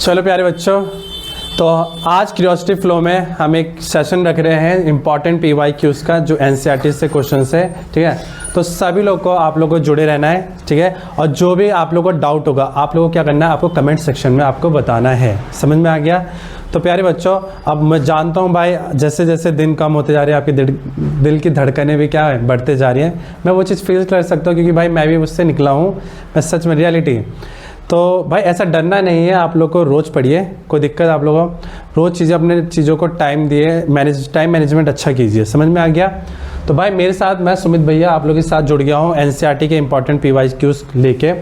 चलो प्यारे बच्चों, तो आज क्यूरियोसिटी फ्लो में हम एक सेशन रख रहे हैं इम्पॉर्टेंट PYQs का, जो NCERT से क्वेश्चन है। ठीक है, तो सभी लोग को आप लोगों को जुड़े रहना है। ठीक है, और जो भी आप लोगों को डाउट होगा आप लोगों को क्या करना है, आपको कमेंट सेक्शन में आपको बताना है। समझ में आ गया? तो प्यारे बच्चों, अब मैं जानता हूँ भाई जैसे जैसे दिन कम होते जा रहे हैं आपके दिल की धड़कनें भी क्या है, बढ़ते जा रही हैं। मैं वो चीज़ फील कर सकता हूँ क्योंकि भाई मैं भी उससे निकला हूँ, मैं सच में रियलिटी। तो भाई ऐसा डरना नहीं है, आप लोग को रोज़ पढ़िए, कोई दिक्कत आप लोगों को रोज़ चीज़ें अपने चीज़ों को टाइम दिए, टाइम मैनेजमेंट अच्छा कीजिए। समझ में आ गया? तो भाई मेरे साथ मैं सुमित भैया आप लोगों के साथ जुड़ गया हूँ NCERT के इंपॉर्टेंट PYQs लेके।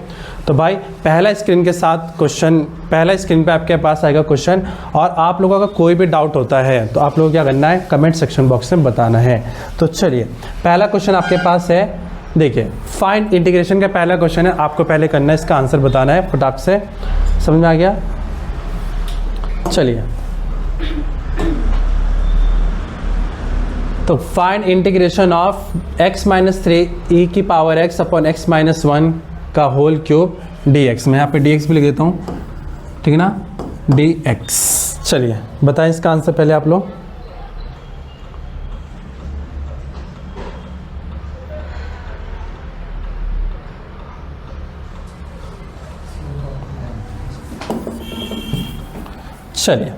तो भाई पहला स्क्रीन के साथ क्वेश्चन, पहला स्क्रीन पे आपके पास आएगा क्वेश्चन, और आप लोगों का कोई भी डाउट होता है तो आप लोगों को क्या करना है, कमेंट सेक्शन बॉक्स में बताना है। तो चलिए पहला क्वेश्चन आपके पास है, देखिए फाइंड इंटीग्रेशन का पहला क्वेश्चन है, आपको पहले करना है, इसका आंसर बताना है फटाक से। समझ में आ गया? चलिए, तो find integration of x - 3 e की पावर x अपॉन x - 1 का होल क्यूब dx। मैं यहाँ पे dx भी लिख देता हूँ, ठीक है ना, dx। चलिए बताएं इसका आंसर पहले आप लोग। चलिए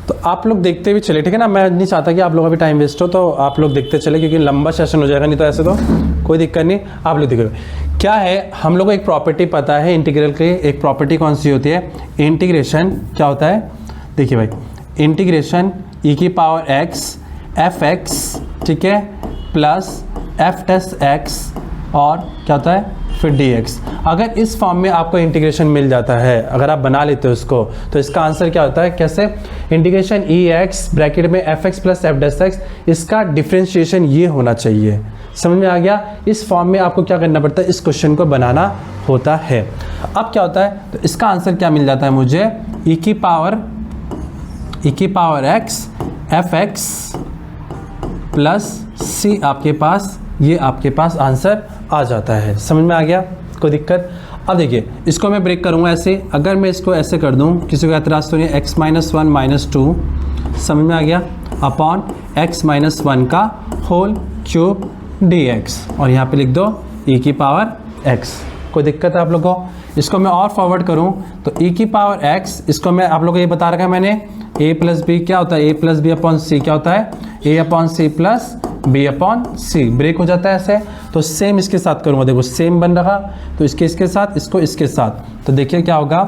तो आप लोग देखते भी चले, ठीक है ना। मैं नहीं चाहता कि आप लोगों का भी टाइम वेस्ट हो, तो आप लोग देखते चले क्योंकि लंबा सेशन हो जाएगा, नहीं तो ऐसे तो कोई दिक्कत नहीं। आप लोग देखो क्या है, हम लोग को एक प्रॉपर्टी पता है इंटीग्रल की। एक प्रॉपर्टी कौन सी होती है, इंटीग्रेशन क्या होता है, देखिए भाई, इंटीग्रेशन e की पावर x fx, ठीक है, प्लस f'(x) और क्या होता है फिर dx। अगर इस फॉर्म में आपको इंटीग्रेशन मिल जाता है, अगर आप बना लेते हो इसको, तो इसका आंसर क्या होता है, कैसे, इंटीग्रेशन ex ब्रैकेट में fx प्लस f'(x), इसका डिफ्रेंशिएशन ये होना चाहिए। समझ में आ गया? इस फॉर्म में आपको क्या करना पड़ता है, इस क्वेश्चन को बनाना होता है। अब क्या होता है, तो इसका आंसर क्या मिल जाता है मुझे, e की power x fx plus c आपके पास, ये आपके पास आंसर आ जाता है। समझ में आ गया? कोई दिक्कत? अब देखिए इसको मैं ब्रेक करूँगा ऐसे, अगर मैं इसको ऐसे कर दूँ, किसी को एतराज़ तो नहीं, x - 1 - 2, समझ में आ गया, अपॉन x - 1 का होल क्यूब dx, और यहाँ पे लिख दो e की पावर x। कोई दिक्कत है आप लोगों को? इसको मैं और फॉरवर्ड करूँ तो e की पावर x, इसको मैं आप लोगों को ये बता रखा है मैंने, a प्लस बी क्या होता है, a plus B upon c क्या होता है, a upon c plus b upon c. Break हो जाता है ऐसे, तो सेम इसके साथ करूँगा, देखो सेम बन रहा, तो इसके साथ, इसको इसके साथ, तो देखिए क्या होगा,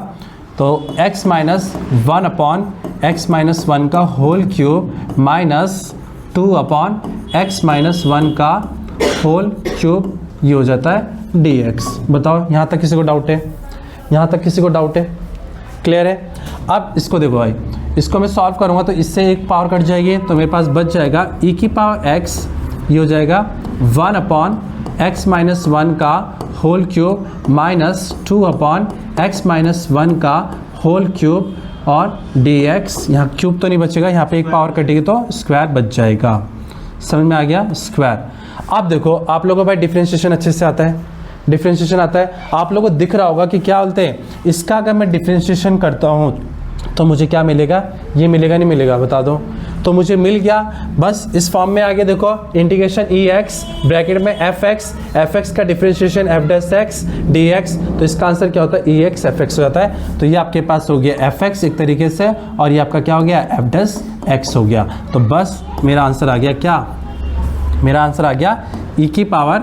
तो x - 1 अपॉन x - 1 का whole cube minus 2 upon x - 1 का होल क्यूब, ये हो जाता है dx। बताओ यहाँ तक किसी को डाउट है? यहाँ तक किसी को डाउट है? क्लियर है? अब इसको देखो भाई, इसको मैं सॉल्व करूँगा तो इससे एक पावर कट जाएगी, तो मेरे पास बच जाएगा e की पावर x, ये हो जाएगा 1 अपॉन x - 1 का whole cube minus 2 upon x - 1 का होल क्यूब और dx। यहाँ क्यूब तो नहीं बचेगा, यहाँ पे एक पावर कटेगी तो स्क्वायर बच जाएगा। समझ में आ गया? स्क्वायर। अब देखो आप लोगों को भाई डिफ्रेंशिएशन अच्छे से आता है, डिफ्रेंशिएशन आता है, आप लोगों को दिख रहा होगा कि क्या बोलते हैं, इसका अगर मैं डिफ्रेंशिएशन करता हूँ तो मुझे क्या मिलेगा, ये मिलेगा नहीं मिलेगा, बता दो। तो मुझे मिल गया, बस इस फॉर्म में आगे देखो, इंटीग्रेशन ex ब्रैकेट में fx का डिफ्रेंशिएशन f'(x) dx, तो इसका आंसर क्या होता है, ex fx हो जाता है। तो ये आपके पास हो गया fx एक तरीके से, और ये आपका क्या हो गया, f'(x) हो गया। तो बस मेरा आंसर आ गया क्या, मेरा आंसर आ गया e की पावर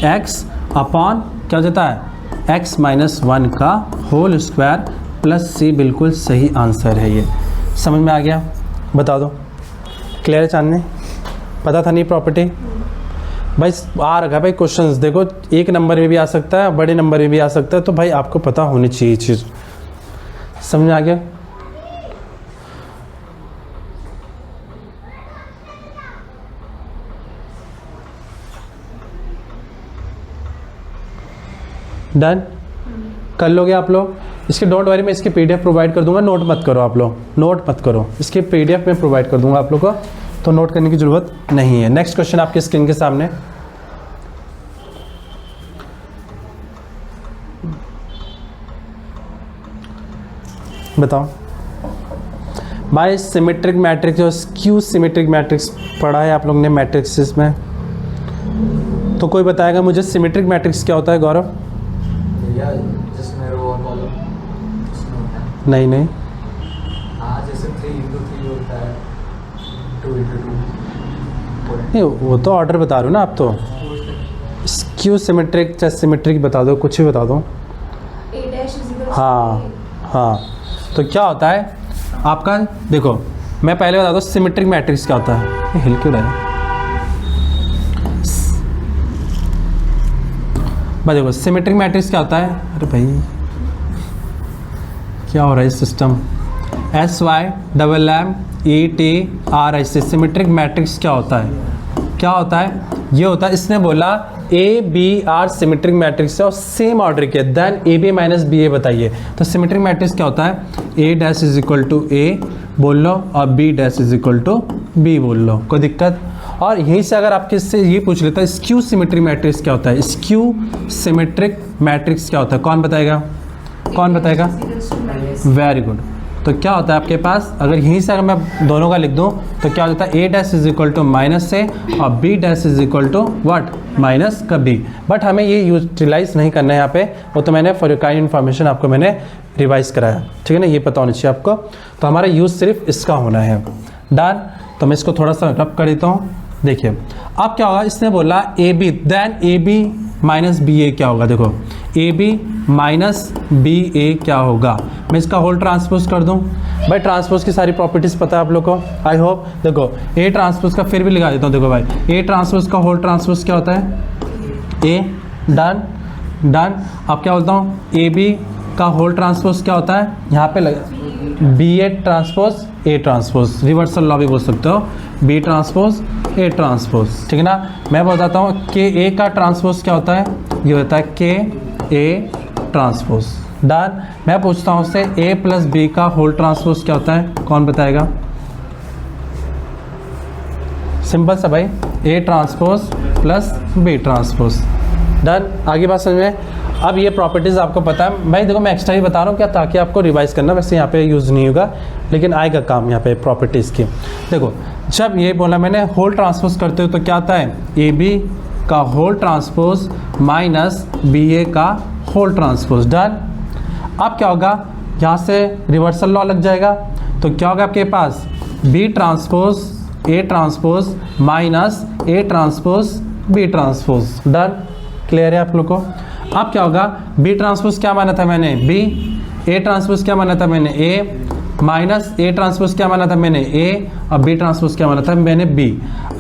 x अपॉन क्या हो जाता है, x - 1 का होल स्क्वायर प्लस c। बिल्कुल सही आंसर है ये। समझ में आ गया? बता दो, क्लियर है? चांदनी पता था नहीं प्रॉपर्टी? भाई आ रखा है भाई क्वेश्चंस, देखो एक नंबर में भी आ सकता है, बड़े नंबर में भी आ सकता है, तो भाई आपको पता होनी चाहिए चीज़। समझ में आ गया? डन कर लोगे आप लोग? इसके डोंट वरी, मैं इसकी PDF प्रोवाइड कर दूंगा, नोट मत करो आप लोग, नोट मत करो, इसकी PDF में प्रोवाइड कर दूंगा आप लोग को, तो नोट करने की ज़रूरत नहीं है। नेक्स्ट क्वेश्चन आपके स्क्रीन के सामने, बताओ भाई सिमेट्रिक मैट्रिक्स और स्क्यू सिमेट्रिक मैट्रिक्स पढ़ा है आप लोग ने मैट्रिक्स में, तो कोई बताएगा मुझे सिमेट्रिक मैट्रिक्स क्या होता है? गौरव? जिसमें रो और कॉलम नहीं नहीं, हाँ जैसे 3x3 होता है, 2x2। नहीं वो तो ऑर्डर बता रहे हो ना आप, तो स्क्यू सिमेट्रिक चाहे सिमेट्रिक बता दो, कुछ भी बता दो। हाँ हाँ, तो क्या होता है आपका, देखो मैं पहले बता दूँ सिमेट्रिक मैट्रिक्स क्या होता है। ये हिल क्यों रहा है? बस देखो सिमेट्रिक मैट्रिक्स क्या होता है, अरे भाई क्या हो रहा है सिस्टम, SYMMETRI से सिमेट्रिक मैट्रिक्स क्या होता है? क्या होता है? ये होता है, इसने बोला ABR सिमेट्रिक मैट्रिक्स है और सेम ऑर्डर के, देन AB माइनस BA बताइए। तो सिमेट्रिक मैट्रिक्स क्या होता है? A dash is equal to A बोल लो और B dash is equal to B बोल लो, कोई दिक्कत? और यहीं से अगर आपके से ये पूछ लेता है स्क्यू सिमेट्रिक मैट्रिक्स क्या होता है, स्क्यू सिमेट्रिक मैट्रिक्स क्या होता है, कौन बताएगा? कौन बताएगा? Very good. तो क्या होता है आपके पास, अगर यहीं से अगर मैं दोनों का लिख दूं तो क्या होता है? A dash is equal to minus A और B dash is equal to what? Minus का B। बट हमें ये यूटिलाइज नहीं करना है यहाँ पे, वो तो मैंने फॉर योर काइंड इन्फॉर्मेशन आपको मैंने रिवाइज कराया, ठीक है ना, ये पता होना चाहिए आपको। तो हमारा यूज़ सिर्फ इसका होना है, डन। तो मैं इसको थोड़ा सा रब कर देता हूँ। देखिए अब क्या होगा, इसने बोला AB then AB minus BA क्या होगा? देखो AB माइनस BA क्या होगा? मैं इसका होल ट्रांसपोज कर दूं। भाई ट्रांसपोज की सारी प्रॉपर्टीज़ पता है आप लोग को, आई होप। देखो A ट्रांसपोज का फिर भी लगा देता हूँ। देखो भाई A ट्रांसपोज का होल ट्रांसपोज क्या होता है? A, done done. अब क्या बोलता हूँ, AB का होल ट्रांसपोज क्या होता है? यहाँ पे लगा BA transpose A transpose, reversal law भी बोल सकते हो, B ट्रांसपोज A ट्रांसपोज, ठीक है ना। मैं बताता हूँ KA का ट्रांसपोज क्या होता है? ये होता है KA ट्रांसपोज, डन। मैं पूछता हूँ उससे A प्लस B का होल ट्रांसपोज क्या होता है, कौन बताएगा? सिंपल सा भाई, A transpose plus B transpose, done. आगे बात समझ में? अब ये प्रॉपर्टीज़ आपको पता है भाई, देखो मैं एक्स्ट्रा ही बता रहा हूँ क्या, ताकि आपको रिवाइज करना, वैसे यहाँ पे यूज़ नहीं होगा लेकिन आएगा काम यहाँ पे प्रॉपर्टीज़ की। देखो जब ये बोला मैंने होल ट्रांसपोज करते हो तो क्या आता है? AB का होल ट्रांसपोज माइनस BA का होल ट्रांसपोज, डन। अब क्या होगा, यहाँ से रिवर्सल लॉ लग जाएगा, तो क्या होगा आपके पास? B transpose A transpose minus A transpose B transpose, done. Clear है आप लोग को? अब क्या होगा, B ट्रांसपोज क्या माना था मैंने? B। A ट्रांसपोज क्या माना था मैंने? A माइनस A ट्रांसपोज क्या माना था मैंने? A और B ट्रांसपोज क्या माना था मैंने? B।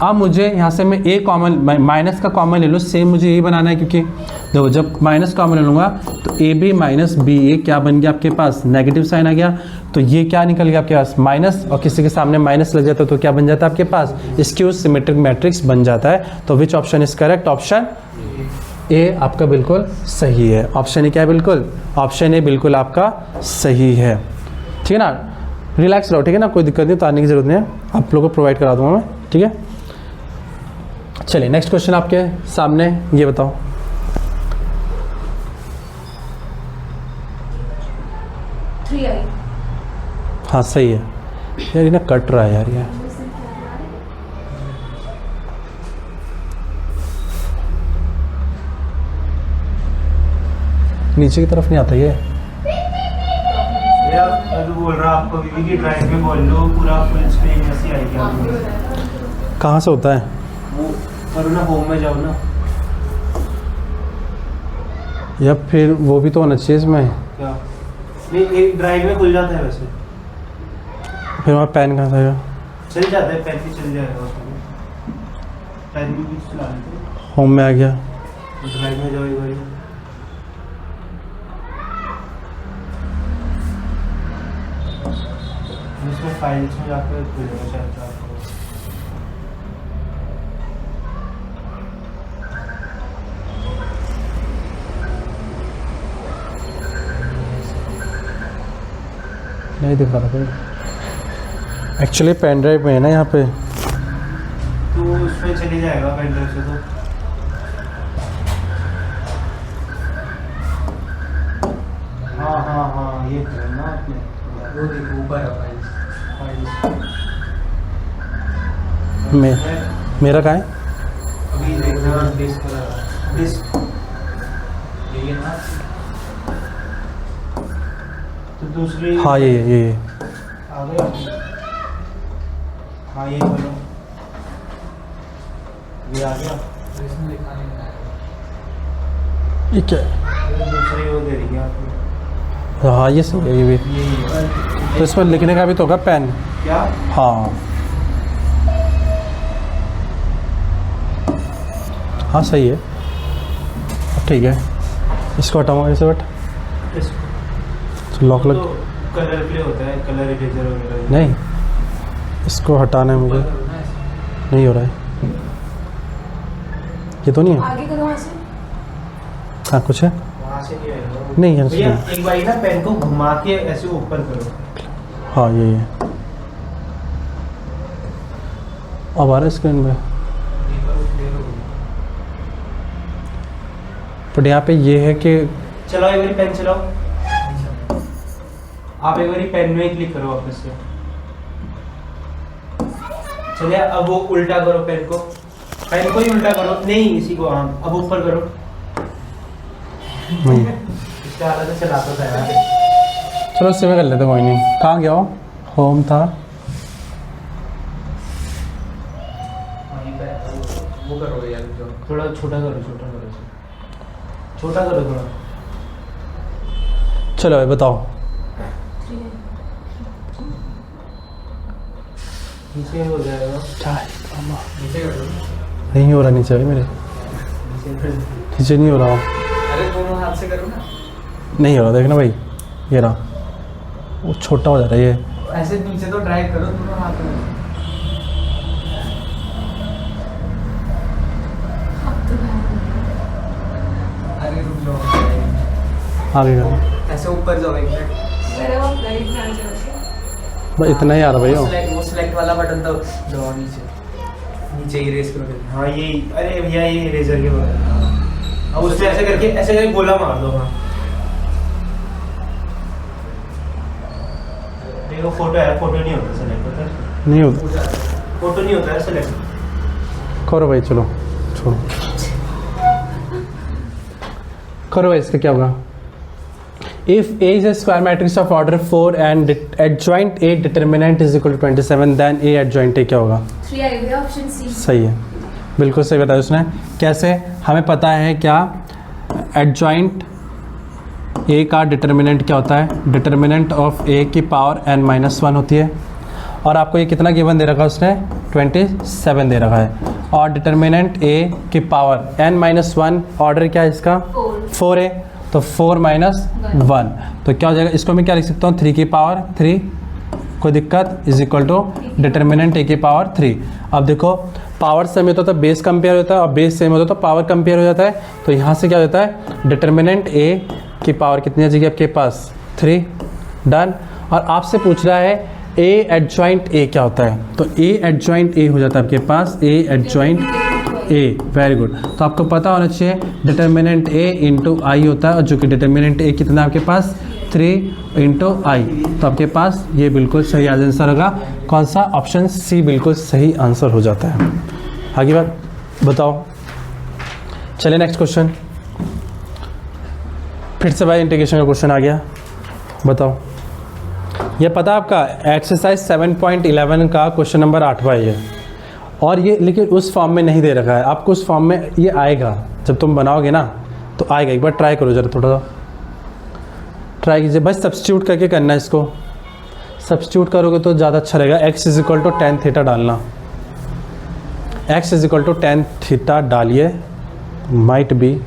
अब मुझे यहाँ से मैं A कॉमन, माइनस का कॉमन ले लो, सेम मुझे यही बनाना है, क्योंकि देखो जब माइनस कॉमन ले लूँगा तो AB माइनस BA क्या बन गया आपके पास? नेगेटिव साइन आ गया, तो ये क्या निकल गया आपके पास? माइनस, और किसी के सामने माइनस लग जाता है तो क्या बन जाता है आपके पास? स्क्यू सिमेट्रिक मैट्रिक्स बन जाता है। तो which option is correct? Option A आपका बिल्कुल सही है। ऑप्शन ए क्या है? बिल्कुल ऑप्शन ए बिल्कुल आपका सही है, ठीक है ना। रिलैक्स रहो, ठीक है ना, कोई दिक्कत नहीं, तो आने की जरूरत नहीं है, आप लोगों को प्रोवाइड करा दूंगा मैं, ठीक है। चलिए नेक्स्ट क्वेश्चन आपके सामने, ये बताओ। हाँ सही है यार, ये ना कट रहा है यार, ये नीचे की तरफ नहीं आता ये। यार मैं तो बोल रहा आपको वीवी की ड्राइव में बोल लो, पूरा फुल स्क्रीन ऐसी आएगी आपको। कहाँ से होता है वो करो ना, होम में जाओ ना, या फिर वो भी तो होना चाहिए इसमें। क्या नहीं, एक ड्राइव में खुल जाता है वैसे, फिर वहाँ पेन कहाँ से आएगा? चल जाता है, पेन भी चल जाएगा उसमें, पेन भी चला लेते हैं। होम में आ गया, ड्राइव में जाओ एक बार, इसमें फाइल्स में जाकर खुलेगा शायद आपको। नहीं दिखा रहा भाई, एक्चुअली पेन ड्राइव में है ना यहाँ पे। तो उसमें चले जाएगा पेन ड्राइव से तो। हाँ हाँ हाँ, ये तो है ना आपने। वो देखो ऊपर है मेरा कहाँ है? अभी देखना डिस्क यही है ना। तो दूसरी हाँ ये आ गया। हाँ ये बोलो, ये आ गया। तो इसमें लिखा नहीं है। ये क्या है? ये दूसरी वो दे रही है आपको। हाँ ये सही है ये भी। ये तो इस पर लिखने का भी तो होगा पेन। क्या? हाँ हाँ सही है, ठीक है। इसको हटाऊंगा ऐसे बट लॉक लग तो कलर प्ले होता है, कलर इरेजर वगैरह। नहीं, इसको हटाना है मुझे, नहीं हो रहा है। ये तो नहीं है। आगे करो वहाँ से। हाँ कुछ है, वहाँ से नहीं आएगा। नहीं है भैया इसमें। एक बार ना पेन को घुमा के ऐसे ऊपर करो। हाँ यही है। अब आ रहा है स्क्रीन में, बट यहाँ पे ये है कि चलाओ एक बारी पेन चलाओ। आप एक बारी पेन में ही क्लिक करो वापस से। चलिए अब वो उल्टा करो पेन को ही उल्टा करो। नहीं इसी को, हाँ अब ऊपर करो। नहीं, इसका हालत से चलाता था यार। चलो इससे में कर लेते, कोई नहीं। कहाँ गया हो? होम था। वहीं पे वो करो यार जो थोड़ा छोटा करो, छोटा करो थोड़ा। चलो भाई बताओ। नीचे हो जाएगा। नीचे कर दो। नहीं हो रहा नीचे भाई, मेरे नीचे नहीं हो रहा। अरे दोनों हाथ से करो ना। नहीं हो रहा, देखना भाई, ये रहा, वो छोटा हो जा रहा है ये। ऐसे नीचे तो ड्रैग करो दोनों हाथ में। अरे रुक जाओ, आगे कर, ऐसे ऊपर जाओ एक मिनट। मेरे वो लाइट ना चल बस इतना ही आ रहा भाई। वो सिलेक्ट वाला बटन तो दबाओ नीचे इरेज करो। हाँ यही, अरे भैया ये इरेजर के बाद अब उसमें ऐसे करके गोला मार दो। हाँ देखो फोटो है, फोटो नहीं होता सेलेक्ट, होता है नहीं होता, फोटो नहीं होता है सेलेक्ट। करो भाई, चलो छोड़ो, करो भाई। इसका क्या होगा? If A is a square matrix of order 4 and adjoint A determinant is equal to 27, then A adjoint A क्या होगा? 3 आएगा ऑप्शन सी। सही है, बिल्कुल सही बताया उसने। कैसे? हमें पता है क्या एडजॉइंट A का डिटर्मिनेंट क्या होता है? डिटर्मिनेंट ऑफ A की पावर n-1 होती है। और आपको ये कितना गिवन दे रखा है उसने? 27 दे रखा है। और डिटर्मिनेंट A की पावर n-1 ऑर्डर क्या है इसका? 4 है, तो 4 - 1 तो क्या हो जाएगा? इसको मैं क्या लिख सकता हूँ? 3 की पावर 3, कोई दिक्कत, is equal to determinant A की पावर 3। अब देखो पावर सेम होता है तो बेस कंपेयर होता है, और बेस सेम होता है तो पावर कंपेयर हो जाता है। तो यहाँ से क्या हो जाता है? डिटर्मिनेंट A की पावर कितनी आ जाएगी आपके पास? 3। डन। और आपसे पूछ रहा है A एडजॉइंट A क्या होता है? तो A एडजॉइंट A हो जाता है आपके पास A adjoint A। Very good. तो आपको पता होना चाहिए डिटर्मिनेंट A इंटू आई होता है, और जो कि डिटर्मिनेंट A कितना है आपके पास? 3 इंटू आई। तो आपके पास ये बिल्कुल सही आंसर होगा। कौन सा? ऑप्शन सी बिल्कुल सही आंसर हो जाता है। आगे बात बताओ। चलिए नेक्स्ट क्वेश्चन। फिर से भाई इंटीग्रेशन का क्वेश्चन आ गया, बताओ। ये पता आपका एक्सरसाइज 7.11 का क्वेश्चन नंबर 8वां है ये। और ये लेकिन उस फॉर्म में नहीं दे रखा है, आपको उस फॉर्म में ये आएगा जब तुम बनाओगे ना, तो आएगा। एक बार ट्राई करो जरा, थोड़ा सा ट्राई कीजिए। बस सब्स्टिट्यूट करके करना है इसको। सब्स्टिट्यूट करोगे तो ज़्यादा अच्छा रहेगा। x = tan थीटा डालना। x = tan थीटा डालिए। माइट बी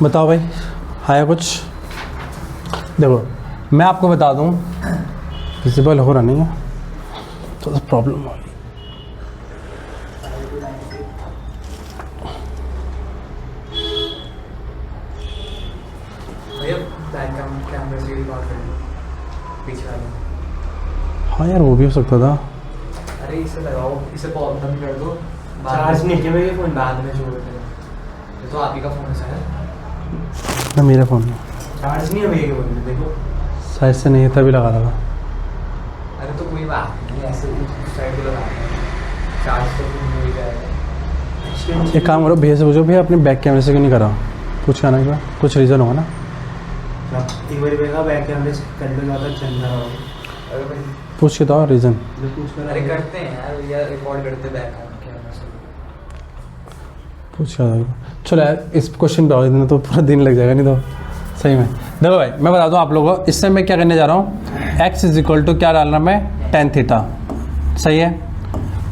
बताओ भाई, आया कुछ? देखो मैं आपको बता दूं, विजिबल हो रहा नहीं है तो प्रॉब्लम हो रही। भैया बैक कैमरे से भी बात कर लो, पीछे वाले। हाँ यार वो भी हो सकता था। अरे इसे लगाओ, इसे पॉज बंद कर दो, चार्ज नहीं है मेरे फोन। बाद में जोड़ देना। ये तो आप ही का फोन है शायद। ना मेरा फ़ोन में चार्ज नहीं है भैया के फोन में, देखो। साइज से नहीं है तभी लगा था। अरे तो कोई बात नहीं, ऐसे साइड को लगा चार्ज तो फिर मिल जाएगा। एक काम करो, भैया से पूछो भैया अपने बैक कैमरे से क्यों नहीं करा, कुछ कहना है क्या? कुछ रीज़न होगा ना। एक बार भैया बैक कैमरे से कर लो, ज़्यादा चल रहा हो। अरे भाई, पूछ के तो रीज़न। अरे करते हैं यार, या रिकॉर्ड करते बैक कैमरा से। पूछ के चलो यार, इस क्वेश्चन पे आओ, इतना तो पूरा दिन लग जाएगा नहीं तो। सही में देखो भाई, मैं बता दूँ आप लोगों को, इससे मैं क्या करने जा रहा हूँ, x इज इक्वल टू क्या डालना मैं, tan थीटा। सही है,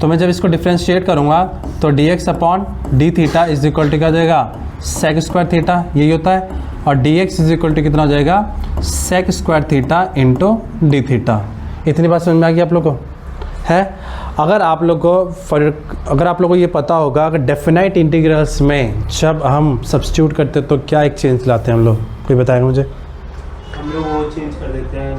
तो मैं जब इसको डिफ्रेंशिएट करूँगा तो dx upon D theta is equal to क्या हो जाएगा, सेक स्क्वायर थीटा, यही होता है। और dx इज इक्वल टू कितना हो जाएगा, sec square theta into D theta. इतनी बात समझ में आ गई आप लोग को है? अगर आप लोग को ये पता होगा, अगर डेफिनाइट इंटीग्रल्स में जब हम सब्स्टिट्यूट करते तो क्या एक चेंज लाते हैं हम लोग, कोई बताएगा मुझे? हम लोग वो चेंज कर देते हैं,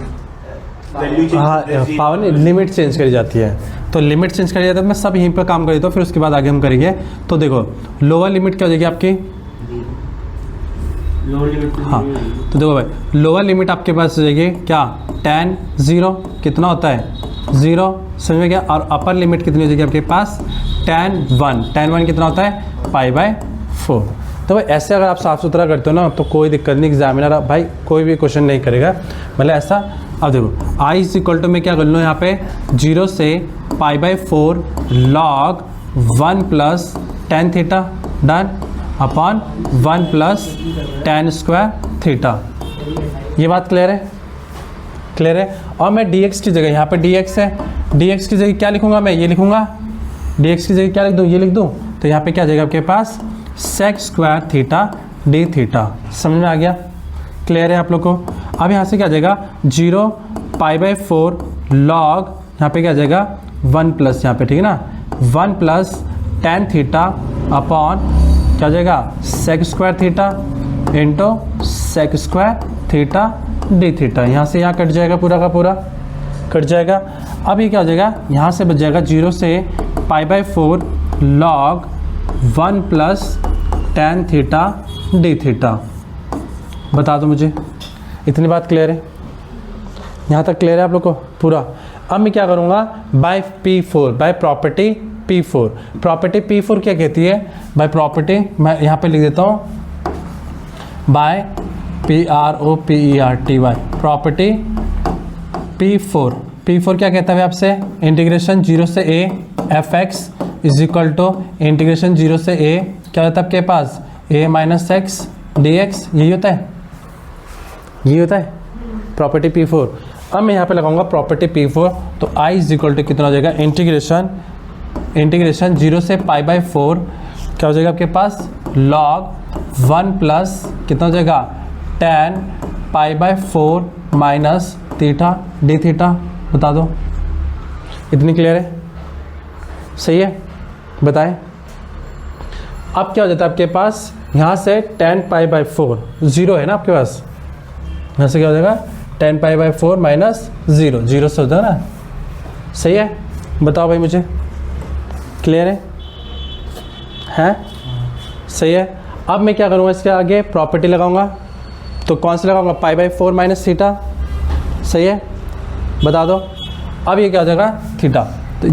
वैल्यू चेंज। हाँ, पावर नहीं, लिमिट चेंज करी जाती है। तो लिमिट चेंज करी जाती है, मैं सब यहीं पर काम कर देता हूँ, फिर उसके बाद आगे हम करेंगे। तो देखो लोअर लिमिट क्या हो जाएगी आपकी, लोअर लिमिट। हाँ तो देखो भाई, लोअर लिमिट आपके पास हो जाएगी क्या, tan 0 कितना होता है, 0, समझ में गया। और अपर लिमिट कितनी हो जाएगी आपके पास, tan 1 कितना होता है, π/4। तो भाई ऐसे अगर आप साफ सुथरा करते हो ना तो कोई दिक्कत नहीं, एग्जामिनर भाई कोई भी क्वेश्चन नहीं करेगा, मतलब ऐसा। अब देखो i इज इक्वल टू मैं क्या कर लूँ यहाँ पे, 0 से π/4 log 1 plus tan theta done upon 1 plus tan square theta. ये बात क्लियर है? क्लियर है। और मैं dx की जगह, यहाँ पे dx है, dx की जगह क्या लिखूंगा मैं, ये लिखूंगा। dx की जगह क्या लिख दूँ, ये लिख दूँ। तो यहाँ पे क्या जाएगा आपके पास, sec square theta D theta. समझ में आ गया? क्लियर है आप लोग को? अब यहाँ से क्या जाएगा, 0 π/4 log, यहाँ पे क्या जाएगा 1 प्लस, यहाँ पे ठीक है ना, 1 प्लस tan थीटा अपॉन क्या जाएगा, sec square theta into sec square theta D theta. यहाँ से यहाँ कट जाएगा, पूरा का पूरा कट जाएगा। अब ये क्या हो जाएगा, यहाँ से बच जाएगा 0 से π/4 log 1 plus tan theta D theta. बता दो मुझे, इतनी बात क्लियर है? यहाँ तक क्लियर है आप लोग को पूरा? अब मैं क्या करूँगा, bye P4, bye property P4। Property P4 क्या कहती है, बाय प्रॉपर्टी मैं यहाँ पे लिख देता हूँ, बाय PROPERTY, प्रॉपर्टी P4 क्या कहता है आपसे, इंटीग्रेशन 0 से a fx is equal to integration 0 से a क्या होता है आपके पास, a माइनस एक्स dx। यही होता है, यही होता है प्रॉपर्टी P4। अब मैं यहाँ पे लगाऊंगा प्रॉपर्टी P4, तो i इज इक्वल टू कितना हो जाएगा, इंटीग्रेशन 0 से π/4 क्या हो जाएगा आपके पास, log 1 प्लस कितना हो जाएगा, tan π/4 minus theta D theta. बता दो, इतनी क्लियर है? सही है, बताएं। अब क्या हो जाता है आपके पास, यहाँ से tan π/4 0 है ना आपके पास, यहाँ से क्या हो जाएगा tan π/4 माइनस 0 से होता है ना। सही है, बताओ भाई मुझे, क्लियर है? हैं? सही है। अब मैं क्या करूँगा, इसके आगे प्रॉपर्टी लगाऊंगा, तो कौन सा लगाऊंगा, π/4 माइनस थीटा। सही है, बता दो। अब ये क्या हो जाएगा, थीटा। तो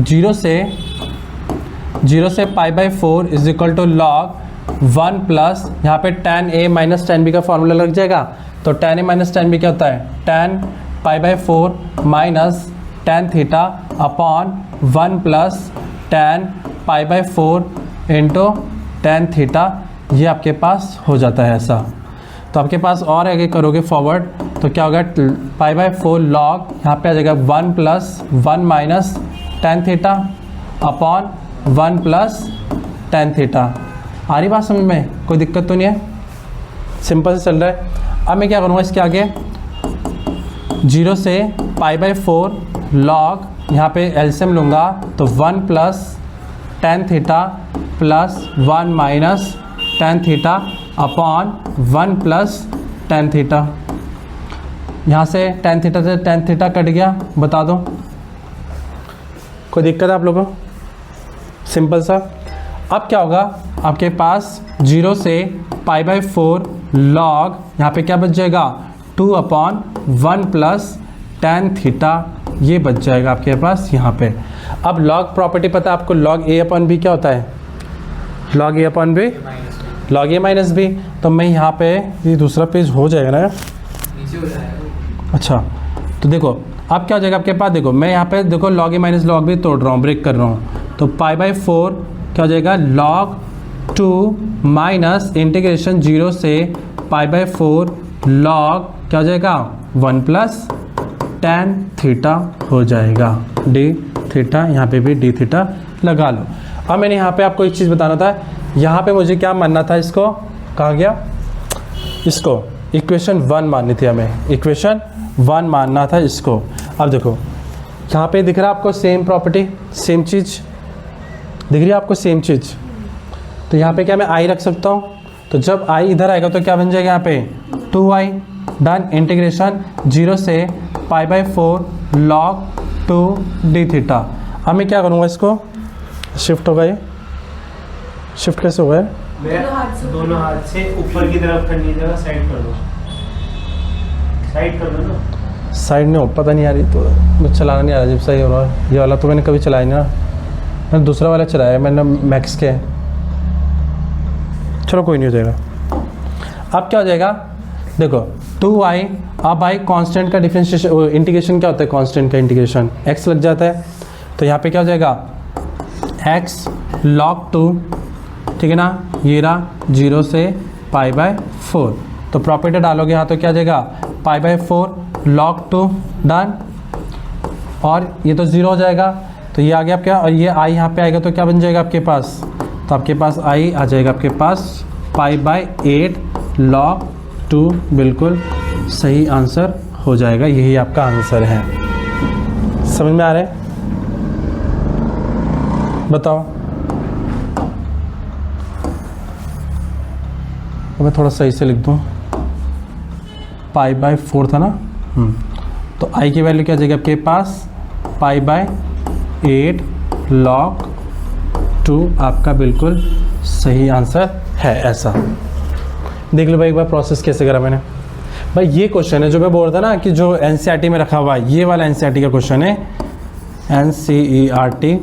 0 से π/4 is equal to log 1 plus यहाँ पे tan a minus tan b का फॉर्मूला लग जाएगा। तो tan a minus tan b क्या होता है, tan π/4 minus tan theta upon 1 plus tan π/4 into tan theta. ये आपके पास हो जाता है ऐसा। तो आपके पास और आगे करोगे फॉरवर्ड तो क्या होगा, π/4 log यहाँ पे आ जाएगा 1 plus 1 minus tan theta upon 1 plus tan theta. आ रही बात समझ में, कोई दिक्कत तो नहीं है? सिंपल से चल रहा है। अब मैं क्या करूँगा इसके आगे 0 से π/4 log, यहाँ पे एलसीएम लूँगा तो 1 + tan theta plus 1 - tan theta upon 1 + tan theta. यहाँ से tan थीटा से tan थीटा कट गया, बता दो कोई दिक्कत है आप लोगों को? सिंपल सा। अब क्या होगा आपके पास 0 से π/4 log, यहाँ पे क्या बच जाएगा 2/1 + tan थीटा, ये बच जाएगा आपके पास यहाँ पे। अब log प्रॉपर्टी पता है आपको, log a/b क्या होता है? log a/b log a - b। तो मैं यहाँ पे ये दूसरा पेज हो जाएगा ना, नीचे हो जाएगा। अच्छा तो देखो अब क्या हो जाएगा आपके पास, देखो मैं यहाँ पे देखो log a - log b तोड़ रहा हूँ, ब्रेक कर रहा हूँ, तो π/4 क्या हो जाएगा log 2 माइनस इंटीग्रेशन 0 से π/4 log क्या हो जाएगा 1 + tan थीटा हो जाएगा, d थीटा, यहाँ पे भी d थीटा लगा लो। अब मैंने यहाँ पे आपको एक चीज़ बताना था, यहाँ पे मुझे क्या मानना था, इसको कहा गया, इसको इक्वेशन 1 माननी थी हमें, इक्वेशन 1 मानना था इसको। अब देखो यहाँ पे दिख रहा है आपको सेम प्रॉपर्टी, सेम चीज़ दिख रही है आपको, सेम चीज़। तो यहाँ पे क्या मैं i रख सकता हूँ, तो जब i इधर आएगा तो क्या बन जाएगा यहाँ पे 2i, डन। इंटीग्रेशन 0 से π/4 log 2 d थीटा। अब मैं क्या करूँगा, इसको शिफ्ट होगा, ये शिफ्ट कैसे होगा? दोनों हाथ से ऊपर की तरफ करनी जगह साइड कर दो, साइड कर दो ना। साइड नहीं हो, पता नहीं यार, ये तो मुझे चलाना नहीं आ रहा, जब सही हो रहा है। ये वाला तो मैंने कभी चलाया नहीं ना, मैंने दूसरा वाला चलाया, मैंने मैक्स के। चलो कोई नहीं हो जाएगा। अब क्या हो जाएगा देखो 2i, अब i कांस्टेंट का डिफरेंशिएशन इंटीग्रेशन क्या होता है, कांस्टेंट का इंटीग्रेशन x लग जाता है, तो यहाँ पे क्या हो जाएगा x log 2, ठीक है ना, ये रहा 0 से π/4, तो प्रॉपर्टी डालोगे यहाँ तो क्या आ जाएगा π/4 log 2, डन। और ये तो 0 हो जाएगा, तो ये आ गया आपका, और ये i यहाँ पे आएगा तो क्या बन जाएगा आपके पास, तो आपके पास i आ जाएगा आपके पास π/8 log 2, बिल्कुल सही आंसर हो जाएगा, यही आपका आंसर है। समझ में आ रहा है? बताओ। मैं थोड़ा सही से लिख दूँ, π/4 था ना, तो i की वैल्यू क्या जाएगी आपके पास π/8 log 2, आपका बिल्कुल सही आंसर है। ऐसा देख लो भाई एक बार प्रोसेस कैसे करा मैंने। भाई ये क्वेश्चन है जो मैं बोल रहा था ना कि जो एनसीईआरटी में रखा हुआ है, ये वाला एनसीईआरटी का क्वेश्चन है, एनसीईआरटी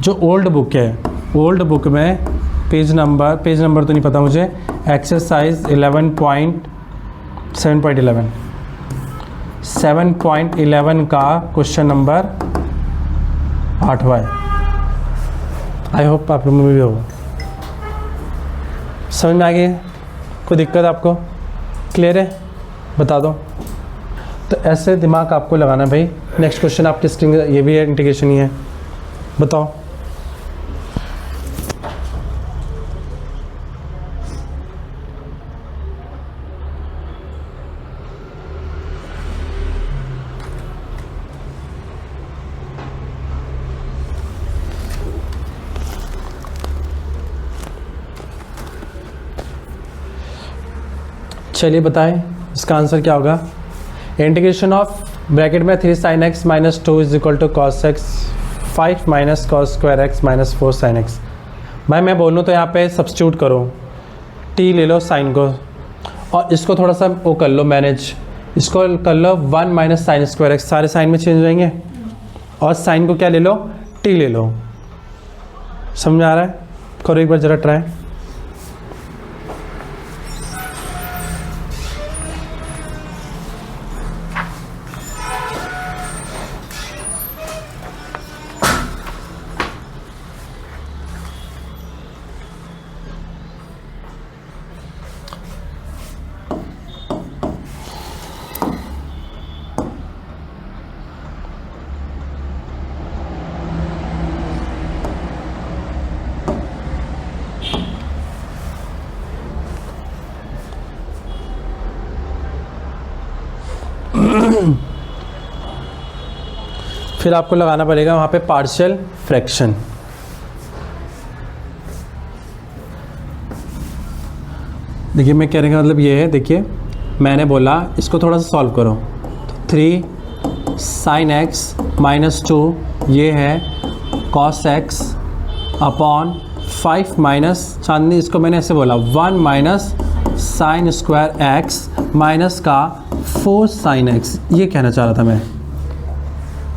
जो ओल्ड बुक है, ओल्ड बुक में पेज नंबर तो नहीं पता मुझे, एक्सरसाइज 7.11 का क्वेश्चन नंबर 8वां है। आई होप आप लोगों में भी होगा। समझ में आ गई? कोई दिक्कत आपको? क्लियर है? बता दो। तो ऐसे दिमाग आपको लगाना भाई। नेक्स्ट क्वेश्चन आपकी स्क्रीन, ये भी है इंटीग्रेशन ही है, बताओ। चलिए बताएं इसका आंसर क्या होगा। इंटीग्रेशन ऑफ ब्रैकेट में 3 sin x minus 2 is equal to cos x 5 minus cos square x minus 4 sin x। भाई मैं बोलूँ तो यहाँ पे सब्स्टिट्यूट करो, t ले लो साइन को, और इसको थोड़ा सा वो कर लो मैनेज, इसको कर लो 1 माइनस साइन स्क्वायर x, सारे साइन में चेंज हो जाएंगे, और साइन को क्या ले लो, t ले लो। समझ में आ रहा है? करो एक बार ज़रा ट्राई। फिर आपको लगाना पड़ेगा वहाँ पे पार्शियल फ्रैक्शन। देखिए मैं कहने का मतलब ये है, देखिए मैंने बोला इसको थोड़ा सा सॉल्व करो। 3 sin x माइनस 2 ये है cos x अपॉन 5 माइनस चांदनी, इसको मैंने ऐसे बोला 1 minus sine square x minus का 4 sin x, ये कहना चाह रहा था मैं।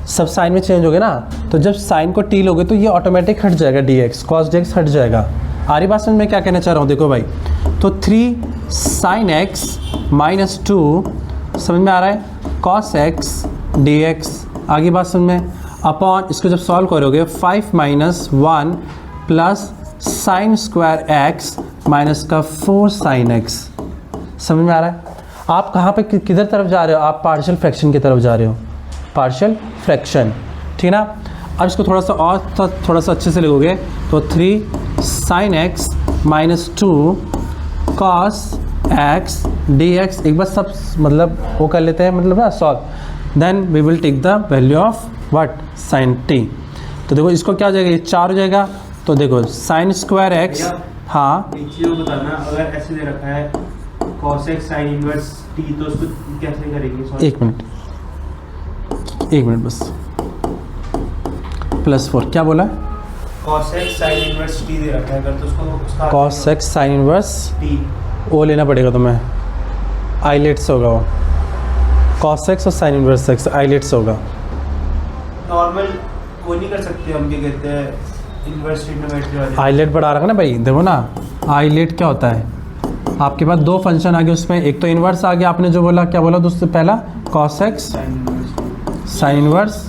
सब साइन में चेंज हो गए ना, तो जब साइन को टी लोगे तो ये ऑटोमेटिक हट जाएगा, dx cos dx हट जाएगा। आ रही बात समझ में क्या कहना चाह रहा हूँ? देखो भाई, तो 3 sin x माइनस 2 समझ में आ रहा है, cos x dx आगे बात समझ में, अपॉन इसको जब सॉल्व करोगे 5 minus 1 plus sine square x minus का 4 sin x। समझ में आ रहा है? आप कहाँ पे किधर तरफ जा रहे हो? आप पार्शियल फ्रैक्शन की तरफ जा रहे हो, पार्शियल फ्रैक्शन, ठीक ना। अब इसको थोड़ा सा और थोड़ा सा अच्छे से लिखोगे तो 3 sin x minus 2 cos x dx, एक बार सब मतलब वो कर लेते हैं, मतलब ना solve, then we will take the value of what sin t। तो देखो इसको क्या हो जाएगा, ये 4 हो जाएगा, तो देखो साइन स्क्वायर एक्स, हाँ एक चीज़ वो बताना, अगर ऐसे दे रखा है cos x sin inverse t, तो उसको कैसे करेंगे? एक मिनट बस, +4 क्या बोला? cos x sin inverse t दे रखा है, अगर तो उसका cos x sin inverse t, वो लेना पड़ेगा तुम्हें, आइलेट्स होगा वो, cos x और sin इनवर्स x आइलेट्स होगा। नॉर्मल वो नहीं कर सकते हम, क्या कहते हैं इनवर्स ट्रिग्नोमेट्री वाले, आइलेट बढ़ा रखा ना भाई, देखो ना आइलेट क्या होता है, आपके पास 2 फंक्शन आ गए उसमें, एक तो इनवर्स आ गया, आपने जो बोला क्या बोला दोस्तों, पहला cos x sin inverse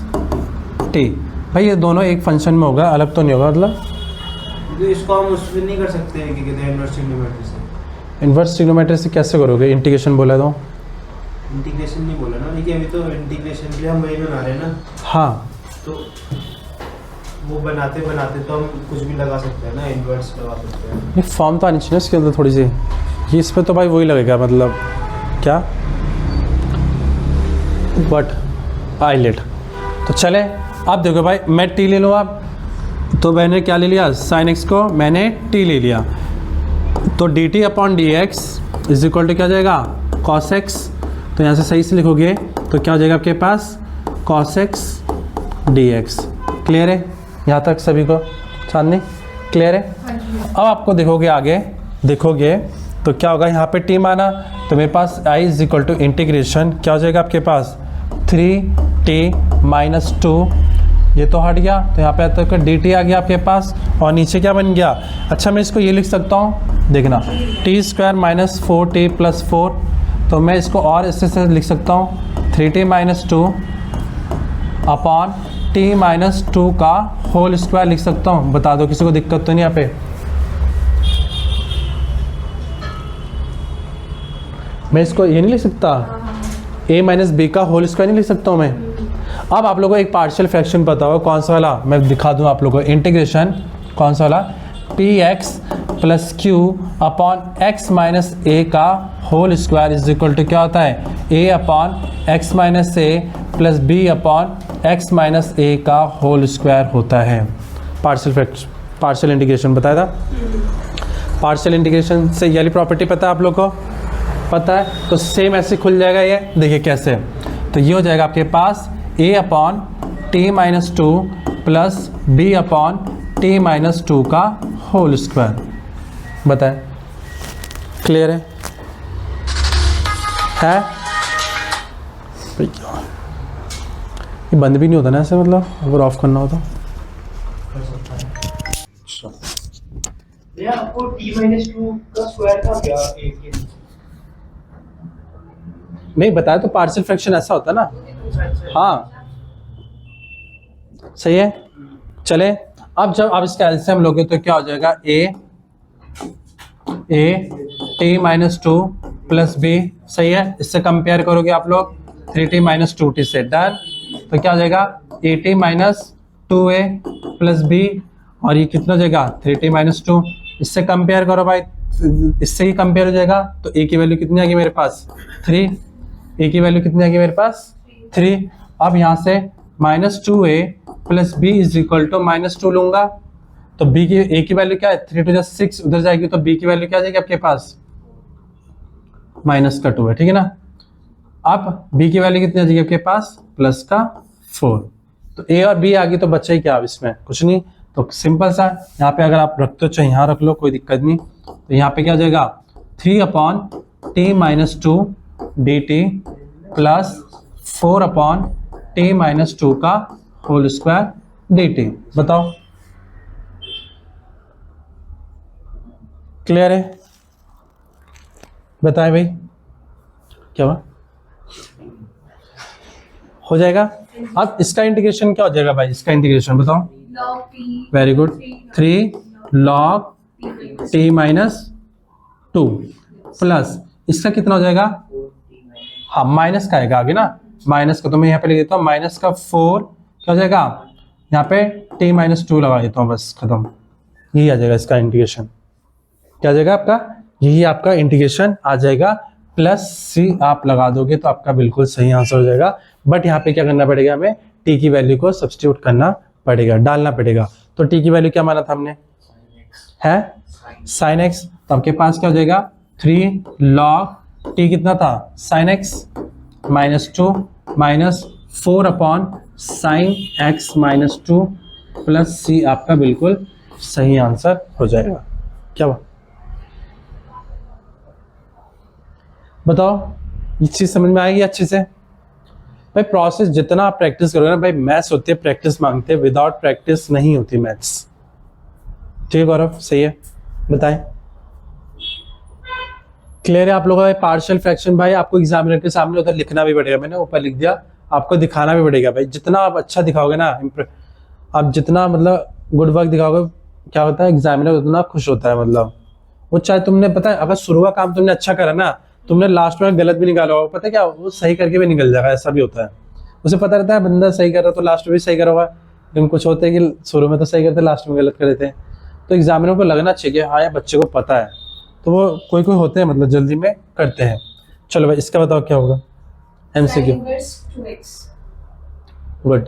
t, भाई ये दोनों एक फंक्शन में होगा, अलग तो नहीं होगा, मतलब तो इसको हम उसमें नहीं कर सकते हैं, क्या कहते हैं इनवर्स ट्रिग्नोमेट्री से। इनवर्स ट्रिग्नोमेट्री से कैसे करोगे? इंटीग्रेशन बोला तो, इंटीग्रेशन नहीं बोला ना, लेकिन अभी तो इंटीग्रेशन के लिए हम वही बना रहे हैं ना, हाँ तो वो बनाते बनाते तो हम कुछ भी लगा सकते हैं ना, इनवर्स लगा सकते हैं। ये फॉर्म तो आनी चाहिए इसके अंदर थोड़ी सी, ये इस पर तो भाई वही लगेगा, मतलब क्या बट आइलेट। तो चले अब देखो भाई, मैं टी ले लो आप, तो मैंने क्या ले लिया, साइन एक्स को मैंने टी ले लिया, तो D T upon D x is equal to क्या हो जाएगा, कॉस एक्स, तो यहाँ से सही से लिखोगे तो क्या हो जाएगा आपके पास, cos x d x. Clear है यहाँ तक सभी को? चांदनी क्लियर है? अब आपको देखोगे आगे, देखोगे तो क्या होगा, यहाँ पे टी माना तो मेरे पास I is equal to integration क्या हो जाएगा आपके पास, 3t माइनस 2, ये तो हट गया, तो यहाँ पे आता है डी टी आ गया आपके पास, और नीचे क्या बन गया, अच्छा मैं इसको ये लिख सकता हूँ, देखना T square minus 4t plus 4, तो मैं इसको और इससे से लिख सकता हूँ 3t minus 2 upon t minus 2 का होल स्क्वायर लिख सकता हूँ। बता दो किसी को दिक्कत तो नहीं यहाँ पे? मैं इसको ये नहीं लिख सकता, a माइनस बी का होल स्क्वायर नहीं लिख सकता हूँ मैं? अब आप लोगों को एक पार्शियल फ्रैक्शन पता हो, कौन सा वाला मैं दिखा दूँ आप लोगों को, इंटीग्रेशन कौन सा वाला, p x plus q upon x minus a का whole square is equal to क्या होता है, a upon x minus a plus B upon x minus a का होल स्क्वायर होता है। पार्शियल इंटीग्रेशन बताया था। पार्शियल इंटीग्रेशन से ये वाली प्रॉपर्टी पता है आप लोग को? पता है, तो सेम ऐसे खुल जाएगा ये, देखिए कैसे, तो ये हो जाएगा आपके पास a upon T minus 2 plus B upon T minus 2 का होल स्क्वायर। बताए? क्लियर है? ये बंद भी नहीं होता ना ऐसे, मतलब अगर ऑफ करना हो तो। भैया आपको t-2 का स्क्वायर था क्या a के? नहीं बताया तो, पार्शियल फ्रैक्शन ऐसा होता है ना, हाँ सही है। चले अब जब आप इसका एलसीएम लोगे तो क्या हो जाएगा, a t minus 2 plus b, सही है। इससे कंपेयर करोगे आप लोग 3t माइनस 2t से, डन। तो क्या हो जाएगा, at minus 2a plus b, और ये कितना हो जाएगा 3t माइनस 2। इससे कंपेयर करो भाई, इससे ही कंपेयर हो जाएगा, तो a की वैल्यू कितनी आ गई मेरे पास, 3, a की वैल्यू कितनी आ गई मेरे पास 3। अब यहाँ से -2a plus b is equal to -2 लूंगा तो b की a की वैल्यू क्या है 3 to 6 उधर जाएगी तो b की वैल्यू क्या आ जाएगी आपके पास -2 है, ठीक है ना। अब b की वैल्यू कितनी आ जाएगी आपके पास +4। तो a और b आ गई तो बच्चा ही क्या अब इसमें कुछ नहीं, तो सिंपल सा यहाँ पे अगर आप रखते हो चाहे यहाँ रख लो कोई दिक्कत नहीं। तो यहाँ पे क्या हो जाएगा 3/t-2 dt प्लस 4/t-2 का होल स्क्वायर dt। बताओ क्लियर है? बताए भाई क्या हुआ? हो जाएगा। अब इसका इंटीग्रेशन क्या हो जाएगा भाई? इसका इंटीग्रेशन बताओ। log p very good 3 log t-2 plus इसका कितना हो जाएगा? हाँ माइनस का आएगा आगे ना, माइनस का तो मैं यहाँ पे लिख देता हूँ माइनस का 4 क्या हो जाएगा यहाँ पे t-2 लगा देता हूँ बस खत्म। यही आ जाएगा इसका इंटीग्रेशन। क्या आ जाएगा आपका? यही आपका इंटीग्रेशन आ जाएगा प्लस c आप लगा दोगे तो आपका बिल्कुल सही आंसर हो जाएगा। बट यहाँ पे क्या करना पड़ेगा हमें t की वैल्यू को सब्स्टिट्यूट करना पड़ेगा, डालना पड़ेगा। तो t की वैल्यू क्या माना था हमने है sin x, तो आपके पास क्या हो जाएगा 3 log t कितना था sin x -2 minus 4/sin x -2 plus c आपका बिल्कुल सही आंसर हो जाएगा। क्या हुआ बताओ? ये चीज समझ में आएगी अच्छे से? भाई प्रोसेस जितना आप प्रैक्टिस करोगे ना, भाई मैथ्स होती है प्रैक्टिस मांगते हैं, विदाउट प्रैक्टिस नहीं होती मैथ्स। ठीक है गौरव सही है? बताएं क्लियर है आप लोगों का? पार्शियल फ्रैक्शन भाई आपको एग्जामिनर के सामने उधर लिखना भी पड़ेगा, मैंने ऊपर लिख दिया, आपको दिखाना भी पड़ेगा। भाई जितना आप अच्छा दिखाओगे ना, आप जितना मतलब गुड वर्क दिखाओगे, क्या होता है एग्जामिनर उतना खुश होता है। मतलब वो चाहे तुमने पता है अगर शुरू का काम तुमने अच्छा करा ना, तुमने लास्ट में गलत भी निकाला होगा, पता है क्या वो सही करके भी निकल जाएगा, ऐसा भी होता है। उसे पता रहता है बंदा सही कर रहा तो लास्ट में भी सही करा होगा, लेकिन कुछ होते हैं कि शुरू में तो सही करते लास्ट में गलत कर देते हैं। तो एग्जामिनर को लगना चाहिए हाँ यार बच्चे को पता है, तो वो कोई कोई होते हैं मतलब जल्दी में करते हैं। चलो भाई इसका बताओ क्या होगा MCQ। Tan inverse 2x। Good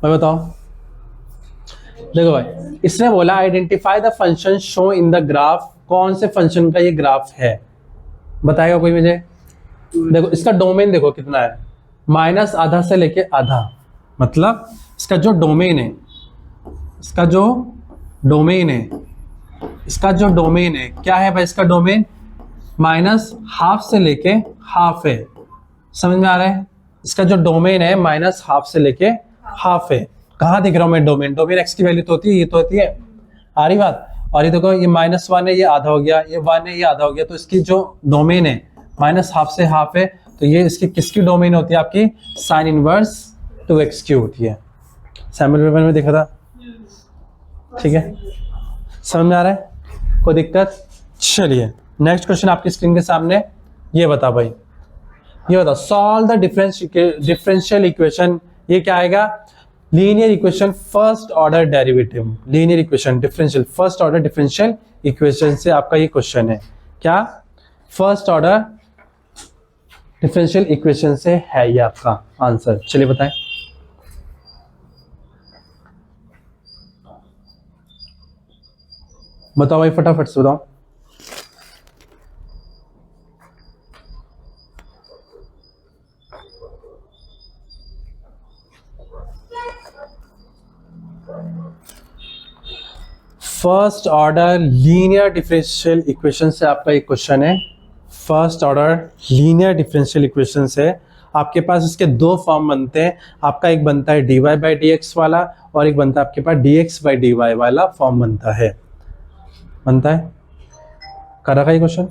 भाई बताओ। देखो भाई इसने बोला identify the function show in the graph, कौन से फंक्शन का ये ग्राफ है बताएगा कोई मुझे? देखो इसका डोमेन देखो कितना है, -आधा से लेके आधा, मतलब इसका जो डोमेन है, इसका जो डोमेन है क्या है भाई? इसका डोमेन -½ से लेके हाफ है। समझ में आ रहा है? इसका जो डोमेन है -½ से लेके हाफ है। कहाँ दिख रहा हूँ मैं डोमेन? डोमेन x की वैल्यू तो होती है, ये तो होती है, आ रही बात। और ये देखो ये -1 है, ये आधा हो गया, ये 1 है, ये आधा हो गया। तो इसकी जो डोमेन है -½ से हाफ है, तो ये इसकी किसकी डोमेन होती है? आपकी sin इनवर्स 2x की होती है। सैम्पल पेपर में देखा था, ठीक है? समझ में आ रहा है? कोई दिक्कत? चलिए नेक्स्ट क्वेश्चन आपकी स्क्रीन के सामने। ये बता भाई, ये बता सॉल्व द डिफरेंशियल इक्वेशन। ये क्या आएगा? Linear equation first order derivative, linear equation differential first order differential equation से आपका ये क्वेश्चन है। क्या? फर्स्ट ऑर्डर डिफरेंशियल इक्वेशन से है ये आपका आंसर। चलिए बताएं। बताओ भाई फटाफट से बताओ। First order linear differential equation से आपका एक क्वेश्चन है। First order linear differential equation से आपके पास इसके दो फॉर्म बनते हैं। आपका एक बनता है dy/dx वाला और एक बनता है आपके पास dx/dy वाला फॉर्म बनता है। कर रखा ये क्वेश्चन?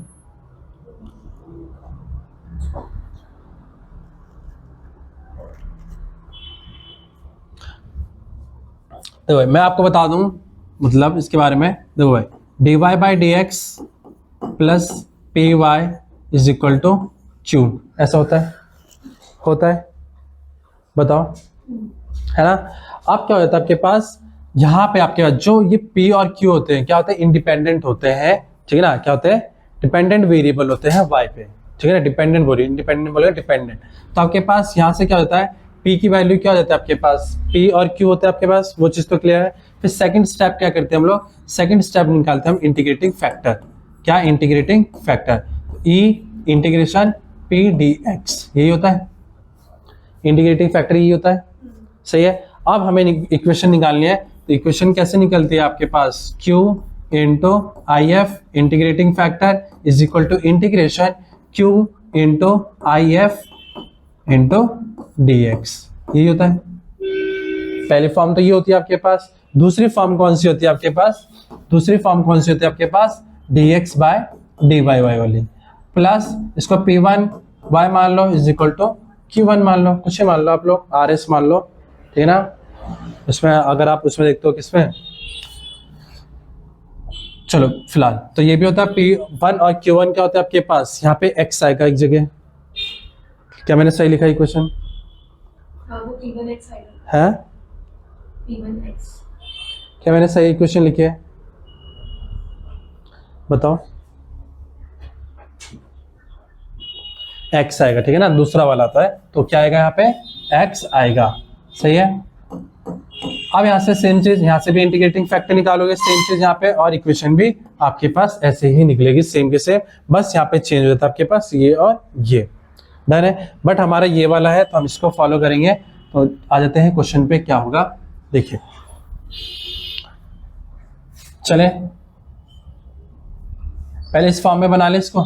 देखो भाई मैं आपको बता दूं मतलब इसके बारे में। देखो भाई dy/dx plus py is equal to q, ऐसा होता है बताओ, है ना? अब क्या होता है आपके पास यहाँ पे आपके पास जो ये p और q होते हैं क्या होते हैं? इंडिपेंडेंट होते हैं, ठीक है ना? क्या होते हैं? डिपेंडेंट वेरिएबल होते हैं y पे, ठीक है ना, डिपेंडेंट बोलिए, इंडिपेंडेंट बोलेगा डिपेंडेंट। तो आपके पास यहाँ से क्या होता है, P की वैल्यू क्या हो जाता है आपके पास, P और Q होता है आपके पास, वो चीज़ तो क्लियर है। फिर सेकंड स्टेप क्या करते हैं हम लोग, सेकंड स्टेप निकालते हैं हम इंटीग्रेटिंग फैक्टर। क्या integrating factor, E integration P dx, यही होता है इंटीग्रेटिंग फैक्टर, यही होता है, सही है। अब हमें इक्वेशन निकालनी है, तो इक्वेशन कैसे निकलती है आपके पास, Q into I F integrating factor is equal to integration Q into I F into D x, यही होता है। पहली फॉर्म तो ये होती है आपके पास। दूसरी फॉर्म कौन सी होती है आपके पास, दूसरी फॉर्म कौन सी होती है आपके पास, d x by d y y वाली, प्लस इसको पी वन वाई मान लो is equal to q one मान लो, कुछ ही मान लो आप लोग, आर एस मान लो, ठीक है ना। उसमें अगर आप उसमें देखते हो किसमें, चलो फिलहाल तो ये भी होता है P1 और Q1 क्या होता है आपके पास, यहाँ पे X आएगा एक जगह, क्या मैंने सही लिखा इक्वेशन वो P1x आएगा, है, P1x क्या मैंने सही इक्वेशन लिखी है बताओ, X आएगा, ठीक है ना, दूसरा वाला आता है तो क्या आएगा यहाँ पे X आएगा, सही है। अब यहाँ से सेम चीज, यहाँ से भी इंटीग्रेटिंग फैक्टर निकालोगे, सेम चीज यहाँ पे, और इक्वेशन भी आपके पास ऐसे ही निकलेगी सेम के सेम, बस यहाँ पे चेंज हो जाता है आपके पास ये और ये, डन है। बट हमारा ये वाला है तो हम इसको फॉलो करेंगे। तो आ जाते हैं क्वेश्चन पे, क्या होगा देखिए, चले पहले इस फॉर्म में बना ले, इसको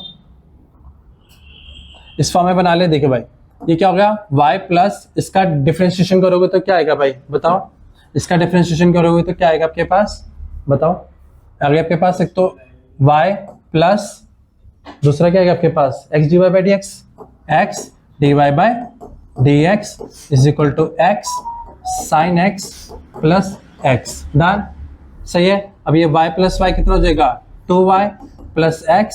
इस फॉर्म में बना ले। देखिए भाई ये क्या हो गया, y प्लस इसका डिफरेंशिएशन करोगे तो क्या आएगा भाई बताओ, इसका डिफरेंशिएशन करोगे तो क्या आएगा आपके पास बताओ, अगर आपके पास एक तो y प्लस दूसरा क्या आएगा आपके पास x dy by D x, x dy by D x is equal to x sine x plus x, done, सही है। अब ये y प्लस y कितना हो जाएगा, 2y plus x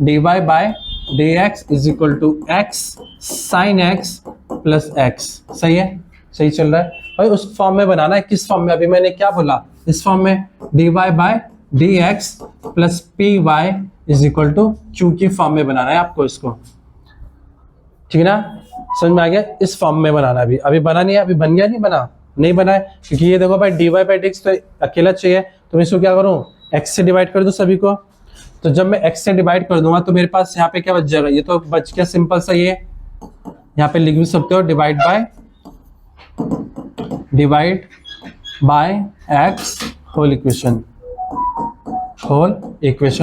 dy by D x is equal to x sine x plus x, सही है, सही चल रहा है भाई। उस फॉर्म में बनाना है, किस फॉर्म में, अभी मैंने क्या बोला, इस फॉर्म में dy by D x plus P Y is equal to Q की फॉर्म में बनाना है आपको इसको, ठीक है ना, समझ में आ गया। इस फॉर्म में बनाना है, अभी बना नहीं है, अभी बन गया नहीं बना, नहीं बना है, क्योंकि ये देखो भाई dy बाई डी एक्स तो अकेला चाहिए, तो मैं इसको क्या करूँ, x से डिवाइड कर दूँ सभी को। तो जब मैं x से डिवाइड कर दूंगा तो मेरे पास यहाँ पे क्या बच जाएगा, ये तो बच गया सिंपल सा, ये यहाँ पे लिख भी सकते हो divide by x whole equation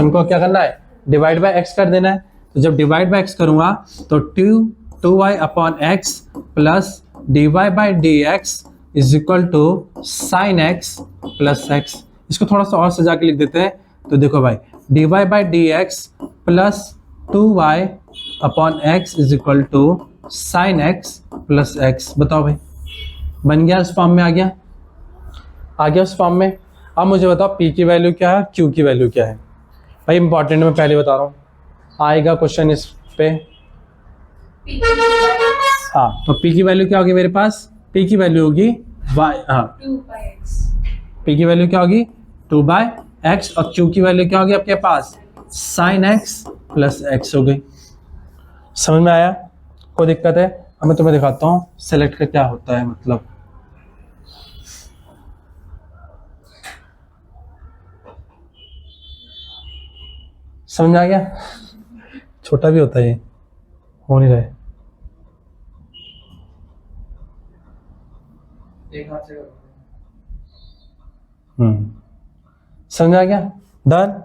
को क्या करना है, डिवाइड बाय x कर देना है। तो जब डिवाइड बाय x करूंगा तो 2y upon x plus dy by D x is equal to sine x plus x। इसको थोड़ा सा और सजा के लिख देते हैं, तो देखो भाई dy by D x plus 2y upon x is equal to sine x plus x, बताओ भाई बन गया, उस फॉर्म में आ गया उस फॉर्म में। अब मुझे बताओ p की वैल्यू क्या है, q की वैल्यू क्या है भाई, इंपॉर्टेंट मैं पहले बता रहा हूँ, आएगा क्वेश्चन इस पे। हाँ तो p की वैल्यू क्या होगी मेरे पास, p की वैल्यू होगी y, हाँ 2x, p की वैल्यू क्या होगी 2/x, और q की वैल्यू क्या होगी आपके पास साइन x प्लस x हो गई। समझ में आया, कोई दिक्कत है, अब मैं तुम्हें दिखाता हूँ सेलेक्ट का क्या होता है, मतलब समझ में आ गया, छोटा भी होता है ये, हो नहीं रहा है, एक हाथ से करो। समझ में आ गया, डन।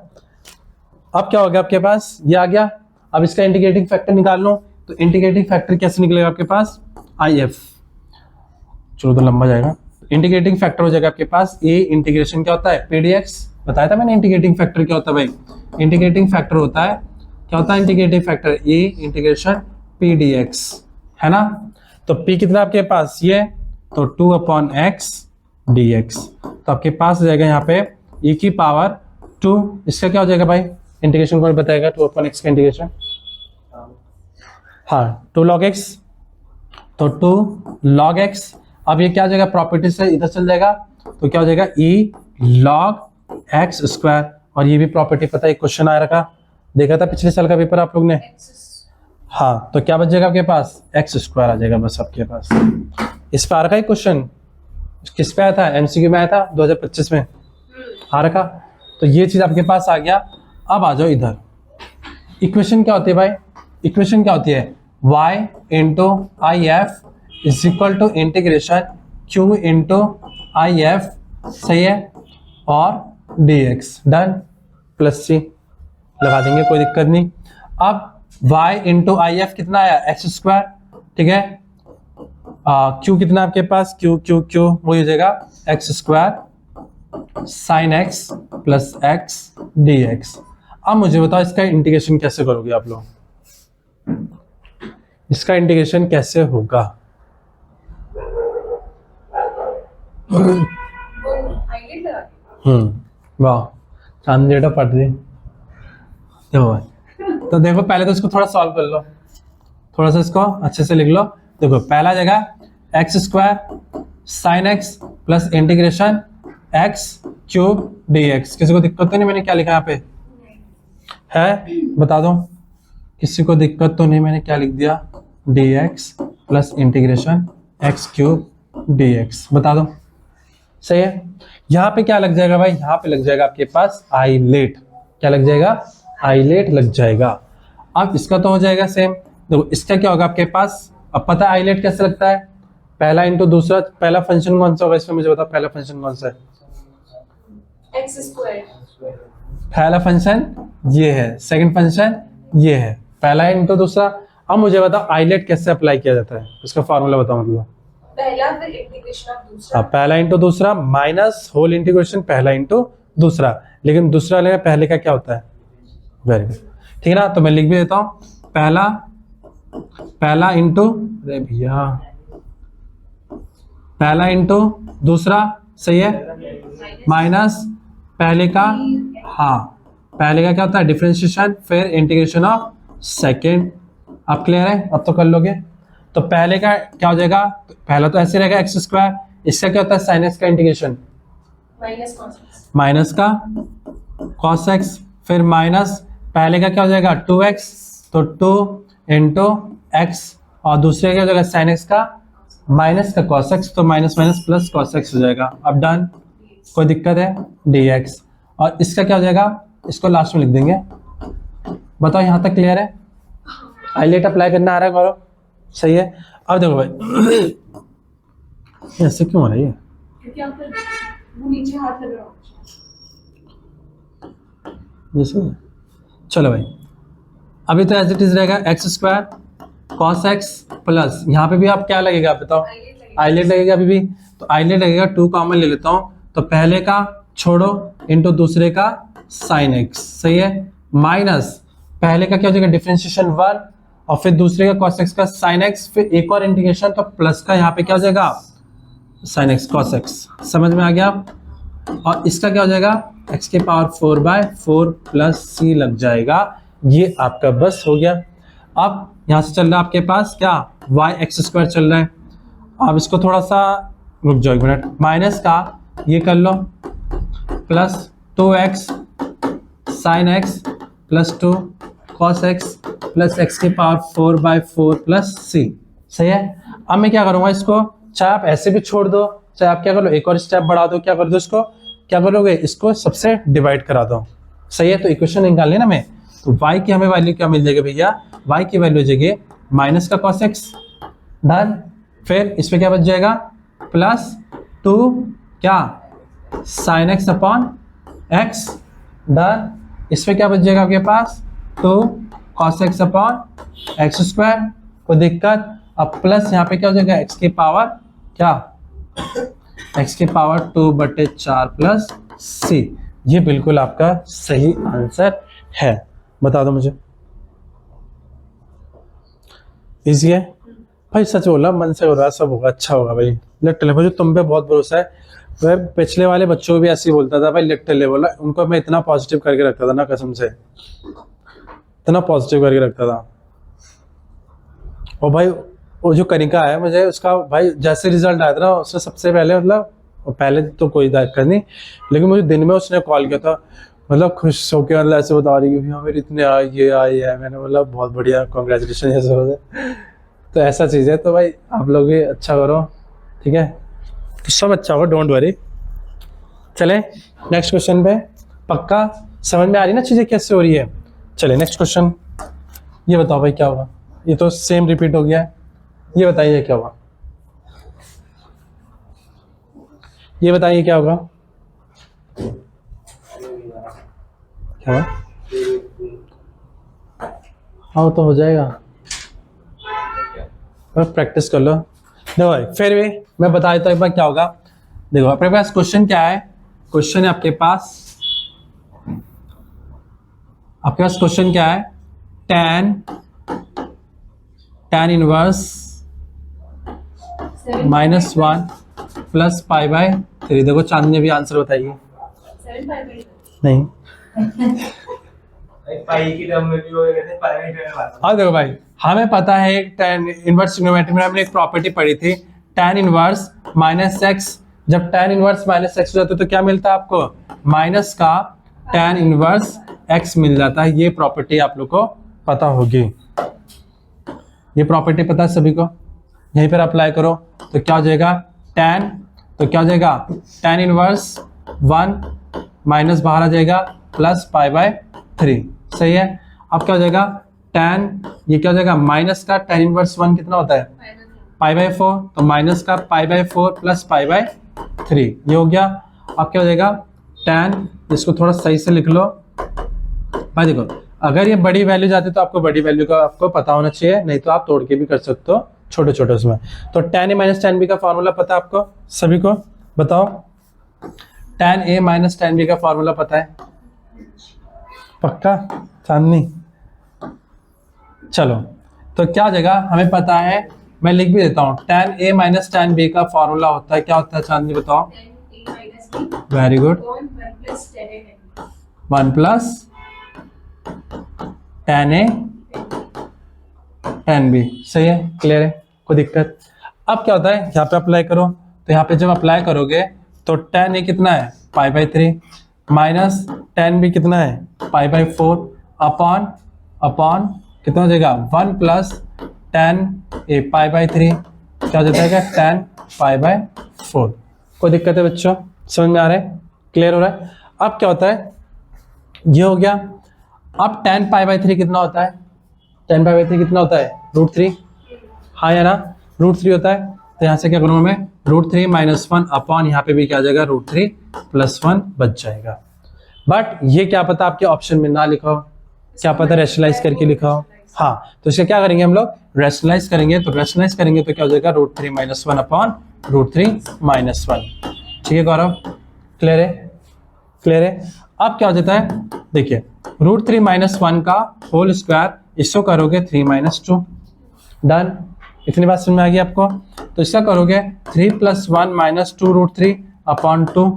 अब क्या हो गया आपके पास, ये आ गया। अब इसका इंटीग्रेटिंग फैक्टर निकाल लो, तो इंटीग्रेटिंग फैक्टर कैसे निकलेगा आपके पास, आई एफ, चलो तो लंबा जाएगा, इंटीग्रेटिंग फैक्टर हो जाएगा आपके पास ए इंटीग्रेशन क्या होता है पीडीएक्स, बताया था मैंने इंटीग्रेटिंग फैक्टर क्या होता है भाई, इंटीग्रेटिंग फैक्टर होता है, क्या होता है इंटीग्रेटिंग फैक्टर, ए इंटीग्रेशन पीडीएक्स, है ना। तो पी कितना आपके पास, ये तो 2 अपॉन एक्स डी एक्स, तो आपके पास हो जाएगा यहाँ पे e की पावर 2, इसका क्या हो जाएगा भाई, इंटीग्रेशन कौन बताएगा, 2 अपॉन एक्स का इंटीग्रेशन, हाँ 2 log x, तो 2 log x। अब ये क्या हो जाएगा, प्रॉपर्टी से इधर चल जाएगा, तो क्या हो जाएगा e log x स्क्वायर, और ये भी प्रॉपर्टी पता है, क्वेश्चन आ रखा, देखा था पिछले साल का पेपर आप लोग ने, हाँ, तो क्या बचेगा आपके पास, एक्स स्क्वायर आ जाएगा बस आपके पास। इस पर आ रखा है क्वेश्चन, किस पे आया था, एमसीक्यू में आया था 2025 में आ रखा। तो ये चीज आपके पास आ गया। अब आ जाओ इधर, इक्वेशन क्या होती है भाई, इक्वेशन क्या होती है, y into I F is equal to integration q into I F, सही है, और dx, डन, प्लस c लगा देंगे, कोई दिक्कत नहीं। अब y इंटू आई एफ कितना आया, एक्स स्क्वायर, ठीक है, q कितना आपके पास, q q q वो हो जाएगा x square sine x plus x d x. अब मुझे बताओ इसका इंटीग्रेशन कैसे करोगे आप लोग, इसका इंटीग्रेशन कैसे होगा। वो हाईलाइट लगा के। वाह, चांद डेटा पढ़ रही। देखो भाई, तो देखो पहले तो इसको थोड़ा सॉल्व कर लो, थोड़ा सा इसको अच्छे से लिख लो। देखो पहला जगह x square sine x plus integration x cube D x. किसी को दिक्कत तो नहीं, मैंने क्या लिखा यहाँ पे है, बता दो, किसी को दिक्कत तो नहीं, मैंने क्या लिख दिया, D x plus integration x cube D x, बता दो, सही है। यहाँ पे क्या लग जाएगा भाई, यहाँ पे लग जाएगा आपके पास आईलेट, क्या लग जाएगा, आईलेट लग जाएगा। अब इसका तो हो जाएगा सेम। देखो इसका क्या होगा आपके पास, अब पता है आईलेट कैसे लगता है, पहला इंटू दूसरा, पहला फंक्शन कौन सा होगा इसमें मुझे बताओ, पहला फंक्शन कौन सा है, एक्स स्क्वायर। पहला फंक्शन ये है, सेकंड फंक्शन ये है, पहला इंटू दूसरा। अब मुझे बताओ आईलेट कैसे अप्लाई किया जाता है, उसका फॉर्मूला बताओ, मतलब पहला फिर इंटीग्रेशन ऑफ दूसरा। पहला इंटू दूसरा माइनस होल इंटीग्रेशन पहला इंटू दूसरा, लेकिन दूसरा लेगा पहले का क्या होता है, वेरी गुड, ठीक है ना। तो मैं लिख भी देता हूँ, पहला इंटू, अरे भैया, पहला इंटू दूसरा, सही है, माइनस पहले का, हाँ पहले का क्या होता है डिफरेंशिएशन, फिर इंटीग्रेशन ऑफ सेकेंड। आप क्लियर है, अब तो कर लोगे। तो पहले का क्या हो जाएगा, पहला तो ऐसे रहेगा एक्स स्क्वायर, इसका क्या होता है साइन एक्स का इंटीग्रेशन, माइनस का कॉस एक्स, फिर माइनस पहले का क्या हो जाएगा 2x, तो 2 इंटू एक्स, और दूसरे का क्या हो जाएगा साइन एक्स का माइनस का कॉस एक्स, तो minus minus plus cos x हो जाएगा। अब डन, कोई दिक्कत है, dx, और इसका क्या हो जाएगा, इसको लास्ट में लिख देंगे। बताओ यहाँ तक क्लियर है, आईलेट अप्लाई करना आ रहा है गौरव, सही है। अब देखो भाई ऐसे क्यों हो रहा है ये, क्योंकि आप वो नीचे हाथ लग रहा हो। जैसे, चलो भाई, अभी तो एज इट इज रहेगा x square cos x plus, यहाँ पे भी आप क्या लगेगा आप बताओ, आईलेट लगेगा अभी भी, तो आईलेट लगेगा, 2 कॉमन ले लेता हूँ, तो पहले का छोड़ो इंटू दूसरे का साइन एक्स, सही है, माइनस पहले का क्या हो जाएगा डिफरेंशिएशन 1, और फिर दूसरे का cos x का sin x, फिर एक और इंटीग्रेशन, तो प्लस का यहाँ पे क्या हो जाएगा sin x cos x, समझ में आ गया। और इसका क्या हो जाएगा x के पावर 4/4 प्लस c लग जाएगा, ये आपका बस हो गया। अब यहाँ से चल रहा है आपके पास क्या, y एक्स स्क्वायर चल रहा है। अब इसको थोड़ा सा रुक जाओ एक मिनट, माइनस का ये कर लो, plus 2x sin x plus 2 cos x plus x के पावर 4/4 प्लस c, सही है। अब मैं क्या करूंगा इसको, चाहे आप ऐसे भी छोड़ दो, चाहे आप क्या कर लो एक और स्टेप बढ़ा दो, क्या कर दो इसको, क्या करोगे इसको सबसे डिवाइड करा दो, सही है। तो इक्वेशन निकालनी ना मैं, तो y की हमें वैल्यू क्या मिल जाएगी भैया, y की वैल्यू हो जाएगी माइनस का cos x, डन, फिर इस पे क्या बच जाएगा प्लस 2 क्या sin x upon x, done, इस पे क्या बच जाएगा आपके पास 2 cos x upon x square, कोई दिक्कत। अब प्लस यहाँ पे क्या हो जाएगा x की पावर क्या, x की पावर 2/4 प्लस c, ये बिल्कुल आपका सही आंसर है। बता दो मुझे, इजी है भाई, सच बोला, मन से हो रहा है, सब होगा, अच्छा होगा भाई। लिटरली मुझे तुम पे बहुत भरोसा है, मैं पिछले वाले बच्चों को भी ऐसे ही बोलता था भाई, लिटरली बोला, उनको मैं इतना पॉजिटिव करके रखता था ना, कसम से इतना पॉजिटिव करके रखता था। और भाई वो जो कनिका है, मुझे उसका भाई जैसे रिजल्ट आया था ना, उससे सबसे पहले मतलब पहले तो कोई दिक्कत नहीं, लेकिन मुझे दिन में उसने कॉल किया था, मतलब खुश होकर मतलब ऐसे बता रही कि मेरे इतने आए ये आए है। मैंने बोला बहुत बढ़िया, कॉन्ग्रेचुलेशन ऐसे हो जाए। तो ऐसा चीज़ है। तो भाई आप लोग भी अच्छा करो, ठीक है, तो सब अच्छा होगा, डोंट वरी। चले नेक्स्ट क्वेश्चन पे। पक्का समझ में आ रही ना चीज़ें कैसे हो रही है? चले नेक्स्ट क्वेश्चन। ये बताओ भाई क्या होगा? ये तो सेम रिपीट हो गया है। ये बताइए क्या होगा? ये बताइए क्या होगा? क्या होगा? हाँ वो तो हो जाएगा, प्रैक्टिस कर लो। देखो भाई फिर भी मैं बता देता हूँ एक बार क्या होगा। देखो अपने पास क्वेश्चन क्या है? क्वेश्चन है आपके पास क्वेश्चन क्या है? tan inverse -1 plus pi by 3। देखो चांदनी भी आंसर बताइए। 7 नहीं, पाई की टर्म में भी वो कहते हैं, पाई की टर्म में। हाँ देखो भाई हमें पता है tan इनवर्स ट्रिग्नोमेट्री में हमने एक प्रॉपर्टी पढ़ी थी, tan इनवर्स -x। जब tan इनवर्स -x हो जाता है तो क्या मिलता है आपको? माइनस का tan इनवर्स x मिल जाता है। ये प्रॉपर्टी आप लोग को पता होगी, ये प्रॉपर्टी पता है सभी को। यहीं पर अप्लाई करो तो क्या हो जाएगा? tan इनवर्स 1 माइनस बाहर आ जाएगा प्लस पाई बाय 3। सही है। अब क्या हो जाएगा? ये क्या हो जाएगा? माइनस का tan इनवर्स 1 कितना होता है? पाई बाय 4, तो माइनस का pi by 4 plus pi by 3, ये हो गया। अब क्या हो जाएगा? tan, इसको थोड़ा सही से लिख लो भाई। देखो अगर ये बड़ी वैल्यू जाती है तो आपको बड़ी वैल्यू का आपको पता होना चाहिए, नहीं तो आप तोड़ के भी कर सकते हो छोटे छोटे उसमें। तो tan a minus tan b का फॉर्मूला पता है आपको सभी को? बताओ। tan a minus tan b का फॉर्मूला पता है? पक्का चांदनी? चलो तो क्या हो जाएगा? हमें पता है, मैं लिख भी देता हूँ। tan a minus tan b का फॉर्मूला होता है, क्या होता है चांदनी बताओ? Very good, 1 plus tan a tan b। सही है, क्लियर है, कोई दिक्कत? अब क्या होता है? यहाँ पे अप्लाई करो, तो यहाँ पे जब अप्लाई करोगे तो tan a कितना है? Pi by 3 minus tan b कितना है? पाई बाई 4 अपॉन कितना हो जाएगा? 1 plus tan a pi by 3, क्या हो जाता है? tan pi by 4। कोई दिक्कत है बच्चों? समझ में आ रहा है? क्लियर हो रहा है? अब क्या होता है? ये हो गया। अब tan पाई बाई 3 कितना होता है? tan पाई बाई 3 कितना होता है? √3। हाँ या ना? √3 होता है। तो यहाँ से क्या करूँगा मैं? √3 माइनस 1 अपॉन यहाँ पे भी क्या आ जाएगा? √3 प्लस 1 बच जाएगा। बट ये क्या पता आपके ऑप्शन में ना लिखा हो, क्या पता रेशनलाइज करके लिखा हो। हाँ तो इसका क्या करेंगे हम लोग? रेशनलाइज करेंगे। तो रेशनलाइज करेंगे तो क्या हो जाएगा? √3 माइनस 1 अपॉन √3 माइनस 1। ठीक है गौरव? क्लियर है? क्लियर है? अब क्या हो जाता है? देखिए √3 माइनस 1 का होल स्क्वायर, इसको करोगे 3 माइनस 2। डन? इतनी बात समझ में आ गई आपको? तो इसका करोगे 3 प्लस 1 माइनस 2 √3 अपॉन 2।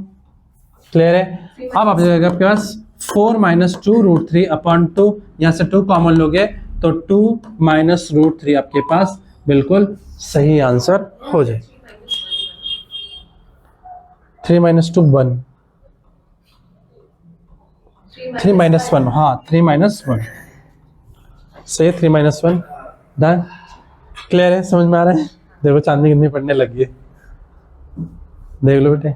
क्लियर है? अब आप जाएगा आपके पास 4 माइनस 2 √3 अपॉन 2। यहाँ से 2 कॉमन लोगे तो 2 माइनस √3 आपके पास बिल्कुल सही आंसर हो जाए। 3 माइनस 2 1, 3 माइनस 1, हाँ 3 माइनस 1 सही है। 3 माइनस 1 डन? क्लियर है? समझ में आ रहा है? देखो चांदनी कितनी पढ़ने लगी है, देख लो बेटे।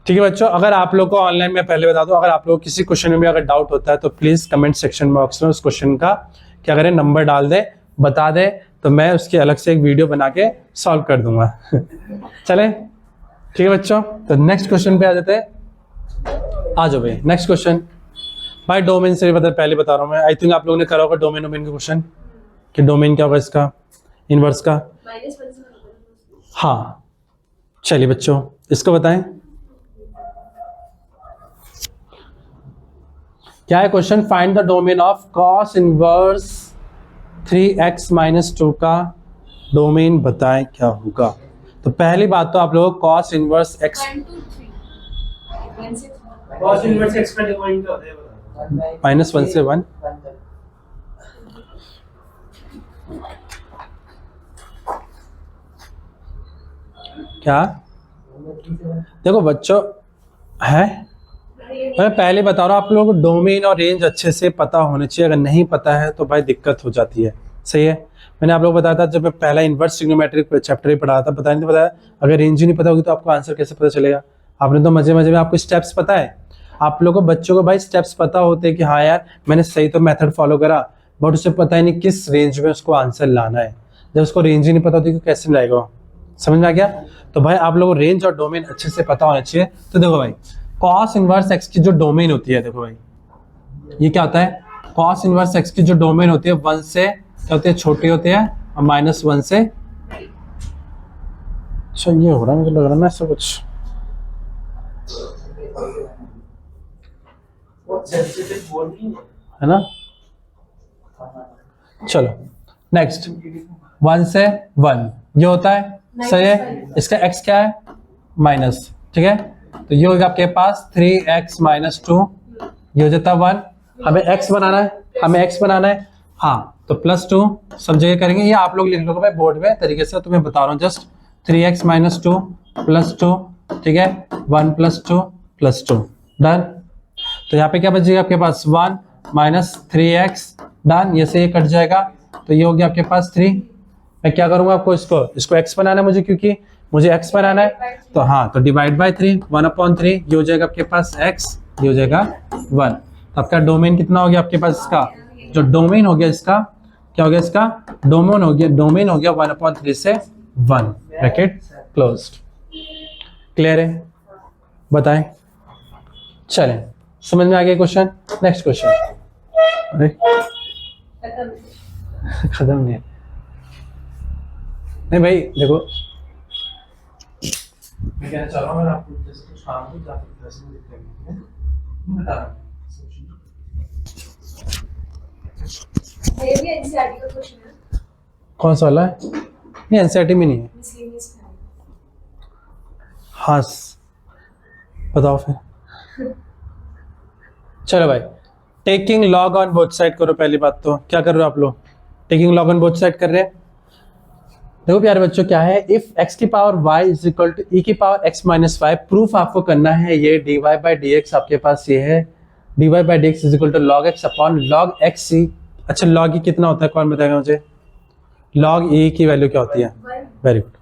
ठीक है बच्चों, अगर आप लोग को ऑनलाइन में पहले बता दूं, अगर आप लोग किसी क्वेश्चन में भी अगर डाउट होता है तो प्लीज कमेंट सेक्शन बॉक्स में उस क्वेश्चन का क्या करें, नंबर डाल दे, बता दे, तो मैं उसकी अलग से एक वीडियो बना के सॉल्व कर दूंगा। चले ठीक है बच्चों, तो नेक्स्ट क्वेश्चन पे आ जाते हैं। आ जाओ भाई नेक्स्ट क्वेश्चन। भाई डोमेन से पहले बता रहा हूँ मैं, आई थिंक आप लोगों ने करा होगा डोमेन का क्वेश्चन कि डोमेन क्या होगा इसका, इनवर्स का। हाँ चलिए बच्चों इसको बताएं क्या है question. Find the domain of cos inverse 3x minus 2 का डोमेन बताएं क्या होगा। तो पहली बात तो आप लोग cos inverse x cos inverse x का डोमेन क्या होता है बता। -1 से 1 क्या देखो बच्चों है, मैं पहले बता रहा हूँ आप लोगों को डोमेन और रेंज अच्छे से पता होने चाहिए। अगर नहीं पता है तो भाई दिक्कत हो जाती है। सही है, मैंने आप लोगों को बताया था जब मैं पहला इन्वर्स ट्रिग्नोमेट्रिक चैप्टर ही पढ़ा था, पता नहीं बताया। अगर रेंज ही नहीं पता होगी तो आपको आंसर कैसे पता चलेगा? आपने तो मजे मजे में आपको स्टेप्स पता है। आप लोगों को बच्चों को भाई स्टेप्स पता होते हैं कि हाँ यार मैंने सही तो मेथड फॉलो करा, बट उसे पता ही नहीं किस रेंज में उसको आंसर लाना है। जब उसको रेंज ही नहीं पता होती तो कैसे लाएगा? समझ में आ गया? तो भाई आप लोगों को रेंज और डोमेन अच्छे से पता होना चाहिए। तो देखो भाई cos इनवर्स x की जो डोमेन होती है, देखो भाई ये क्या होता है? cos इनवर्स x की जो डोमेन होती है 1 से क्या होती है? छोटी होती है और -1 से। अच्छा ये हो रहा है, मुझे लग रहा है ना ऐसा कुछ। है ना? चलो नेक्स्ट 1 से 1 ये होता है। सही है, इसका x क्या है? माइनस। ठीक है, तो ये होगा आपके पास 3x - 2, ये हो जाता है 1। हमें x बनाना है, हाँ तो +2 सब जगह करेंगे। ये आप लोग लिख लो भाई बोर्ड में तरीके से, तुम्हें बता रहा हूँ जस्ट। 3x - 2 + 2, ठीक है, 1 + 2 + 2 डन। तो यहाँ पे क्या बचेगा आपके पास? 1 - 3x डन। ये से ये कट जाएगा तो ये हो गया आपके पास 3। मैं क्या करूंगा आपको इसको x बनाना है मुझे, क्योंकि मुझे x बनाना है। तो हाँ तो डिवाइड बाय 3, 1/3 ये हो जाएगा आपके पास x, ये हो जाएगा 1। तो आपका डोमेन कितना हो गया आपके पास? इसका जो डोमेन हो गया इसका क्या हो गया? इसका डोमेन हो गया 1/3 से 1 ब्रैकेट क्लोज्ड। क्लियर है? बताएं। चलें, समझ में आ गया क्वेश्चन? Next question. अरे खत्म नहीं है। नहीं भाई देखो मैं कहना चाह रहा हूँ, आपको जैसे कुछ काम हो जाता है वैसे लिख लेंगे, बता रहा हूँ। ये भी एनसीईआरटी का क्वेश्चन है। कौन सा वाला है? ये एनसीईआरटी में नहीं है। मिसलेनियस है। हाँ बताओ फिर। चलो भाई taking log on both side करो। पहली बात तो क्या कर रहे हो आप लोग? Taking log on both side कर रहे हैं। देखो प्यारे बच्चों क्या है, इफ x की power y is equal to e की पावर x - y, प्रूफ आपको करना है ये dy/dx आपके पास ये है, dy/dx is equal to log x upon log x e। अच्छा log e कितना होता है, कौन बताएगा मुझे? log e की वैल्यू क्या होती है? Very good.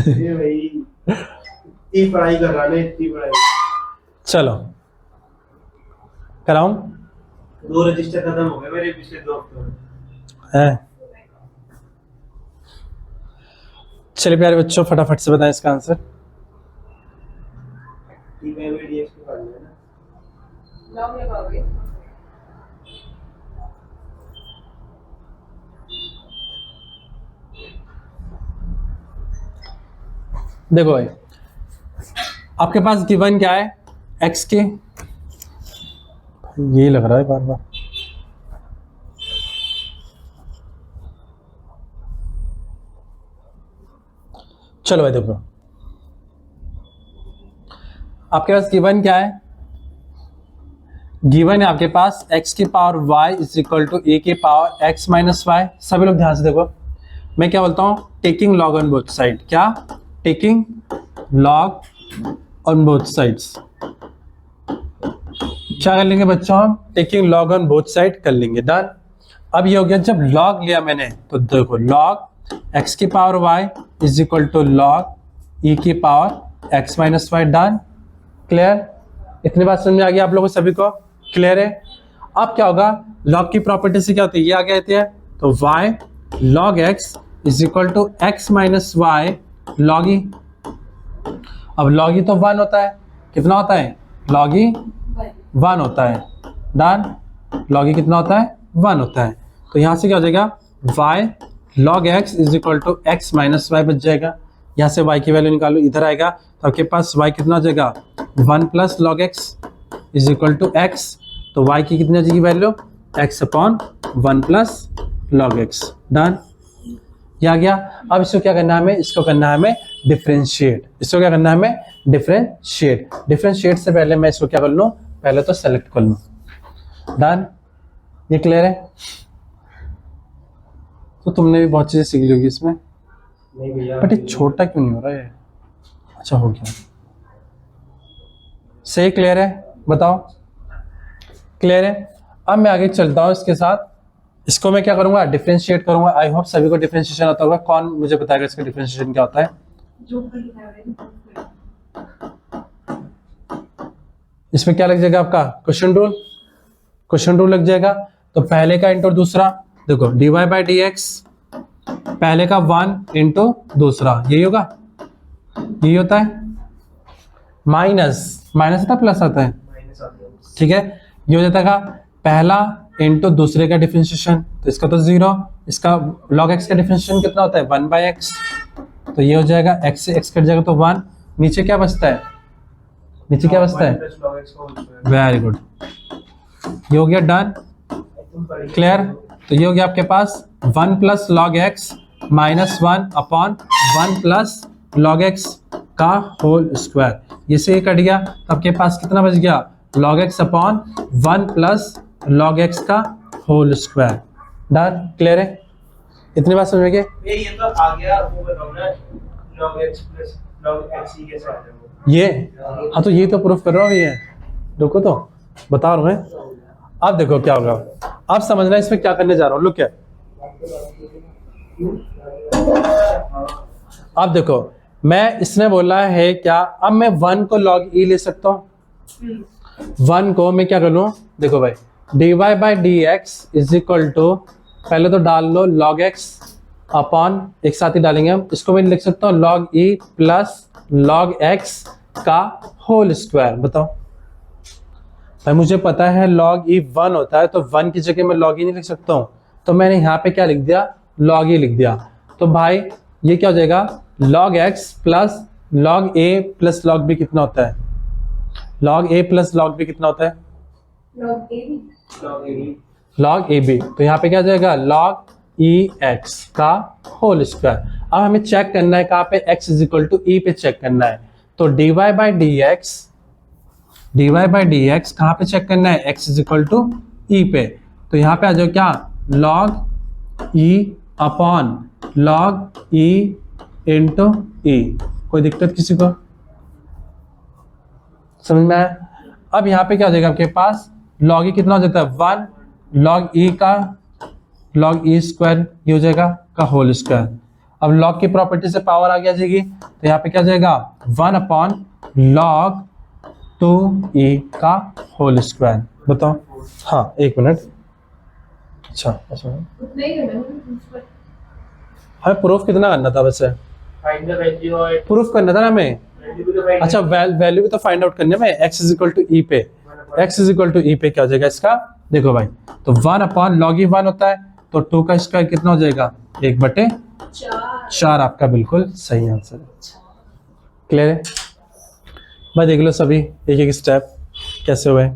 ये भाई इतनी पढ़ाई कर रहा है, इतनी पढ़ाई। चलो कराऊं? 2 रजिस्टर खत्म हो गए मेरे पिछले 2 हफ्तों में। है। चलिए प्यारे बच्चों फटाफट से बताएं इसका आंसर। dy/dx की फार्मूला है ना, लॉग लगाओगे। देखो भाई आपके पास गिवन क्या है? x के, ये लग रहा है बार बार। चलो भाई देखो आपके पास गिवन क्या है? गिवन है आपके पास x की power y is equal to a की पावर x - y। सभी लोग ध्यान से देखो, मैं क्या बोलता हूं? Taking log on both side. क्या? Taking log on both sides. क्या कर लेंगे बच्चों? हम taking log on both side कर लेंगे। डन। अब ये हो गया, जब लॉग लिया मैंने तो देखो लॉग x की power y is equal to log e की power x - y। Done. Clear? इतनी बात समझ में आ गई आप लोगों को सभी को? क्लियर है? अब क्या होगा? लॉग की प्रॉपर्टी से क्या होती है? ये आ गया है तो y log x is equal to x - y log e। अब log e तो 1 होता है। कितना होता है? log e 1 होता है। डन। log e कितना होता है? 1 होता है। तो यहां से क्या हो जाएगा? y log x is equal to x - y बच जाएगा। यहाँ से y की वैल्यू निकालो, इधर आएगा तो आपके पास y कितना हो जाएगा? 1 + log x is equal to x। तो y की कितनी हो जाएगी value? x upon 1 + log x। Done. ये आ गया। अब इसको क्या करना है हमें? इसको करना है हमें डिफरेंशिएट। इसको क्या करना है हमें? डिफरेंशिएट। डिफरेंशिएट से पहले मैं इसको क्या कर लूँ? पहले तो सेलेक्ट कर लूँ। डन। ये क्लियर है? तो तुमने भी बहुत चीजें सीख ली होगी इसमें। नहीं भैया, बट ये छोटा क्यों नहीं हो रहा है? अच्छा हो गया, सही, क्लियर है? बताओ, क्लियर है? अब मैं आगे चलता हूँ इसके साथ। इसको मैं क्या करूंगा, डिफरेंशिएट करूंगा। आई होप सभी को डिफरेंशिएशन आता होगा। कौन मुझे बताएगा इसका डिफरेंशिएशन क्या होता है? जो ऊपर लिखा है इसमें क्या लग जाएगा आपका? क्वेश्चन रूल, क्वेश्चन रूल लग जाएगा। तो पहले का इंटू दूसरा, देखो dy बाई डी एक्स, पहले का 1 इंटू दूसरा, यही होगा, यही होता है। माइनस माइनस आता प्लस आता है, माइनस आते हैं। ठीक है। ये हो जाता है पहला इंटू दूसरे का डिफरेंशिएशन, तो इसका तो 0, इसका log x का डिफरेंशिएशन कितना होता है? 1 बाई एक्स, तो ये हो जाएगा x से x कट जाएगा तो 1, नीचे क्या बचता है? नीचे क्या बचता है? 1 + log x का होल स्क्वायर। वेरी गुड, ये हो गया डन, क्लियर। तो ये हो गया आपके पास 1 plus log x minus 1 upon 1 plus log x का होल स्क्वायर, ये से ये कट गया, तो आपके पास कितना बच गया? Log x upon 1 plus log x का होल स्क्वायर। डन, क्लियर है? इतनी बात समझ में गए? ये तो आ गया, वो बताओ ना, log x + log x ही कैसे आ जाएगा? ये, हाँ तो ये तो प्रूफ कर रहा हूँ, ये रुको तो बता रहा हूँ मैं। अब देखो क्या होगा, अब समझना इसमें क्या करने जा रहा हूँ। लुक क्या, अब देखो मैं, इसने बोला है क्या, अब मैं 1 को log e ले सकता हूँ। 1 को मैं क्या कर लूँ, देखो भाई, dy by D x is equal to, पहले तो डाल लो log x अपॉन, एक साथ ही डालेंगे हम, इसको मैं लिख सकता हूँ log e plus log x का होल स्क्वायर। बताओ भाई, मुझे पता है log e 1 होता है, तो 1 की जगह मैं log e नहीं लिख सकता हूँ, तो मैंने यहाँ पे क्या लिख दिया? log e लिख दिया। तो भाई ये क्या हो जाएगा? log x plus log a plus log b कितना होता है? log a plus log b कितना होता है? log a log a log ab, तो यहाँ पे क्या हो जाएगा? log e x का होल स्क्वायर। अब हमें चेक करना है कहाँ पे? x is equal to e पे चेक करना है, तो dy बाई डी एक्स कहाँ पे चेक करना है? x is equal to e पे, तो यहाँ पे आ जाओ क्या? log e upon log e into e। कोई दिक्कत किसी को? समझ में आया? अब यहाँ पे क्या हो जाएगा आपके पास? log e कितना हो जाता है? 1 log e का log e स्क्वायर, ये हो जाएगा का होल स्क्वायर। अब log की प्रॉपर्टी से पावर आगे आ जाएगी, तो यहाँ पे क्या हो जाएगा? 1 अपॉन log 2e का होल स्क्वायर। बताओ, हाँ एक मिनट, अच्छा उतना ही करना है। हमें प्रूफ कितना करना था? वैसे फाइंड द वैल्यू और प्रूफ करना था ना हमें। वैल्यू भी तो फाइंड। अच्छा वैल्यू भी तो फाइंड आउट करने में, x इज इक्वल टू ई पे, x इज इक्वल टू ई पे क्या हो जाएगा इसका? देखो भाई, तो 1 अपॉन लॉग ई 1 होता है, तो 2 का स्क्वायर कितना हो जाएगा? 1/4 आपका बिल्कुल सही आंसर है। क्लियर है भाई? देख लो सभी एक एक स्टेप कैसे हुए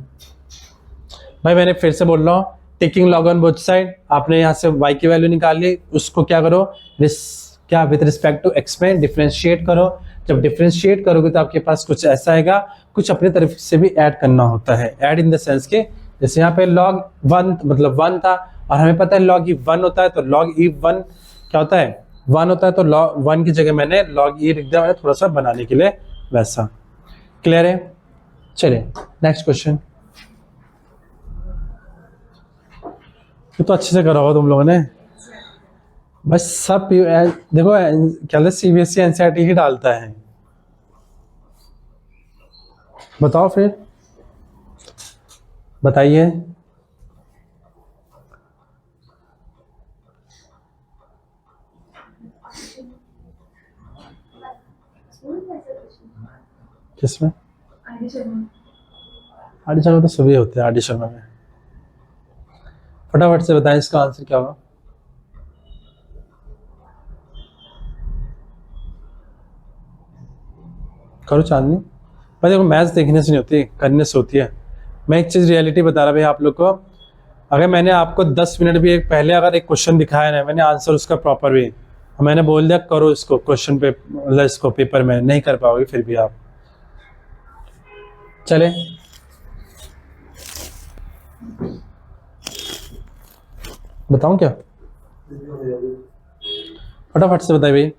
भाई। मैंने फिर से बोल रहा हूँ, taking log on both side, आपने यहाँ से y की वैल्यू निकाल ली, उसको क्या करो, क्या विद रिस्पेक्ट टू x में डिफरेंशिएट करो। जब डिफरेंशिएट करोगे तो आपके पास कुछ ऐसा आएगा, कुछ अपने तरफ से भी ऐड करना होता है। ऐड इन द सेंस के, जैसे यहाँ पे log 1 मतलब 1 था, और हमें पता है log e 1 होता है, तो log e 1 क्या होता है? 1 होता है, तो log 1 की जगह मैंने log e लिख दिया, मैंने थोड़ा सा बनाने के लिए वैसा। क्लियर है? चलिए नेक्स्ट क्वेश्चन। ये तो अच्छे से करा होगा तुम लोगों ने, बस सब देखो क्या कहते CBSE NCERT ही डालता है। बताओ फिर, बताइए। किसमें? आगे चलो। आर डी शर्मा तो सभी होते हैं। आर डी शर्मा में फटाफट से बताएं इसका आंसर क्या होगा। करो चांदनी भाई। देखो मैथ्स देखने से नहीं होती, करने से होती है। मैं एक चीज़ रियलिटी बता रहा भाई आप लोग को, अगर मैंने आपको 10 मिनट भी एक पहले अगर एक क्वेश्चन दिखाया ना, मैंने आंसर उसका प्रॉपर भी, मैंने बोल दिया करो इसको क्वेश्चन पे, मतलब इसको पेपर में नहीं कर पाओगे फिर भी आप। चले बताऊं क्या? फटाफट से बताइए भाई।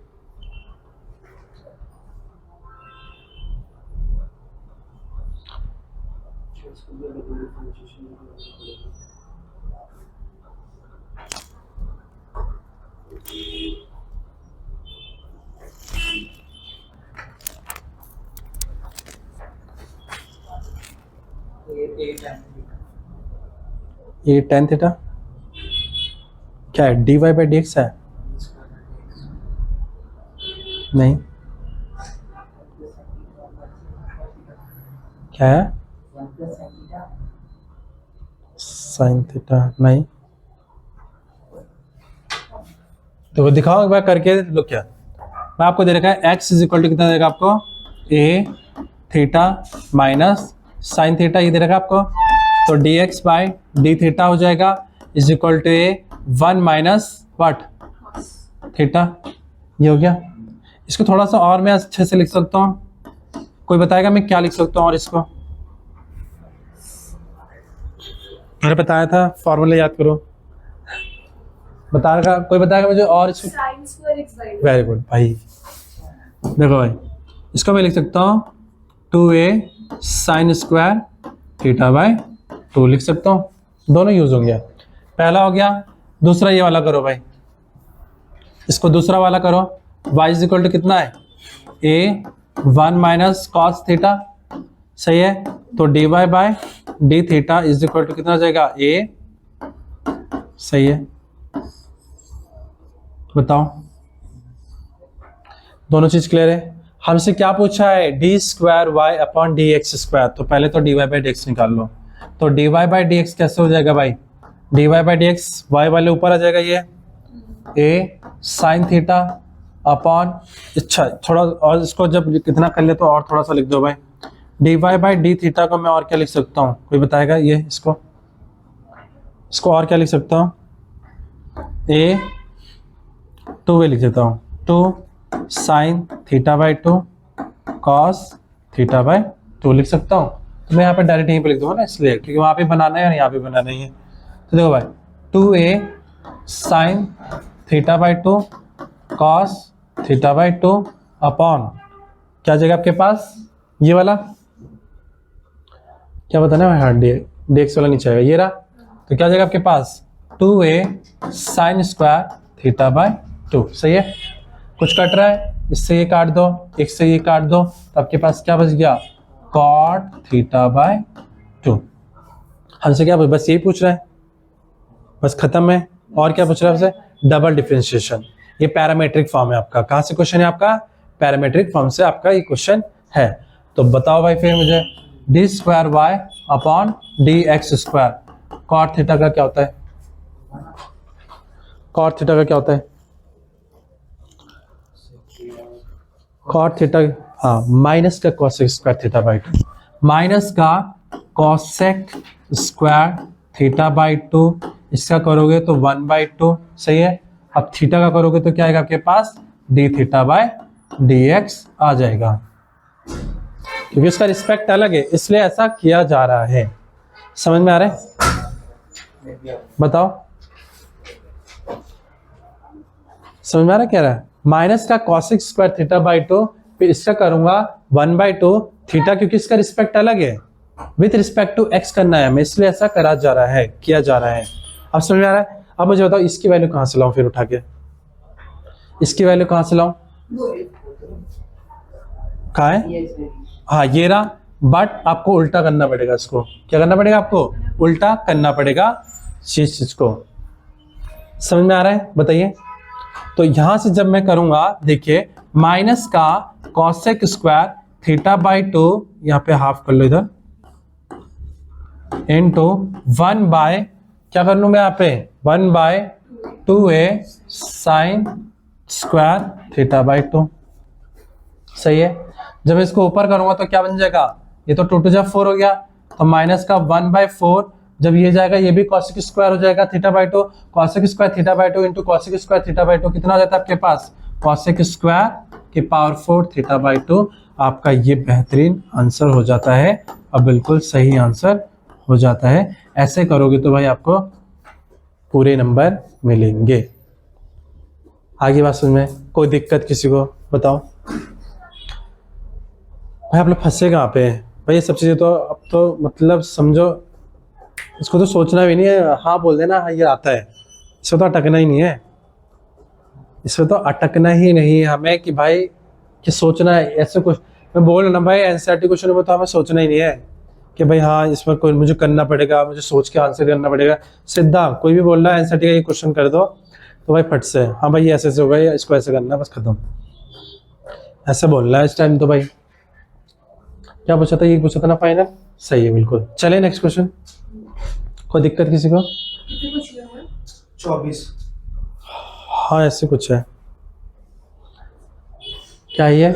ए tan थीटा क्या है, dy बाई dx है? नहीं, क्या है? साइन थीटा नहीं। तो दिखाओ एक बार करके। लो क्या मैं आपको दे रखा है, x इज इक्वल टू कितना देगा आपको, a theta minus sine theta, ये दे रखा है आपको। तो dx बाई डी थीटा हो जाएगा is equal to a 1 minus what, theta. ये हो गया। इसको थोड़ा सा और मैं अच्छे से लिख सकता हूँ, कोई बताएगा मैं क्या लिख सकता हूँ? और इसको मैंने बताया था, फॉर्मूला याद करो। बताएगा कोई? बताएगा मुझे? और इसको Sin square x by very good भाई। देखो भाई, इसको मैं लिख सकता हूँ 2a sign square theta by 2 लिख सकता हूँ। दोनों यूज हो गया, पहला हो गया। दूसरा ये वाला करो भाई, इसको दूसरा वाला करो। y इज इक्वल टू कितना है, a 1 माइनस कॉस थीटा, सही है। तो dy by D theta is equal to कितना हो जाएगा, a, सही है। बताओ, दोनों चीज क्लियर है? हमसे क्या पूछा है, D square Y upon D x square. तो पहले तो D Y by D x निकाल लो। तो D Y by D x कैसे हो जाएगा भाई, D Y by D x Y वाले ऊपर आ जाएगा, ये ए साइन थीटा अपॉन, अच्छा थोड़ा और इसको जब कितना कर ले तो और थोड़ा सा लिख दो भाई। D Y by D theta को मैं और क्या लिख सकता हूँ, कोई बताएगा? ये इसको और क्या लिख सकता हूँ, ए 2a लिख देता हूँ, 2 sine theta by 2 cos theta by 2 लिख सकता हूँ। तो मैं यहाँ पे डायरेक्ट यहीं पे लिख दूंगा ना, इसलिए क्योंकि वहाँ पे बनाना है और यहाँ पे बनाना ही है। तो देखो भाई 2a sine theta by 2 cos theta by 2 upon क्या जगह आपके पास, ये वाला क्या बताना है, हाँ डी एक्स वाला नीचे आएगा, ये रहा। तो क्या जगह आपके पास 2a sign square theta by 2, सही है। कुछ कट रहा है, इससे ये काट दो, एक से ये काट दो, तो आपके पास क्या बच गया, कॉट थीटा बाई 2। हमसे क्या बस यही पूछ रहा है, बस खत्म है। और क्या पूछ रहा है हमसे, डबल डिफरेंशिएशन। ये पैरामेट्रिक फॉर्म है आपका। कहाँ से क्वेश्चन है आपका, पैरामेट्रिक फॉर्म से आपका ये क्वेश्चन है। तो बताओ भाई फिर मुझे, D square Y upon D x square cot theta का क्या होता है, कॉट थीटा का क्या होता है, कॉट थीटा, हाँ माइनस का cosec square theta by 2, minus का कॉसेक स्क्वायर थीटा बाई 2, इसका करोगे तो 1/2, सही है। अब थीटा का करोगे तो क्या आएगा आपके पास, d theta by D x आ जाएगा, क्योंकि इसका रिस्पेक्ट अलग है इसलिए ऐसा किया जा रहा है। समझ में आ रहा है? बताओ, समझ में आ रहा है क्या रहा है? माइनस का कॉसिक स्क्वायर थीटा बाई 2, फिर इसका करूंगा 1/2 थीटा, क्योंकि इसका रिस्पेक्ट अलग है, विथ रिस्पेक्ट टू एक्स करना है हमें, इसलिए ऐसा करा जा रहा है, किया जा रहा है। अब समझ में आ रहा है? अब मुझे बताओ इसकी वैल्यू कहां से लाऊं, फिर उठा के इसकी वैल्यू कहां से लाऊं, कहां है, हाँ ये रहा। बट आपको उल्टा करना पड़ेगा, इसको क्या करना पड़ेगा, आपको उल्टा करना पड़ेगा चीज को। समझ में आ रहा है? बताइए। तो यहां से जब मैं करूंगा, देखिए माइनस का कॉसेक स्क्वायर थीटा बाई 2, यहाँ पे हाफ कर लो इधर, इनटू 1 बाय क्या कर लूं मैं यहाँ पे 1/2a sign square theta by 2, सही है। जब इसको ऊपर करूंगा तो क्या बन जाएगा, ये तो 2 to 4 हो गया, तो माइनस का 1/4, जब ये जाएगा ये भी कॉसेक स्क्वायर हो जाएगा theta by 2, cosec square theta by 2 into cosec square theta by 2 कितना हो जाता है आपके पास, कॉसेक स्क्वायर की पावर 4 थीटा बाई 2। आपका ये बेहतरीन आंसर हो जाता है और बिल्कुल सही आंसर हो जाता है। ऐसे करोगे तो भाई आपको पूरे नंबर मिलेंगे। आगे बात समझ में, कोई दिक्कत किसी को बताओ भाई, आप लोग फंसे कहाँ पे हैं भाई? ये सब चीज़ें तो अब तो मतलब समझो, इसको तो सोचना भी नहीं है, हाँ बोल देना हाँ ये आता है, इसमें तो अटकना ही नहीं है, इसमें तो अटकना ही नहीं है हमें कि भाई कि सोचना है ऐसे कुछ। मैं बोल रहा ना भाई एनसीईआरटी क्वेश्चन में तो हमें सोचना ही नहीं है, कि भाई हाँ इसमें कोई मुझे करना पड़ेगा, मुझे सोच के आंसर करना पड़ेगा। सीधा कोई भी बोल रहा है एनसीईआरटी का ये क्वेश्चन कर दो तो भाई फट से हाँ भाई ऐसे ऐसे होगा, इसको ऐसे करना है, बस खत्म, ऐसे बोलना है इस टाइम। तो भाई क्या पूछा था, ये पूछा था ना फाइनल, सही है बिल्कुल। चले नेक्स्ट क्वेश्चन, कोई दिक्कत किसी को? कितने पूछ रहे हो? 24। हाँ ऐसे कुछ है, क्या ये?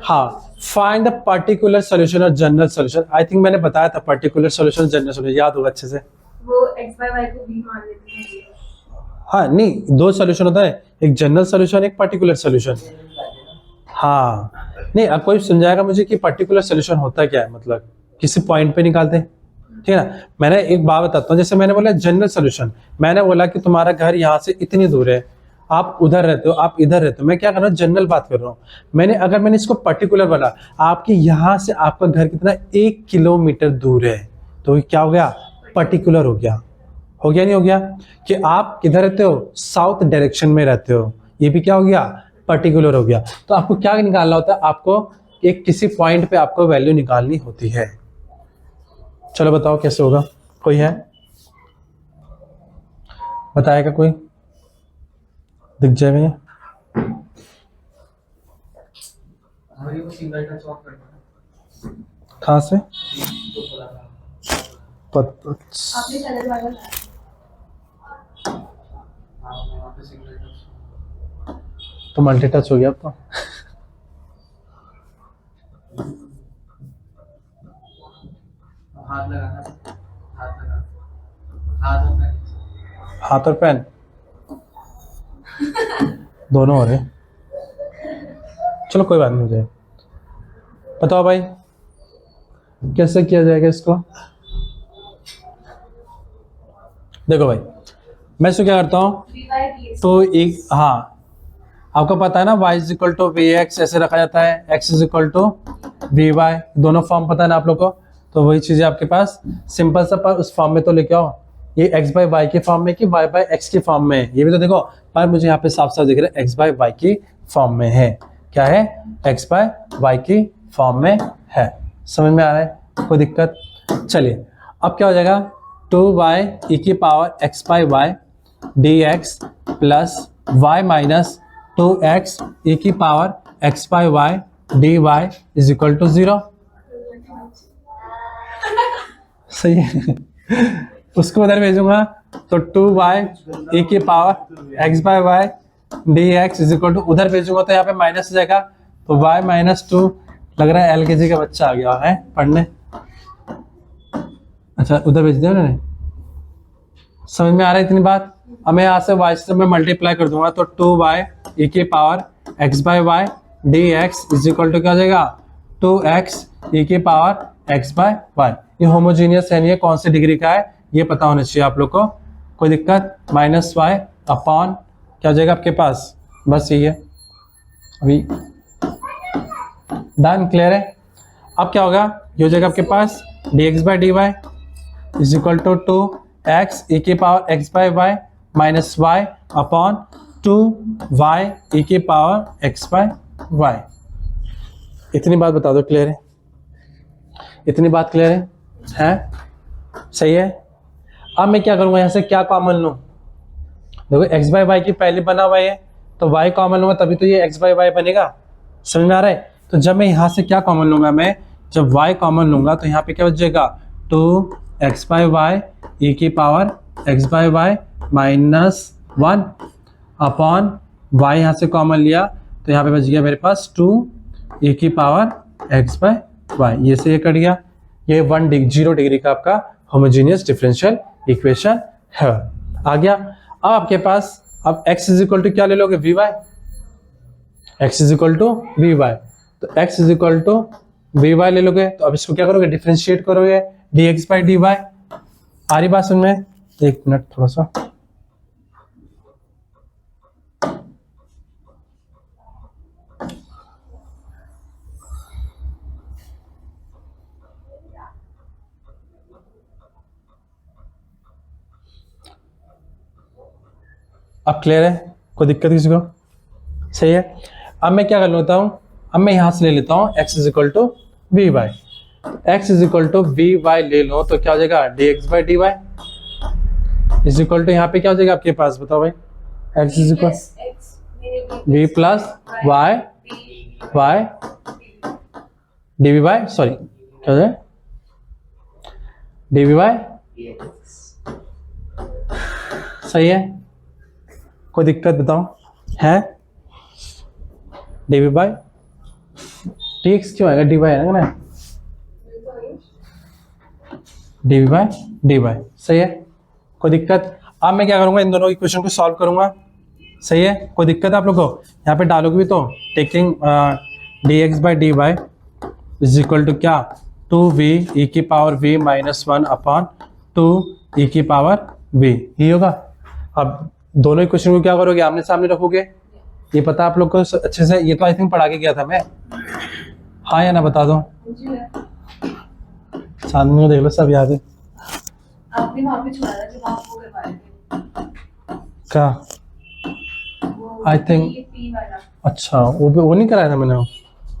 हाँ, फाइंड द पर्टिकुलर सोल्यूशन और जनरल सोल्यूशन। आई थिंक मैंने बताया था पर्टिकुलर सोल्यूशन जनरल सोल्यूशन, याद होगा अच्छे से। वो x by y को v मान लेते हैं। हाँ नहीं, दो सोल्यूशन होता है, एक जनरल सोल्यूशन एक पर्टिकुलर सोल्यूशन। हाँ नहीं, अब कोई समझाएगा मुझे कि पर्टिकुलर सोल्यूशन होता क्या है, मतलब किसी पॉइंट पे निकालते हैं, ठीक है ना। मैंने एक बात बताता हूँ, जैसे मैंने बोला जनरल सोल्यूशन, मैंने बोला कि तुम्हारा घर यहाँ से इतनी दूर है, आप उधर रहते हो, आप इधर रहते हो, मैं क्या कर रहा हूँ जनरल बात कर रहा हूँ। मैंने इसको पर्टिकुलर बना, आपके यहाँ से आपका घर कितना 1 किलोमीटर दूर है, तो ये क्या हो गया, पर्टिकुलर हो गया। हो गया नहीं हो गया, कि आप किधर रहते हो, साउथ डायरेक्शन में रहते हो, ये भी क्या हो गया, पर्टिकुलर हो गया। तो आपको क्या निकालना होता है, आपको एक किसी पॉइंट पे आपको वैल्यू निकालनी होती है। चलो बताओ कैसे होगा, कोई है बताएगा कोई? दिख जाएगा ये, हमारी को सिंगल टच ऑफ करना है। कहाँ से तो थोड़ा आपने कलर वाला लाया। हाँ वहाँ पे सिंगल टच। तो मल्टी टच हो गया अब तो। हाथ लगाना, हाथ लगा, हाथ और पैर। हाथ और पेन दोनों हो रहे, चलो कोई बात नहीं हो जाए। बताओ भाई कैसे किया जाएगा इसको। देखो भाई मैं इसको क्या करता हूँ, v by dx। तो एक हाँ आपको पता है ना, y is equal to V x ऐसे रखा जाता है, x is equal to V Y, दोनों फॉर्म पता है ना आप लोग को। तो वही चीज़ है आपके पास, सिंपल सा, पर उस फॉर्म में तो लेके आओ, ये x बाई वाई के फॉर्म में कि y बाई एक्स के फॉर्म में है, ये भी तो देखो। पर मुझे यहाँ पे साफ साफ दिख रहा है x बाई वाई की फॉर्म में है, क्या है, x बाई वाई की फॉर्म में है। समझ में आ रहा है, कोई दिक्कत? चलिए अब क्या हो जाएगा, 2y e की power x by Y D x plus Y minus 2x e की power x by Y D Y is equal to 0। सही है। उसको उधर भेजूंगा तो 2y e की power x by Y D x is equal to, उधर भेजूंगा तो यहाँ पे माइनस हो जाएगा, तो y माइनस 2, लग रहा है LKG का बच्चा आ गया है पढ़ने। अच्छा उधर भेज दिया उन्होंने, समझ में आ रहा है इतनी बात। अब मैं यहाँ से y से मैं मल्टीप्लाई कर दूंगा तो 2y e की power x by Y D x is equal to क्या हो जाएगा, 2x e की पावर x बाई वाई। ये होमोजीनियस है, नहीं है, कौन सी डिग्री का है ये पता होना चाहिए आप लोग को, कोई दिक्कत? माइनस वाई अपॉन क्या हो जाएगा आपके पास, बस यही है अभी, डन, क्लियर है। अब क्या होगा, ये हो जाएगा आपके पास dx by D Y is equal to 2x e की power x by Y minus Y upon 2y e की पावर x बाई वाई। इतनी बात बता दो, क्लियर है? इतनी बात क्लियर है? सही है। अब मैं क्या करूँगा, यहाँ से क्या कॉमन लूँ, देखो x बाई वाई की पहले बना हुआ है तो y कॉमन लूँगा तभी तो ये x बाई वाई बनेगा, समझ में आ रहा है। तो जब मैं यहाँ से क्या कॉमन लूँगा, मैं जब y कॉमन लूँगा तो यहाँ पे क्या बचेगा, 2x बाई वाई e की power x by Y minus 1 upon y यहाँ से कॉमन लिया तो यहाँ पे बच गया मेरे पास 2 e की पावर x बाई वाई, ये से ये कट गया। ये 0 डिग्री का आपका होमोजीनियस डिफरेंशियल इक्वेशन है, आ गया। अब आपके पास अब x इज इक्वल टू क्या ले लोगे, V Y, x is equal to V Y, तो x is equal to V Y ले लोगे, तो अब इसको क्या करोगे, डिफरेंशिएट करोगे dx बाई डी वाई। आ रही बात सुन में, एक मिनट थोड़ा सा, अब क्लियर है, कोई दिक्कत किसी को? सही है। अब मैं क्या कर लेता हूँ, अब मैं यहाँ से ले लेता हूँ x is equal to V Y, x is equal to V Y ले लो तो क्या हो जाएगा dx by D Y is equal to यहाँ पे क्या हो जाएगा आपके पास, बताओ भाई। x is equal v plus Y Y D V by, sorry क्या हो जाएगा डी वी बाई, सही है, कोई दिक्कत बताओ है। D V by D x क्यों आएगा, डी वाई है ना, D V by D Y, सही है, कोई दिक्कत। अब मैं क्या करूंगा, इन दोनों इक्वेशन को सॉल्व करूंगा, सही है, कोई दिक्कत आप लोग को। यहाँ पे डालोगे भी तो taking D x by D Y is equal to क्या, 2v e की power v minus 1 upon 2 e की पावर v, ये होगा। अब दोनों इक्वेशन को क्या करोगे, आमने सामने रखोगे, ये पता आप लोग को अच्छे से, ये तो आई थिंक पढ़ा के गया था मैं, हाँ या ना बता दो, चांदनी को देख लो सब याद है। आपने वहाँ पे छोड़ा था जब आप वो करवा रहे थे क्या, वो I think- P वाला अच्छा वो नहीं कराया था मैंने, वो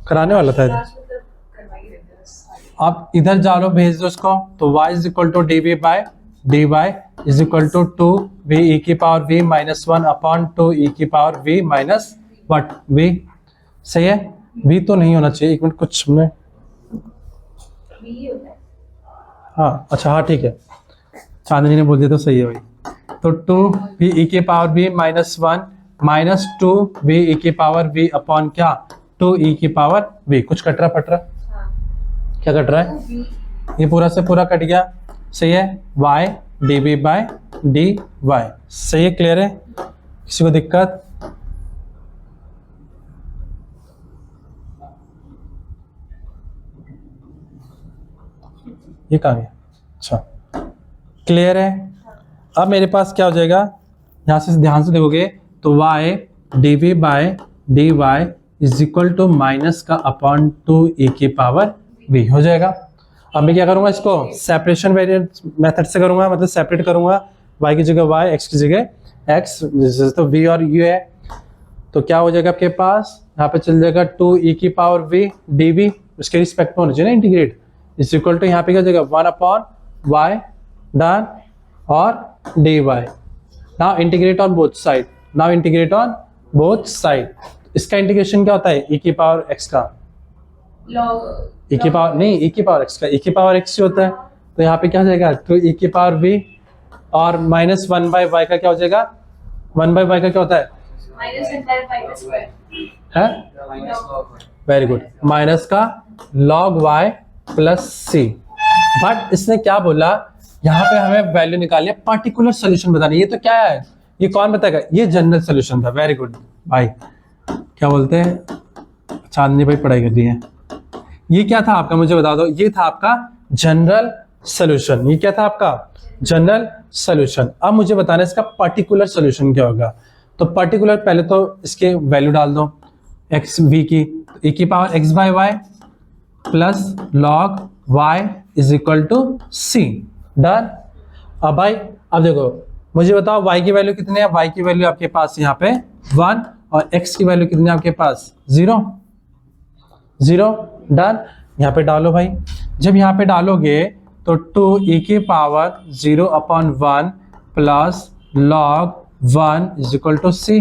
कराने वाला था। क्लास में तब करवा ही रहते हैं बस। आप इधर जाओ, भेज दो उसको, तो y is equal to D V by D Y is equal to 2v e की power v minus 1 upon 2 e की power v minus what v, सही है। v तो नहीं होना चाहिए, एक मिनट कुछ हमने, B होता है। हाँ अच्छा हाँ ठीक है, चांदनी ने बोल दिया तो सही है भाई। तो 2v e की power v minus 1 minus 2v e की पावर v अपॉन क्या 2 e की पावर v, कुछ कट रहा पट रहा, हाँ क्या कट रहा है, तो B ये पूरा से पूरा कट गया, सही है, y D V by D Y, सही है, क्लियर है, किसी को दिक्कत। ये कहाँ गया, अच्छा क्लियर है। अब मेरे पास क्या हो जाएगा, यहाँ से ध्यान से देखोगे तो y D V by D Y is equal to minus का अपॉन 2 e की पावर v हो जाएगा। अब मैं क्या करूंगा, इसको सेपरेशन वेरिएंट मेथड से करूंगा, मतलब सेपरेट करूंगा, y की जगह y, x की जगह x, तो v और u है, तो क्या हो जाएगा आपके पास, यहाँ पे चल जाएगा 2 e की पावर v dv, उसके रिस्पेक्ट में होना चाहिए ना इंटीग्रेट, इज इक्वल टू यहाँ पे क्या हो जाएगा 1 अपॉन y डन और dy, now integrate on both side, now integrate on both side. इसका इंटीग्रेशन क्या होता है, e की पावर x का, log e की पावर नहीं, e की पावर x का, e की पावर x होता है, तो यहाँ पे क्या हो जाएगा, तो e की पावर v और माइनस 1 बाई वाई का क्या हो जाएगा, 1 बाई वाई का क्या होता है, minus entire pi का square है, minus log very good, minus का log y plus C. But इसने क्या बोला, यहाँ पे हमें वैल्यू निकालिए, पर्टिकुलर सोल्यूशन बताना, ये तो क्या है, ये कौन बताएगा, ये जनरल सोल्यूशन था, वेरी गुड भाई, क्या बोलते हैं, चांदनी भाई पढ़ाई कर रही है। ये क्या था आपका, मुझे बता दो, ये था आपका जनरल सोल्यूशन, ये क्या था आपका जनरल सोल्यूशन। अब मुझे बताना इसका पर्टिकुलर सोल्यूशन क्या होगा, तो पर्टिकुलर पहले तो इसके वैल्यू डाल दो, एक्स वी की, e की power x by Y plus log y is equal to C, done. अब भाई अब देखो मुझे बताओ y की वैल्यू कितनी है, y की वैल्यू आपके पास यहाँ पे 1 और x की वैल्यू कितनी है आपके पास 0, डन। यहाँ पे डालो भाई, जब यहाँ पे डालोगे तो 2 e की power 0 upon 1 plus log 1 is equal to C.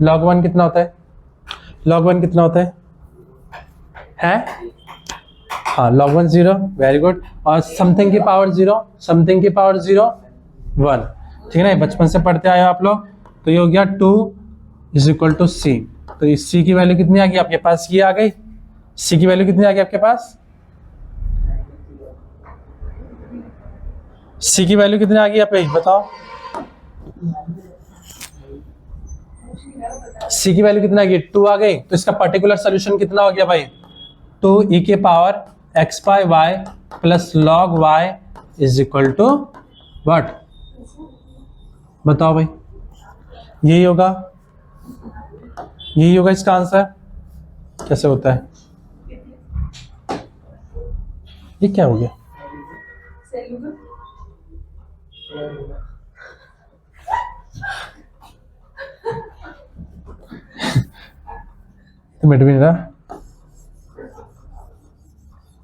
Log 1 कितना होता है, लॉग 1 कितना होता है? हाँ लॉग 1 0, वेरी गुड। और समथिंग की पावर 0, समथिंग की पावर 0 1, ठीक है ना, बचपन से पढ़ते आए हो आप लोग। तो ये हो गया 2 इज इक्वल टू सी। तो इस सी की वैल्यू कितनी आ गई आपके पास, ये आ गई, सी की वैल्यू कितनी आ गई आपके पास, सी की वैल्यू कितनी आ गई आप बताओ, सी की वैल्यू कितना आ गई 2 आ गई। तो इसका पर्टिकुलर सोल्यूशन कितना हो गया भाई, 2 e के power x by Y plus log y is equal to what, बताओ भाई, यही होगा, यही होगा इसका आंसर। कैसे होता है, ये क्या हो गया, मिट भी नहीं रहा,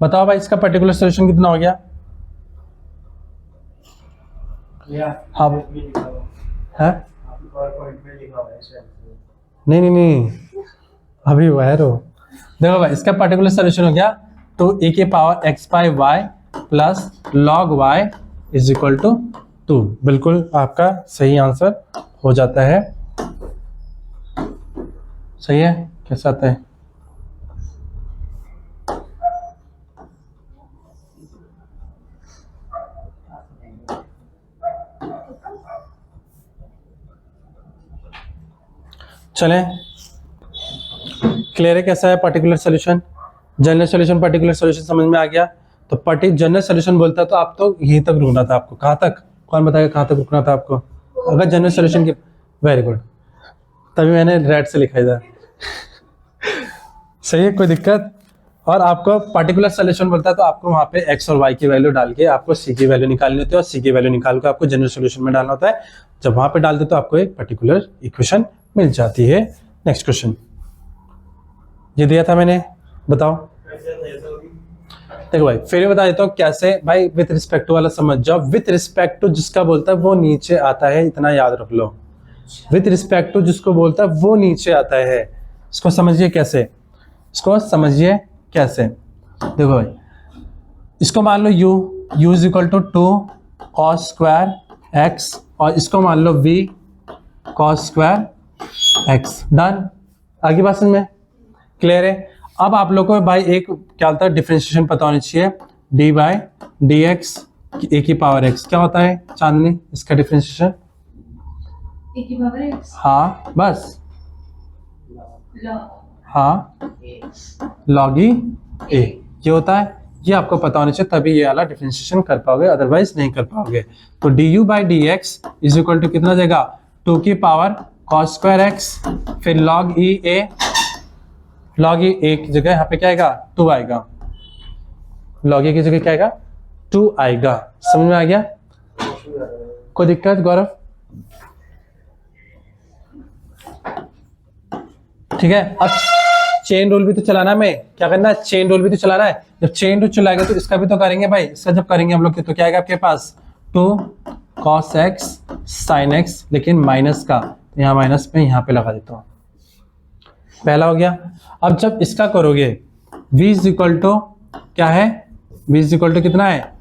बताओ भाई इसका पर्टिकुलर सोल्यूशन कितना हो गया? या हाँ। में लिखा हुआ है आपके पावरपॉइंट में लिखा हुआ है शायद से। नहीं, अभी हुआ है रो। देखो भाई इसका पर्टिकुलर सोल्यूशन हो गया तो e की power x by Y plus log y is equal to 2। बिल्कुल आपका सही आंसर हो जाता है। सही है? कैसा आता है? चलें, क्लियर है कैसा है particular solution? General solution particular solution समझ में आ गया? तो जनरल सोल्यूशन बोलता तो आप तो यहीं तक रुकना था आपको। कहाँ तक? कौन बताएगा कहाँ तक रुकना था आपको? अगर जनरल सोल्यूशन की, वेरी गुड, तभी मैंने रेड से लिखा था। सही है, कोई दिक्कत? और आपको पर्टिकुलर सोल्यूशन बोलता है तो आपको वहाँ पे x और y की वैल्यू डाल के आपको c की वैल्यू निकालनी होती है और c की वैल्यू निकाल के आपको जनरल सोल्यूशन में डालना होता है। जब वहाँ पे डाल दे तो आपको एक पर्टिकुलर इक्वेशन मिल जाती है। नेक्स्ट क्वेश्चन ये दिया था मैंने, बताओ। देखो भाई फिर भी बता देता हूँ कैसे। भाई विथ रिस्पेक्ट टू वाला समझ जाओ। विथ रिस्पेक्ट टू जिसका बोलता है वो नीचे आता है, इतना याद रख लो। विथ रिस्पेक्ट टू जिसको बोलता है वो नीचे आता है। इसको समझिए कैसे, इसको समझिए कैसे। देखो भाई इसको मान लो u is equal to 2 cos square x और इसको मान लो v cos स्क्वायर x। डन? आगे बात समझ में क्लियर है? अब आप लोगों को भाई एक क्या होता है डिफरेंशिएशन पता होनी चाहिए। डी बाई डी एक्स ए की पावर x क्या होता है चांदनी इसका डिफरेंशिएशन? ए की पावर x। हाँ बस, लॉग हाँ लॉग ई ए ये होता है। ये आपको पता होना चाहिए तभी ये वाला डिफरेंशिएशन कर पाओगे, अदरवाइज नहीं कर पाओगे। तो D you by D x is equal to कितना देगा? 2 की पावर cos स्क्वायर एक्स, फिर log E A, log E A की जगह यहाँ पे क्या आएगा? 2 आएगा। log ई की जगह क्या आएगा? 2 आएगा। समझ में आ गया? कोई दिक्कत गौरव? ठीक है। अब चेन रूल भी तो चलाना है, मैं क्या करना है? चेन रूल भी तो चलाना है। जब चेन रूल चलाएगा तो इसका भी तो करेंगे भाई। इसका जब करेंगे हम लोग तो क्या आएगा आपके पास? 2 cos x sin x, लेकिन माइनस का यहाँ माइनस में यहाँ पे लगा देता हूँ। पहला हो गया। अब जब इसका करोगे v इज इक्वल टू क्या है? v इज इक्वल टू कितना है?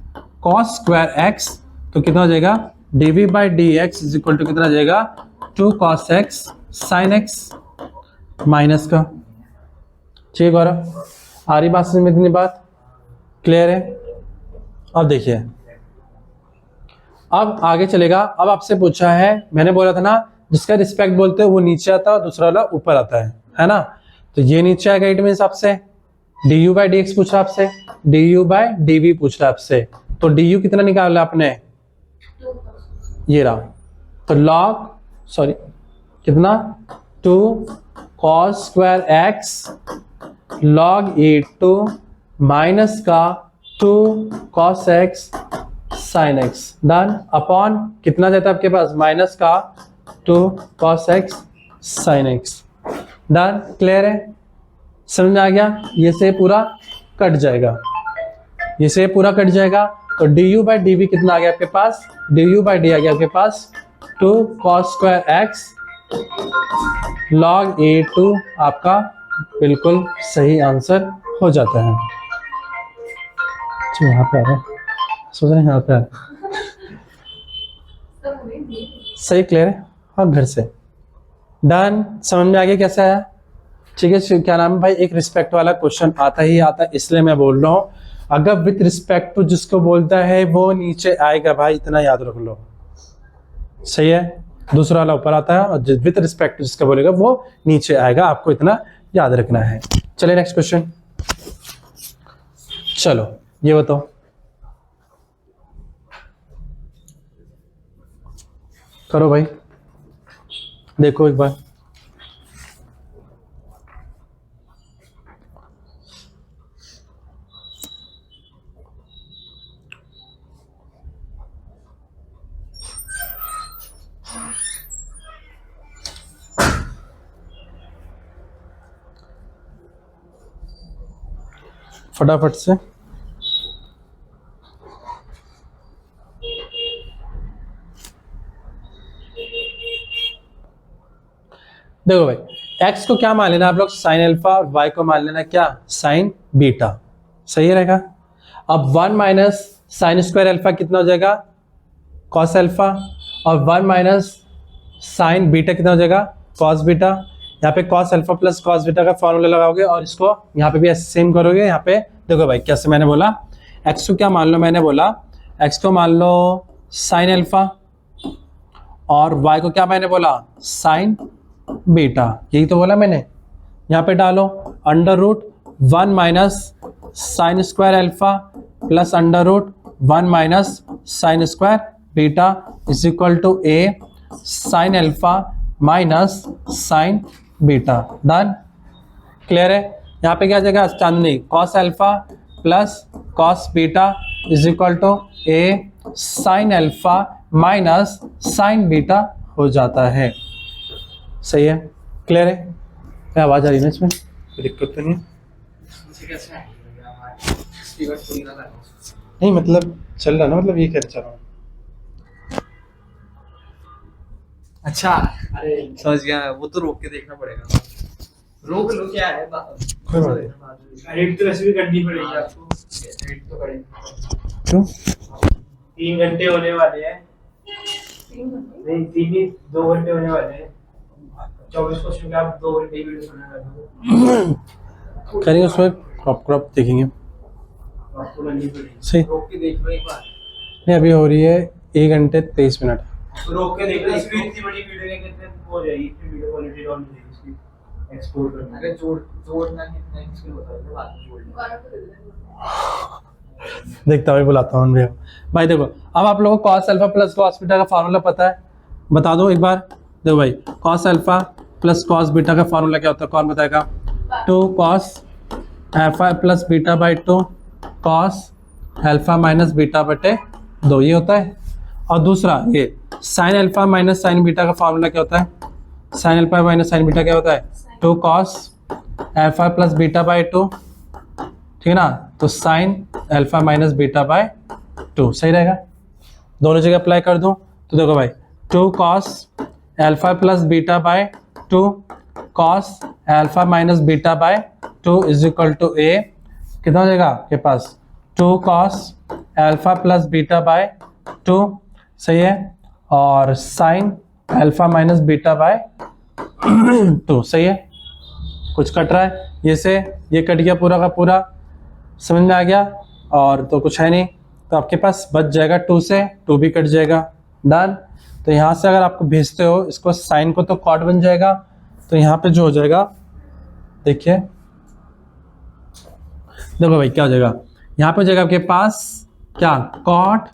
cos स्क्वायर x, तो कितना हो जाएगा? dv by D x is equal to कितना हो जाएगा? 2 cos x sin x minus का। ठीक है गौरव, आ रही बात समझ में? इतनी बात क्लियर है? अब देखिए अब आगे चलेगा। अब आपसे पूछा है, मैंने बोला था ना जिसका रिस्पेक्ट बोलते हैं वो नीचे आता है और दूसरा वाला ऊपर आता है ना? तो ये नीचे आएगा। इट मीन्स आपसे d you by D x पूछ रहा है आपसे, d you by d v पूछ रहा है आपसे। तो डी यू कितना निकाला आपने? ये रहा। तो लॉग सॉरी कितना? 2 cos square x log e2 minus का 2 cos x sin x। Done? Upon कितना जाता है आपके पास? माइनस का 2 cos x sin x। Done? Clear है? समझ में आ गया? ये से पूरा कट जाएगा, ये से पूरा कट जाएगा। तो D you by d v कितना आ गया आपके पास? डी यू बाई डी आ गया आपके पास 2 cos square x log e2 आपका बिल्कुल सही आंसर हो जाता है। यहाँ पे आ रहा है, सोच रहे हैं यहाँ पे आ रहा है। सही क्लियर है? हाँ घर से। डन? समझ में आ गया कैसा है? ठीक है। क्या नाम है भाई? एक रिस्पेक्ट वाला क्वेश्चन आता ही आता है, इसलिए मैं बोल रहा हूँ। अगर विथ रिस्पेक्ट टू जिसको बोलता है वो नीचे आएगा भाई, इतना याद रख लो। सही है? दूसरा वाला ऊपर आता है और विथ रिस्पेक्ट टू जिसका बोलेगा वो नीचे आएगा। आपको इतना याद रखना है। चलिए नेक्स्ट क्वेश्चन। चलो ये बताओ, करो भाई, देखो एक बार। फटाफट से देखो भाई x को क्या मान लेना आप लोग साइन अल्फा और y को मान लेना क्या साइन बीटा, सही रहेगा। अब 1 माइनस साइन स्क्वायर अल्फा कितना हो जाएगा कॉस अल्फा, और 1 माइनस साइन बीटा कितना हो जाएगा कॉस बीटा। यहाँ पे cos alpha plus cos beta का फॉर्मूला लगाओगे और इसको यहाँ पे भी ऐसे सेम करोगे। यहाँ पे देखो भाई कैसे मैंने बोला x को क्या मान लो, मैंने बोला x को मान लो साइन अल्फा और y को क्या मैंने बोला साइन बीटा, यही तो बोला मैंने। यहाँ पे डालो under root 1 minus sine square alpha plus under root 1 minus sine square beta is equal to a sine alpha minus sine beta. Done, clear है। यहाँ पे क्या जाएगा Chandni cos alpha plus cos beta is equal to a sine alpha minus sine beta हो जाता है, सही है, क्लियर है। क्या आवाज आ रही है ना इसमें, कोई दिक्कत तो नहीं है? मुझे कैसे आएगा हमारे स्पीकर फुल ना लगा। नहीं मतलब चल रहा ना, मतलब ये कह रहा हूँ। अच्छा अरे समझ गया, वो तो रोक के देखना पड़ेगा। रोक लो क्या है कोई बात नहीं। एडिट तो वैसे भी करनी पड़ेगी आपको, एडिट तो करेंगे। क्यों 3 घंटे होने वाले हैं, 3 घंटे नहीं 2 घंटे होने वाले हैं। 24 क्वेश्चन का आप 2 घंटे वीडियो बनाना करेंगे, उसमें क्रॉप देखेंगे, आपको करनी पड़ेगी। सही। रोक के देख लो एक बार। नहीं अभी हो रही है 1 घंटे 23 मिनट। रोक के देख लो, इसमें इतनी बड़ी वीडियो क्या कहते हैं हो जाएगी, फिर वीडियो क्वालिटी डाउन हो जाएगी इसकी एक्सपोर्ट करना। अगर जोड़ना कितना मुश्किल होता है बाद में जोड़ना। दोबारा तो दे देना। देखता हूँ बुलाता हूँ भैया। भाई देखो अब आप लोगों को cos alpha plus cos beta का फॉर्मूला पता है, बता दो एक बार। देखो भाई cos alpha plus cos beta का फॉर्मूला क्या होता है, कौन बताएगा? 2 cos alpha plus beta by 2 cos alpha minus beta बटे 2, ये होता है। और दूसरा ये sign alpha minus sine beta का फॉर्मूला क्या होता है? Sign alpha minus sine beta क्या होता है? 2 cos alpha plus beta by 2, ठीक है ना। तो sign alpha minus beta by 2 सही रहेगा। दोनों जगह अप्लाई कर दूं तो देखो भाई 2 cos alpha plus beta by 2 cos alpha minus beta by 2 is equal to a, कितना हो जाएगा आपके पास 2 cos alpha plus beta by 2, सही है, और sine alpha minus beta by 2, सही है। कुछ कट रहा है, ये से ये कट गया पूरा का पूरा, समझ में आ गया। और तो कुछ है नहीं, तो आपके पास बच जाएगा 2 से 2 भी कट जाएगा। डन। तो यहाँ से अगर आपको भेजते हो इसको साइन को तो कॉट बन जाएगा, तो यहाँ पे जो हो जाएगा देखिए, देखो भाई क्या हो जाएगा, यहाँ पे हो जाएगा आपके पास क्या cot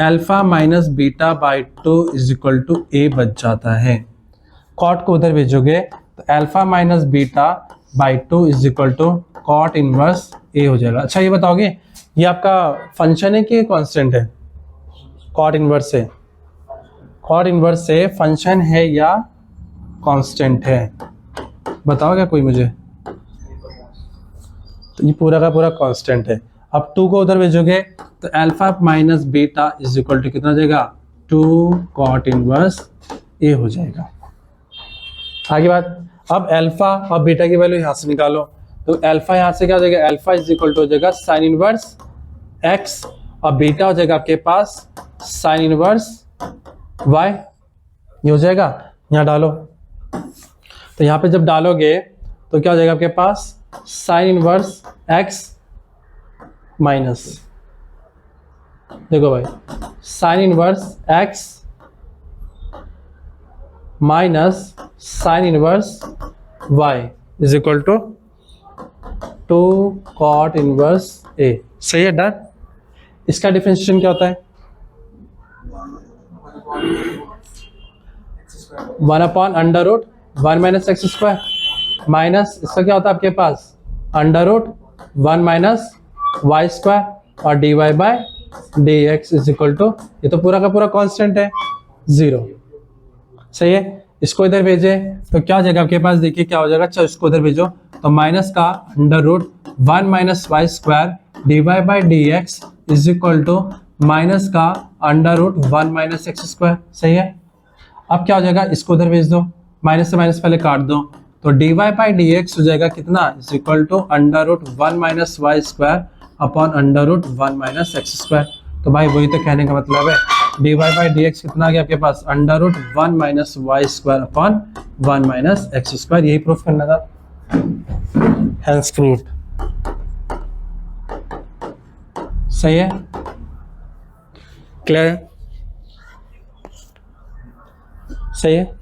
alpha minus beta by 2 is equal to a बच जाता है। कॉट को उधर भेजोगे तो alpha minus beta by 2 is equal to cot inverse a हो जाएगा। अच्छा ये बताओगे ये आपका फंक्शन है कि कांस्टेंट है? कॉट इनवर्स से, कॉट इनवर्स से फंक्शन है या कांस्टेंट है, बताओगे कोई मुझे? तो ये पूरा का पूरा कांस्टेंट है। अब 2 को उधर भेजोगे तो alpha minus beta is equal to कितना हो जाएगा 2 कॉट इनवर्स a हो जाएगा। आगे बात, अब अल्फा और बीटा की वैल्यू यहाँ से निकालो, तो अल्फा यहाँ से क्या हो जाएगा, अल्फा इज इक्वल टू हो जाएगा साइन इनवर्स x और बीटा हो जाएगा आपके पास साइन इनवर्स y, ये हो जाएगा। यहाँ डालो, तो यहाँ पे जब डालोगे तो क्या हो जाएगा आपके पास साइन इनवर्स x माइनस, देखो भाई sine inverse x minus sine inverse y is equal to 2 cot inverse a, सही है। डन। इसका डिफरेंशिएशन क्या होता है? 1 upon under root 1 minus x square minus इसका क्या होता है आपके पास under root 1 minus y square और d y by d x is equal to, ये तो पूरा का पूरा कांस्टेंट है 0, सही है। इसको इधर भेजे तो क्या हो जाएगा आपके पास, देखिए क्या हो जाएगा, चलो इसको इधर भेजो तो माइनस का under root 1 minus y square d Y by D x is equal to minus का under root 1 minus x square, सही है। अब क्या हो जाएगा, इसको उधर भेज दो माइनस से माइनस पहले काट दो, तो dy बाई डी एक्स हो जाएगा कितना, is equal to under root 1 minus y square upon under root 1 minus x square. तो भाई वही तो कहने का मतलब है, dy बाई डी एक्स कितना आ गया आपके पास, under root 1 minus y square upon 1 minus x square. यही प्रूफ करना था, हेंस प्रूफ। सही है, क्लियर है, सही है।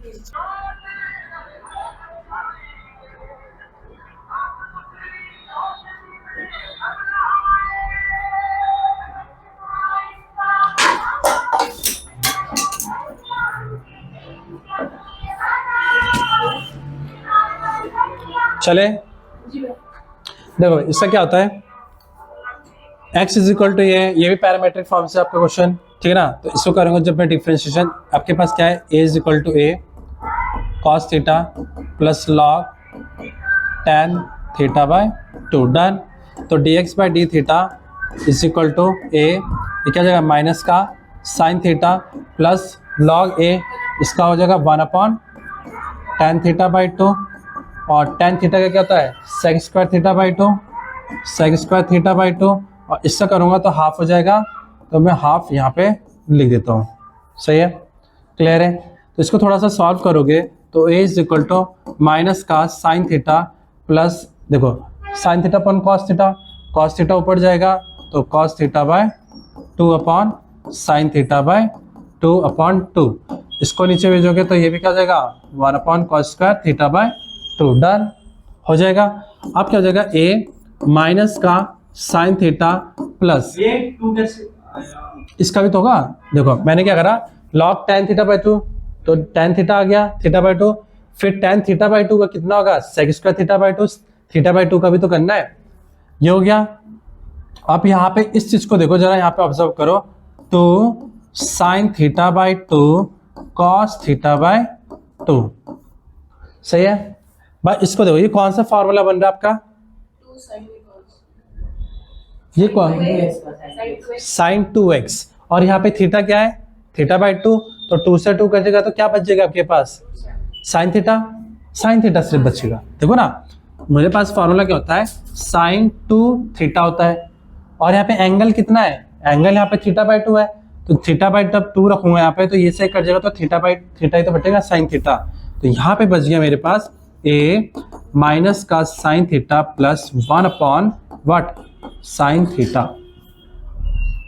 चले, देखो इसका क्या होता है, x इज इक्वल टू ये भी पैरामीट्रिक फॉर्म से आपका क्वेश्चन, ठीक है ना। तो इसको करूँगा जब मैं डिफ्रेंशिएशन, आपके पास क्या है, a is equal to a cos theta plus log tan theta by 2 done. तो dx by D theta is equal to a, ये क्या जाएगा माइनस का sine theta plus log a, इसका हो जाएगा 1 अपॉन tan थीटा बाई 2, और tan theta का क्या होता है sec square theta by 2, sec square theta by 2, और इससे करूँगा तो हाफ हो जाएगा, तो मैं हाफ यहाँ पे लिख देता हूँ। सही है, क्लियर है। तो इसको थोड़ा सा सॉल्व करोगे तो a is equal to minus का साइन थीटा प्लस, देखो sine theta upon cos theta ऊपर जाएगा तो cos theta by 2 upon sine theta by 2 upon 2, इसको नीचे भेजोगे तो ये भी क्या हो जाएगा 1 upon cos square theta by 2 done हो जाएगा। अब क्या हो जाएगा a माइनस का साइन थीटा प्लस, ये 2 कैसे आया? इसका भी तो होगा, देखो मैंने क्या करा log tan थीटा बाई 2, तो tan थीटा आ गया थीटा बाई 2, फिर tan थीटा बाई 2 का कितना होगा sec square theta by 2, theta by 2 का भी तो करना है, ये हो गया। आप यहाँ पे इस चीज को देखो जरा, यहाँ पे ऑब्जर्व करो, तो sine theta by 2 cos theta by 2, सही है भाई। इसको देखो, ये कौन सा फॉर्मूला बन रहा है आपका, 2 sin ये कौन, साइन 2x, और यहाँ पे थीटा क्या है थीटा बाई 2, तो 2 से 2 कटेगा तो क्या बचेगा आपके पास साइन थीटा सिर्फ बचेगा। देखो ना मेरे पास फॉर्मूला क्या होता है, साइन 2 थीटा होता है, और यहाँ पे एंगल कितना है, एंगल यहाँ पे थीटा बाई 2 है, तो थीटा बाई 2 रखूंगा यहाँ पे, तो ये से कट जाएगा तो थीटा बाई थीटा ही तो बचेगा साइन थीटा। तो यहाँ पे बच गया मेरे पास a माइनस का sine theta plus 1 upon what sine theta,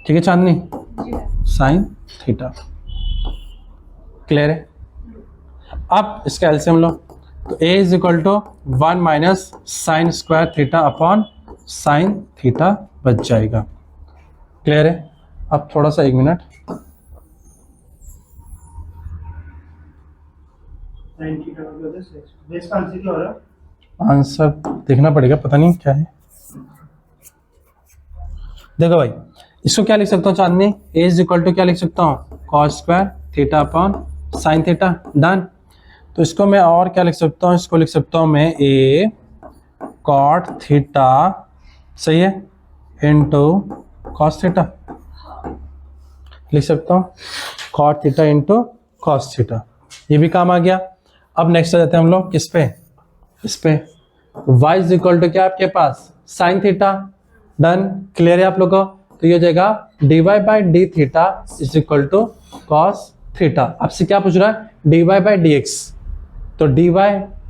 ठीक है चांदनी, साइन थीटा, क्लियर है। अब इसका एलसीएम लो, तो a is equal to 1 minus sine square theta upon sine theta बच जाएगा, क्लियर है। अब थोड़ा सा 1 मिनट, 90 का मतलब 6 इसका आंसर क्या हो रहा है? आंसर देखना पड़ेगा, पता नहीं क्या है। देखो भाई इसको क्या लिख सकता हूँ चांदनी, a इज इक्वल टू क्या लिख सकता हूँ cos square theta upon sine theta done. तो इसको मैं और क्या लिख सकता हूँ, इसको लिख सकता हूँ मैं a कॉट थीटा, सही है, इनटू कॉस थीटा लिख सकता हूँ, cot theta into cos theta, ये भी काम आ गया। अब नेक्स्ट आ जाते हैं हम लोग किस पे, इस पे y इज इक्वल टू क्या आपके पास साइन थीटा डन, क्लियर है आप लोगों को। तो ये हो जाएगा dy by D theta is equal to cos theta. आपसे क्या पूछ रहा है dy बाई dx, तो dy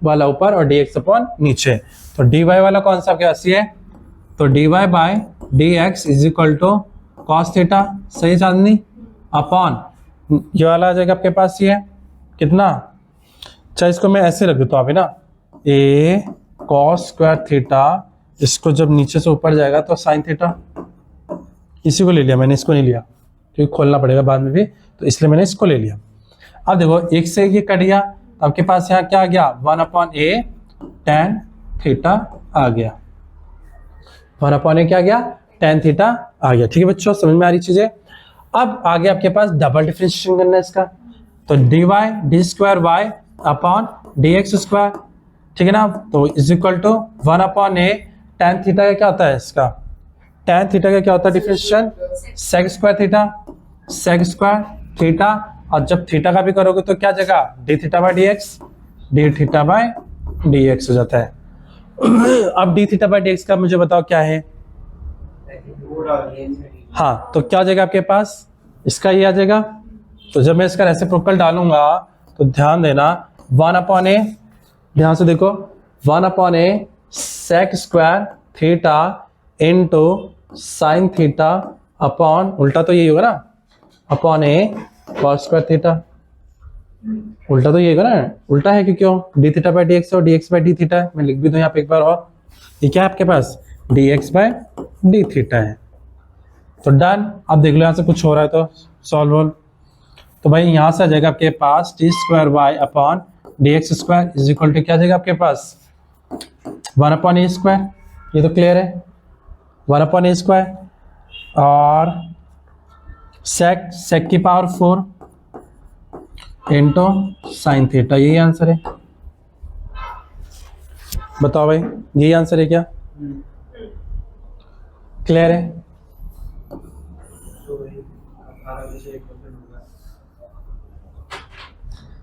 वाला ऊपर और dx अपॉन नीचे, तो dy वाला कौन सा आपके पास है, तो dy by dx is equal to cos theta, सही चांदनी, अपॉन ये वाला आ जाएगा आपके पास ये कितना, चाहे इसको मैं ऐसे रख देता हूँ अभी ना, a कॉस स्क्वायर थीटा, इसको जब नीचे से ऊपर जाएगा तो साइन थीटा, इसी को ले लिया मैंने, इसको नहीं लिया क्योंकि खोलना पड़ेगा बाद में भी, तो इसलिए मैंने इसको ले लिया। अब देखो एक से ये कट गया, तो आपके पास यहाँ क्या आ गया 1 अपॉन a tan थीटा आ गया, 1 अपॉन a क्या आ गया tan थीटा आ गया, ठीक है बच्चों, समझ में आ रही चीजें। अब आगे आपके पास डबल डिफरेंशिएशन करना है इसका, तो dy d² y upon dx square, ठीक है ना, तो is equal to 1 upon a tan theta का क्या होता है, इसका tan थीटा का क्या होता है डिफरेंशिएशन sec स्क्वायर थीटा, और जब थीटा का भी करोगे तो क्या जगह d theta by dx, D theta by d x हो जाता है। अब D theta by d x का मुझे बताओ क्या है। हाँ, तो क्या आ जाएगा आपके पास, इसका ये आ जाएगा। तो जब मैं इसका रेसिप्रोकल डालूंगा तो ध्यान देना 1/a, ध्यान से देखो 1/a sec square theta into sine theta upon, उल्टा तो यही होगा ना, upon a cos square theta. उल्टा तो यही होगा ना, उल्टा है कि क्यों, d theta by D x और d x by D theta है। मैं लिख भी दूं यहाँ पे एक बार और, ये क्या है आपके पास, d x by D theta है। तो डन। अब देख लो यहाँ से कुछ हो रहा है तो सॉल्व हो। तो भाई यहाँ से आ जाएगा आपके पास t square Y upon D x square is equal to क्या आ जाएगा आपके पास 1/a स्क्वायर। ये तो क्लियर है, 1/a स्क्वायर और सेक की पावर 4 इंटू साइन थीटा, यही आंसर है। बताओ भाई यही आंसर है क्या, क्लियर है।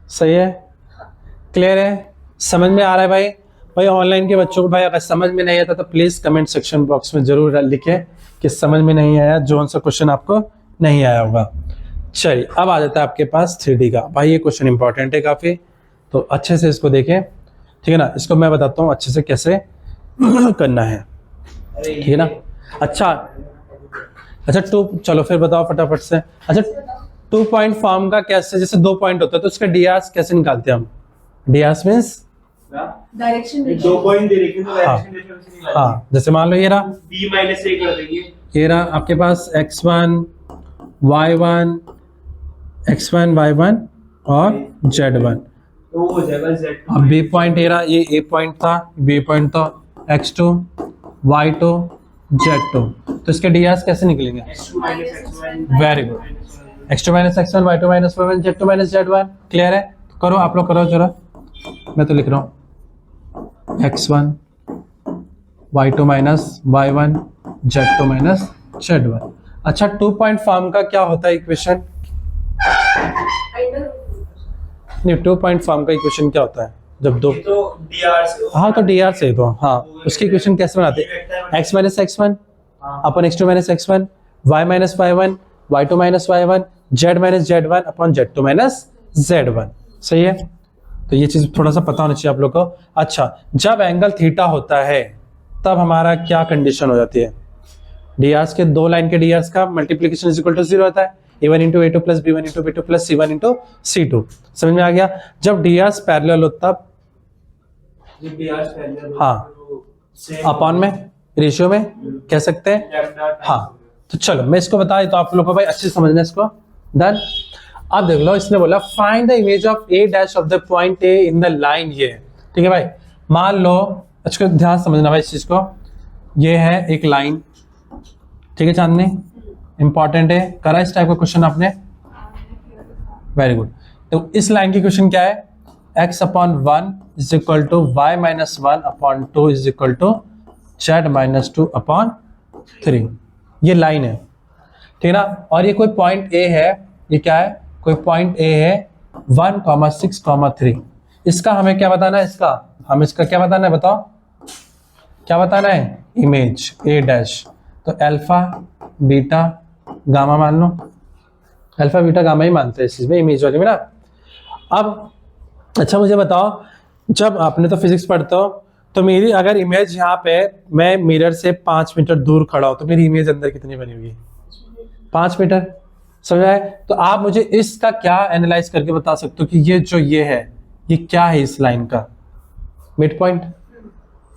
सही है, क्लियर है, समझ में आ रहा है भाई। भाई ऑनलाइन के बच्चों को भाई अगर समझ में नहीं आता तो प्लीज कमेंट सेक्शन बॉक्स में जरूर लिखें कि समझ में नहीं आया, जो सा क्वेश्चन आपको नहीं आया होगा। चलिए अब आ जाता है आपके पास 3D का। भाई ये क्वेश्चन इंपॉर्टेंट है काफी, तो अच्छे से इसको देखें, ठीक है ना। इसको मैं बताता हूँ अच्छे से कैसे करना है, ठीक है ना। अच्छा चलो फिर बताओ फटाफट से। अच्छा 2 पॉइंट फॉर्म का कैसे, जैसे 2 पॉइंट होता है तो उसका डीआरस कैसे निकालते हैं हम। डीआरस मींस डायरेक्शन 2 पॉइंट दे रखे तो डायरेक्शन डिफरेंस निकालना। हाँ, जैसे मान लो ये रहा b माइनस a कर देंगे, ये रहा आपके पास x1 y1 x1 y1 और z1। तो हो जाएगा z। अब b पॉइंट ये रहा, ये a पॉइंट था, b पॉइंट था, x2 y2 z2। तो इसके डीआरस कैसे निकलेंगे, x2 minus x1। Very good, x2 minus x1 y2 minus y1 z2 minus z1। Clear है, करो आप लोग, करो जरा, मैं तो लिख रहा हूँ x1 y2 minus y1 z2 minus z1। अच्छा 2 पॉइंट फॉर्म का क्या होता है इक्वेशन, नहीं 2 पॉइंट फॉर्म का इक्वेशन क्या होता है जब दो, तो dr से, हाँ तो डी आर से तो हाँ, उसकी इक्वेशन कैसे बनाते हैं, x माइनस x1 अपन x2 minus x1 y minus y1 y2 minus y1 z minus z1 अपन z2 माइनस z1। सही है, तो ये चीज थोड़ा सा पता होना चाहिए आप लोग को। अच्छा जब एंगल थीटा होता है तब हमारा क्या कंडीशन हो जाती है, डीआरस के 2 लाइन के डीआरस का मल्टीप्लिकेशन इज इक्वल टू 0 होता है, a1 into a2 plus b1 into b2 plus c1 into c2। समझ में आ गया। जब डीआरस पैरेलल हो तब dr से पहले हाँ अपॉन में रेशियो में कह सकते हैं। हाँ तो चलो मैं इसको बता देता हूं आप लोगों को, भाई अच्छे से समझना इसको। डन। अब देख लो, इसने बोला find the image of a dash of the point a in the line, ये ठीक है भाई। मान लो, अच्छा ध्यान समझना भाई इस चीज को, ये है एक लाइन, ठीक है चांदनी, इंपॉर्टेंट है, करा इस टाइप का क्वेश्चन आपने, वेरी गुड। तो इस लाइन की क्वेश्चन क्या है, x/1 is equal to y minus 1/2 is equal to z minus 2/3। ये लाइन है, ठीक है ना। और ये कोई पॉइंट a है, ये क्या है, कोई पॉइंट a है 1,6,3। इसका हमें क्या बताना है, इसका क्या बताना है, बताओ क्या बताना है, इमेज a डैश। तो अल्फा बीटा गामा मान लो, अल्फा बीटा गामा ही मानते हैं इस चीज में, इमेज वाले में ना। अब अच्छा मुझे बताओ, जब आपने तो फिजिक्स पढ़ते हो तो मेरी अगर इमेज यहाँ पे मैं मिरर से 5 मीटर दूर खड़ा हो तो मेरी इमेज अंदर कितनी बनी होगी, 5 मीटर। समझ आए। तो आप मुझे इसका क्या एनालाइज करके बता सकते हो कि ये जो ये है ये क्या है, इस लाइन का मिड पॉइंट।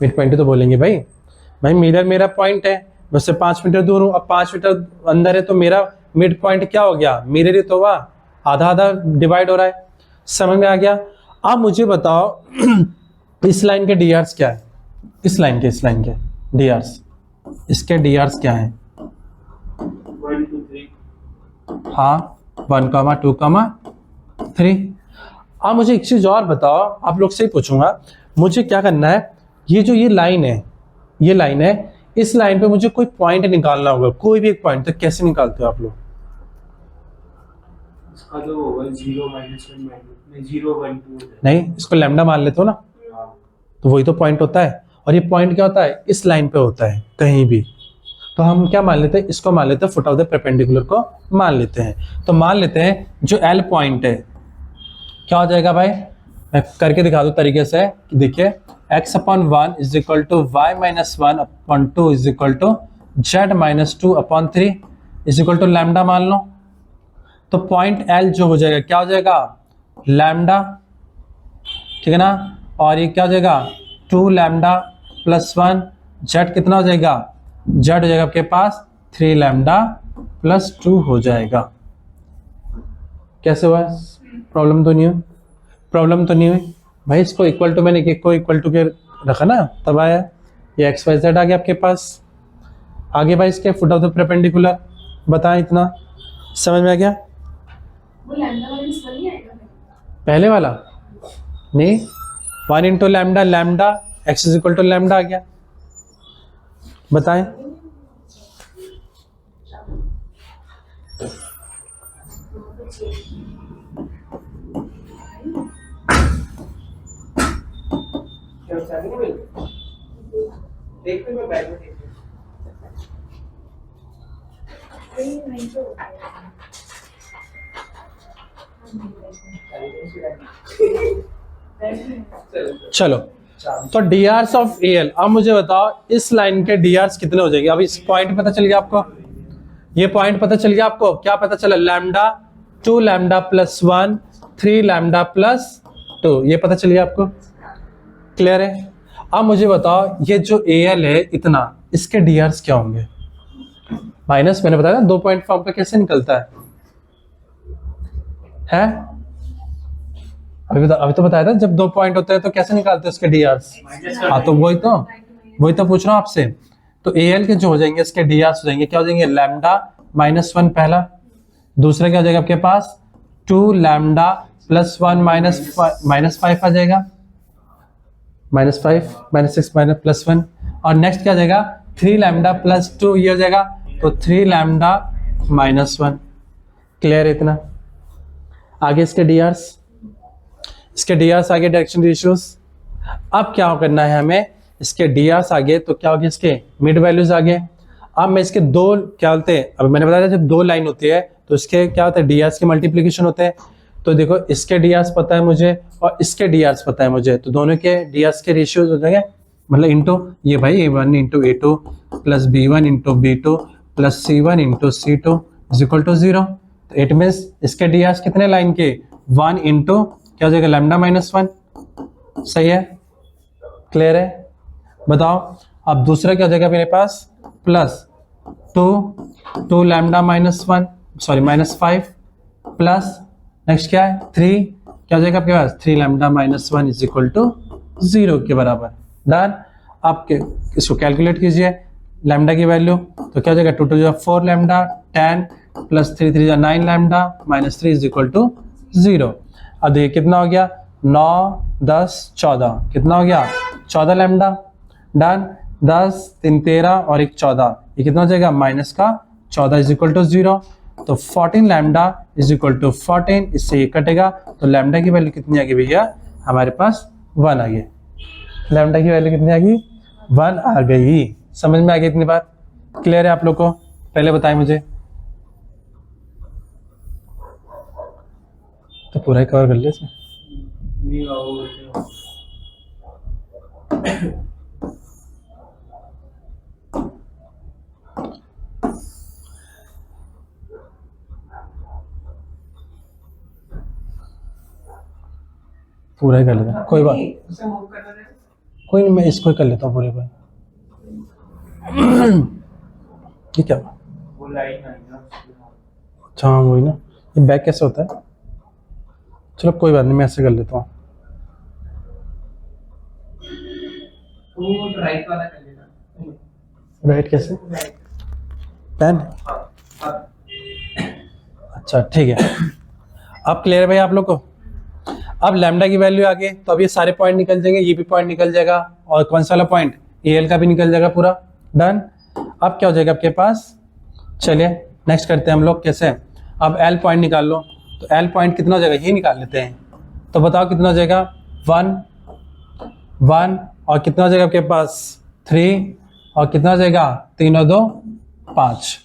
मिड पॉइंट तो बोलेंगे भाई मिरर मेरा पॉइंट है, मैं उससे 5 मीटर दूर हूँ, अब 5 मीटर अंदर है तो मेरा मिड पॉइंट क्या हो गया, मिरर ही तो हुआ, आधा आधा डिवाइड हो रहा है। समझ में आ गया। अब मुझे बताओ इस लाइन के डीआरस क्या है, इस लाइन के डीआरस, इसके डीआरस क्या है, 1 2 3। हाँ 1, 2, 3। अब मुझे एक चीज और बताओ, आप लोग से ही पूछूंगा, मुझे क्या करना है, ये जो ये लाइन है, इस लाइन पे मुझे कोई पॉइंट निकालना होगा, कोई भी एक पॉइंट। तो कैसे निकालते हो आप लोग, इसका तो होगा 0 -1 में 0 1 2 नहीं, इसको लैम्डा मान लेते हो ना, तो वही तो पॉइंट होता है। और ये पॉइंट क्या होता है, इस लाइन पे होता है कहीं भी, तो हम क्या मान लेते हैं, इसको मान लेते हैं, फुट ऑफ द परपेंडिकुलर को मान लेते हैं। तो मान लेते हैं जो एल पॉइंट है क्या हो जाएगा भाई, मैं करके दिखा दूँ तरीके से, देखिए x/1 is equal to y - 1/2 is equal to z - 2/3 is equal to lambda मान लो। तो पॉइंट एल जो हो जाएगा क्या हो जाएगा, लैम्डा, ठीक है ना, और ये क्या हो जाएगा 2 लैम्डा प्लस 1, जेड कितना हो जाएगा, जेड हो जाएगा आपके पास 3 लैम्डा प्लस 2 हो जाएगा। कैसे हुआ, प्रॉब्लम तो नहीं हुई, प्रॉब्लम तो नहीं हुई भाई। इसको इक्वल टू मैंने को इक्वल टू के रखा ना, तब आया ये एक्स वाई जेड आ गया आपके पास। आगे भाई इसके फुट ऑफ द परपेंडिकुलर बताएं, इतना समझ में आ गया। वो लैम्डा वाली इस पर नहीं आएगा पहले वाला नहीं, 1 into lambda, lambda x is equal to lambda आ गया, बताएं। क्या चालू है? देख मैं बैग में देख नहीं तो चलो तो D R's of A L, अब मुझे बताओ इस लाइन के डी आर्स कितने हो जाएंगे। अब इस पॉइंट पता चल गया आपको, ये पॉइंट पता चल गया आपको, क्या पता चला, lambda 2 lambda plus 1 3 lambda plus 2, ये पता चल गया आपको, क्लियर है। अब मुझे बताओ ये जो ए एल है इतना, इसके डी आर्स क्या होंगे, माइनस मैंने बताया 2 पॉइंट फॉर्म पे कैसे निकलता है? अभी तो बताया था जब 2 पॉइंट होते हैं तो कैसे निकालते हैं उसके डी आर्स। हाँ तो वही तो पूछ रहा हूँ आपसे। तो ए एल के जो हो जाएंगे इसके डी आर्स हो जाएंगे, क्या हो जाएंगे, लैम्डा -1 पहला, दूसरा क्या हो जाएगा आपके पास 2 लैम्डा प्लस 1 -5 आ जाएगा, -5 -6 +1, और नेक्स्ट क्या हो जाएगा 3 लैम्डा प्लस 2, ये हो जाएगा तो 3 लैम्डा -1, क्लियर है इतना। आगे इसके डी आर्स, इसके डी आर्स आगे डायरेक्शन रेशियोज। अब क्या करना है हमें, इसके डी आर्स आगे तो क्या होगी, इसके मिड वैल्यूज आगे। अब मैं इसके दो क्या होते हैं, अब मैंने बताया जब 2 लाइन होती है तो इसके क्या होता है, डी आर्स के मल्टीप्लीकेशन होते हैं। तो देखो इसके डी आर्स पता है मुझे और इसके डी आर्स पता है मुझे, तो दोनों के डी आर्स के रेशियोज हो जाएंगे, मतलब इंटू ये भाई A1 × A2 plus B1 × B2 plus C1 × C2 is equal to 0। तो इट मीन्स इसके डी आर्स कितने लाइन के, 1 इंटू क्या हो जाएगा लैम्डा -1, सही है, क्लियर है। बताओ अब दूसरा क्या हो जाएगा मेरे पास, प्लस 2 लैम्डा -5 प्लस नेक्स्ट क्या है 3, क्या हो जाएगा आपके पास 3 लैम्डा -1 इज इक्वल टू 0 के बराबर, डन। आपके इसको कैलकुलेट कीजिए लैम्डा की वैल्यू, तो क्या हो जाएगा 2 × 4 lambda 10 plus 3 × 3 9 lambda -3 is equal to 0। अब देखिए कितना हो गया, 9 10 14, कितना हो गया 14 लैम्डा, डन। 10 3 13 और 1 14, ये कितना हो जाएगा -14 इज इक्वल टू 0। तो 14 लैम्डा इज इक्वल टू 14, इससे ये कटेगा, तो लैम्डा की वैल्यू कितनी आ गई भैया हमारे पास 1 आ गई। लैम्डा की वैल्यू कितनी आ गई, 1 आ गई। समझ में आ गई इतनी बात, क्लियर है आप लोग को, पहले बताएं मुझे, तो पूरा ही कवर कर लिया इसमें। नहीं आओ पूरा ही कर लेता, कोई बात, उसे मूव करना है। कोई नहीं, मैं इसको ही कर लेता हूँ पूरे को। ये क्या, वो लाइन आई ना, अच्छा हाँ वही ना, ये बैक कैसे होता है, चलो कोई बात नहीं, मैं ऐसे कर लेता हूँ। तो राइट वाला कर लेना, राइट कैसे, राइट, पेन, हाँ अच्छा ठीक है। अब क्लियर है भाई आप लोग को। अब लैम्डा की वैल्यू आ गई, तो अब ये सारे पॉइंट निकल जाएंगे, ये भी पॉइंट निकल जाएगा, और कौन सा वाला पॉइंट एल का भी निकल जाएगा पूरा, डन। अब क्या हो जाएगा आपके पास, चलिए नेक्स्ट करते हैं हम लोग कैसे। अब एल पॉइंट निकाल लो, तो L पॉइंट कितना हो जाएगा, ये निकाल लेते हैं। तो बताओ कितना हो जाएगा, 1 1 और कितना हो जाएगा आपके पास 3 और कितना हो जाएगा 3 और 2 5।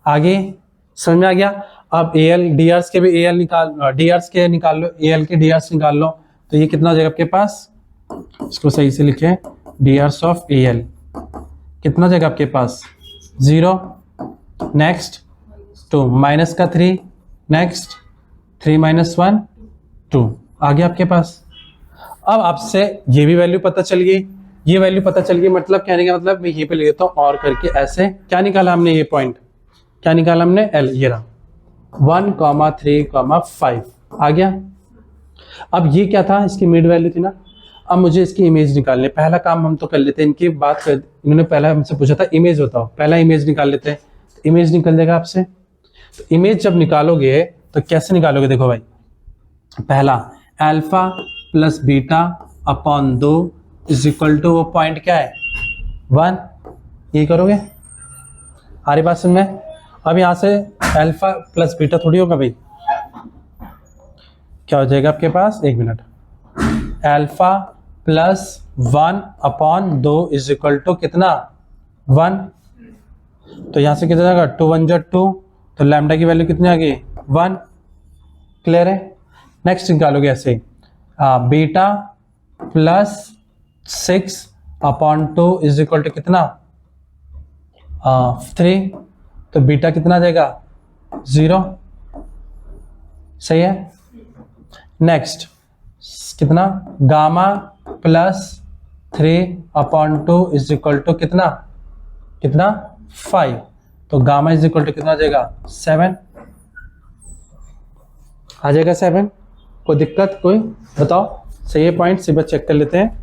आगे समझ में आ गया। अब AL DRs के भी AL निकाल, DRs के निकाल लो, AL के DRs निकाल लो। तो ये कितना हो जाएगा आपके पास, इसको सही से लिखें, DRs ऑफ AL कितना हो जाएगा आपके पास 0, नेक्स्ट 2 माइनस का 3, नेक्स्ट 3 माइनस 1 2 आ गया आपके पास। अब आपसे ये भी वैल्यू पता चल गई, ये वैल्यू पता चल गई, मतलब कहने का मतलब मैं ये पे ले लेता हूँ और करके ऐसे क्या निकाला हमने, ये पॉइंट क्या निकाला हमने, L, ये रहा 1, 3, 5 आ गया। अब ये क्या था, इसकी मिड वैल्यू थी ना। अब मुझे इसकी इमेज निकालनी, पहला काम हम तो कर लेते हैं, इनकी बात कर, इन्होंने पहला हमसे पूछा था इमेज बताओ, पहला इमेज निकाल लेते हैं। तो इमेज निकल जाएगा आपसे। तो इमेज जब निकालोगे तो कैसे निकालोगे, देखो भाई, पहला alpha plus beta upon 2 is equal to वो पॉइंट क्या है 1, ये करोगे, आ रही बात समझ में। अब यहाँ से अल्फा प्लस बीटा थोड़ी होगा भाई, क्या हो जाएगा आपके पास, 1 minute, alpha plus 1 upon 2 is equal to कितना 1। तो यहाँ से कितना जाएगा 2 1 जा 2, तो लैम्डा की वैल्यू कितनी आ गई 1। क्लियर है। नेक्स्ट निकालोगे ऐसे beta plus 6 upon 2 is equal to कितना 3, तो बीटा कितना आ जाएगा 0, सही है। नेक्स्ट कितना gamma plus 3 upon 2 is equal to कितना 5, तो गामा इज इक्वल टू कितना आ जाएगा 7, आ जाएगा 7। कोई दिक्कत, कोई बताओ, सही है पॉइंट, सिर्फ चेक कर लेते हैं,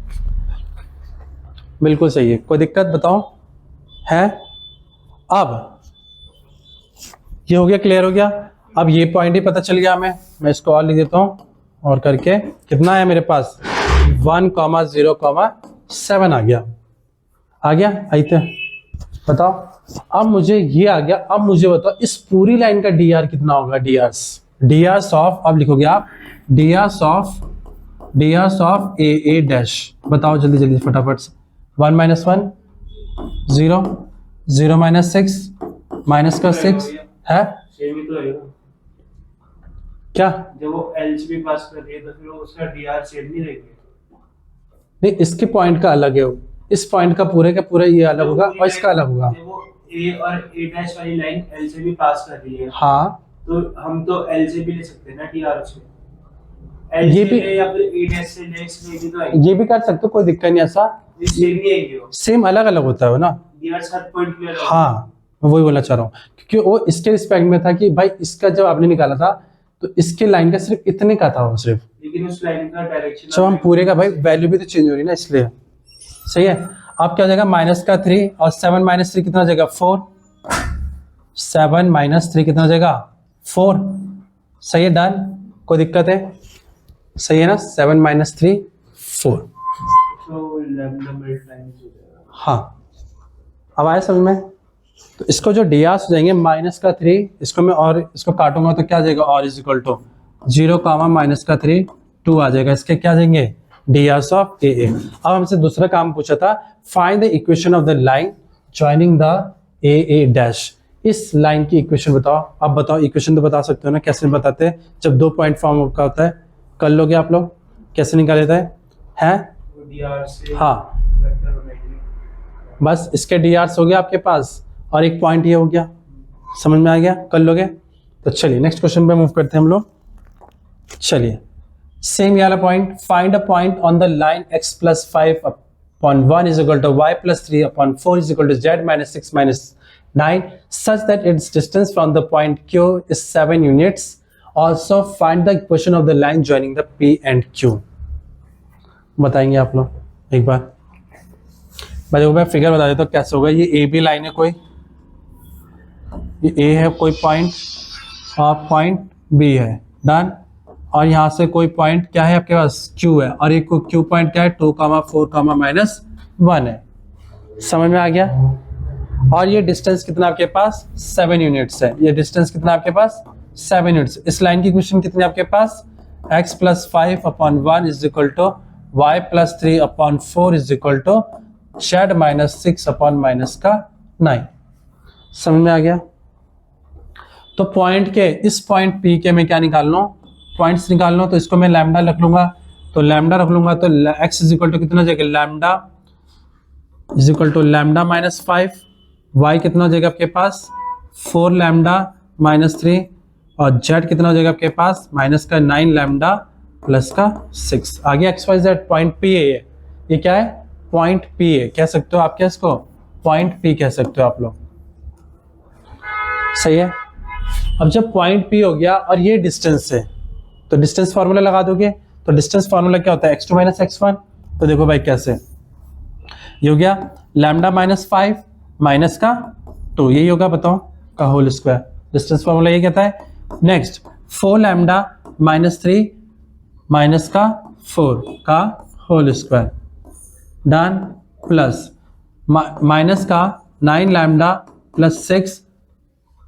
बिल्कुल सही है, कोई दिक्कत बताओ है। अब ये हो गया, क्लियर हो गया। अब ये पॉइंट ही पता चल गया हमें, मैं इसको और लिख देता हूँ और करके कितना है मेरे पास 1, 0, 7 आ गया, आइते बताओ। अब मुझे ये आ गया, अब मुझे बताओ इस पूरी लाइन का DR कितना होगा, DRs ऑफ, अब लिखोगे आप DRs ऑफ AA डैश, बताओ जल्दी जल्दी फटाफट से। 1 माइनस 1 0, 0 माइनस 6 माइनस का 6 है, सेम ही तो है क्या, जब वो LCB पास कर रही है तो फिर उसका DR सेम नहीं रहेगा। नहीं, इसके पॉइंट का अलग है, इस पॉइंट का पूरे ये अलग होगा और इसका अलग होगा। वो A और A डैश वाली लाइन LCB पास कर रही है, हाँ, तो हम तो LCB ले सकते हैं ना DR से, ये भी, या फिर A डैश से नेक्स्ट में भी तो आएगी, ये भी कर सकते हो, कोई दिक्कत नहीं, ऐसा सेम ही आएगी, वो सेम अलग अलग होता है ना, DR 7 पॉइंट पे अलग। हाँ मैं वही बोलना चाह रहा हूँ, क्योंकि वो इसके रिस्पेक्ट में था कि भाई इसका जब आपने निकाला था तो इसके लाइन का सिर्फ इतने का था वो सिर्फ, लेकिन उस लाइन का डायरेक्शन जब हम पूरे का भाई वैल्यू भी तो चेंज हो रही है ना, इसलिए सही है। अब क्या हो जाएगा माइनस का 3 और 7 माइनस 3 कितना हो जाएगा 4, 7 माइनस 3 कितना हो जाएगा 4, सही है, डन, कोई दिक्कत है, सही है ना, 7 माइनस 3 4, तो लैम्डा मल्टीप्लाई हो जाएगा। हाँ अब आया समझ में। तो इसको जो DRs हो जाएंगे माइनस का 3, इसको मैं और इसको काटूंगा तो क्या आ जाएगा, और इज इक्वल टू 0, माइनस का 3 2 आ जाएगा, इसके क्या देंगे DRs ऑफ AA। अब हमसे दूसरा काम पूछा था, find the equation of the line joining the AA dash. इस लाइन की इक्वेशन बताओ। अब बताओ, इक्वेशन तो बता सकते हो ना, कैसे बताते हैं, जब 2 पॉइंट फॉर्म का होता है, कर लोगे आप लोग, कैसे निकाल लेता है? DR से हाँ, वेक्टर बनाएंगे, बस इसके DRs हो गया आपके पास और एक पॉइंट ये हो गया, समझ में आ गया, कर लोगे। तो चलिए नेक्स्ट क्वेश्चन पे मूव करते हैं हम लोग। चलिए सेम ये वाला point, find a point on the line x plus 5 upon 1 is equal to y plus 3 upon 4 is equal to z minus 6 minus 9 such that it's distance from the point Q is 7 units. Also find the equation of the line joining the P and Q। बताएंगे आप लोग एक बार, मैं figure बता देता हूँ कैसे होगा। ये AB लाइन है, कोई ये A है कोई पॉइंट और पॉइंट B है, डन। और यहाँ से कोई पॉइंट क्या है आपके पास Q है, और एक Q पॉइंट क्या है 2, 4, माइनस 1 है, समझ में आ गया। और ये डिस्टेंस कितना आपके पास 7 यूनिट्स है, ये डिस्टेंस कितना आपके पास 7 यूनिट्स। इस लाइन की इक्वेशन कितनी है आपके पास, x plus 5/1 is equal to y plus 3/4 is equal to z minus 6/-9। समझ में आ गया। तो पॉइंट के इस पॉइंट P के मैं क्या निकाल लूँ, पॉइंट्स निकाल लूँ, तो इसको मैं लैम्डा रख लूंगा, तो लैम्डा रख लूंगा तो x इज इक्वल टू कितना हो जाएगा, lambda is equal to lambda minus 5, y कितना हो जाएगा आपके पास 4 लैम्डा माइनस 3, और z कितना हो जाएगा आपके पास माइनस का 9 लैम्डा प्लस का 6। आगे XYZ पॉइंट P है, ये क्या है, पॉइंट P है, कह सकते हो आप क्या इसको, पॉइंट P कह सकते हो आप लोग, सही है। अब जब पॉइंट P हो गया और ये डिस्टेंस है, तो डिस्टेंस फार्मूला लगा दोगे, तो डिस्टेंस फार्मूला क्या होता है, x2 माइनस x1। तो देखो भाई कैसे, ये हो गया लैम्डा माइनस 5 माइनस का 2, यही होगा बताओ का होल स्क्वायर, डिस्टेंस फार्मूला ये कहता है। नेक्स्ट 4 लैम्डा माइनस 3 माइनस का 4 का whole square, done, plus minus का 9 lambda plus 6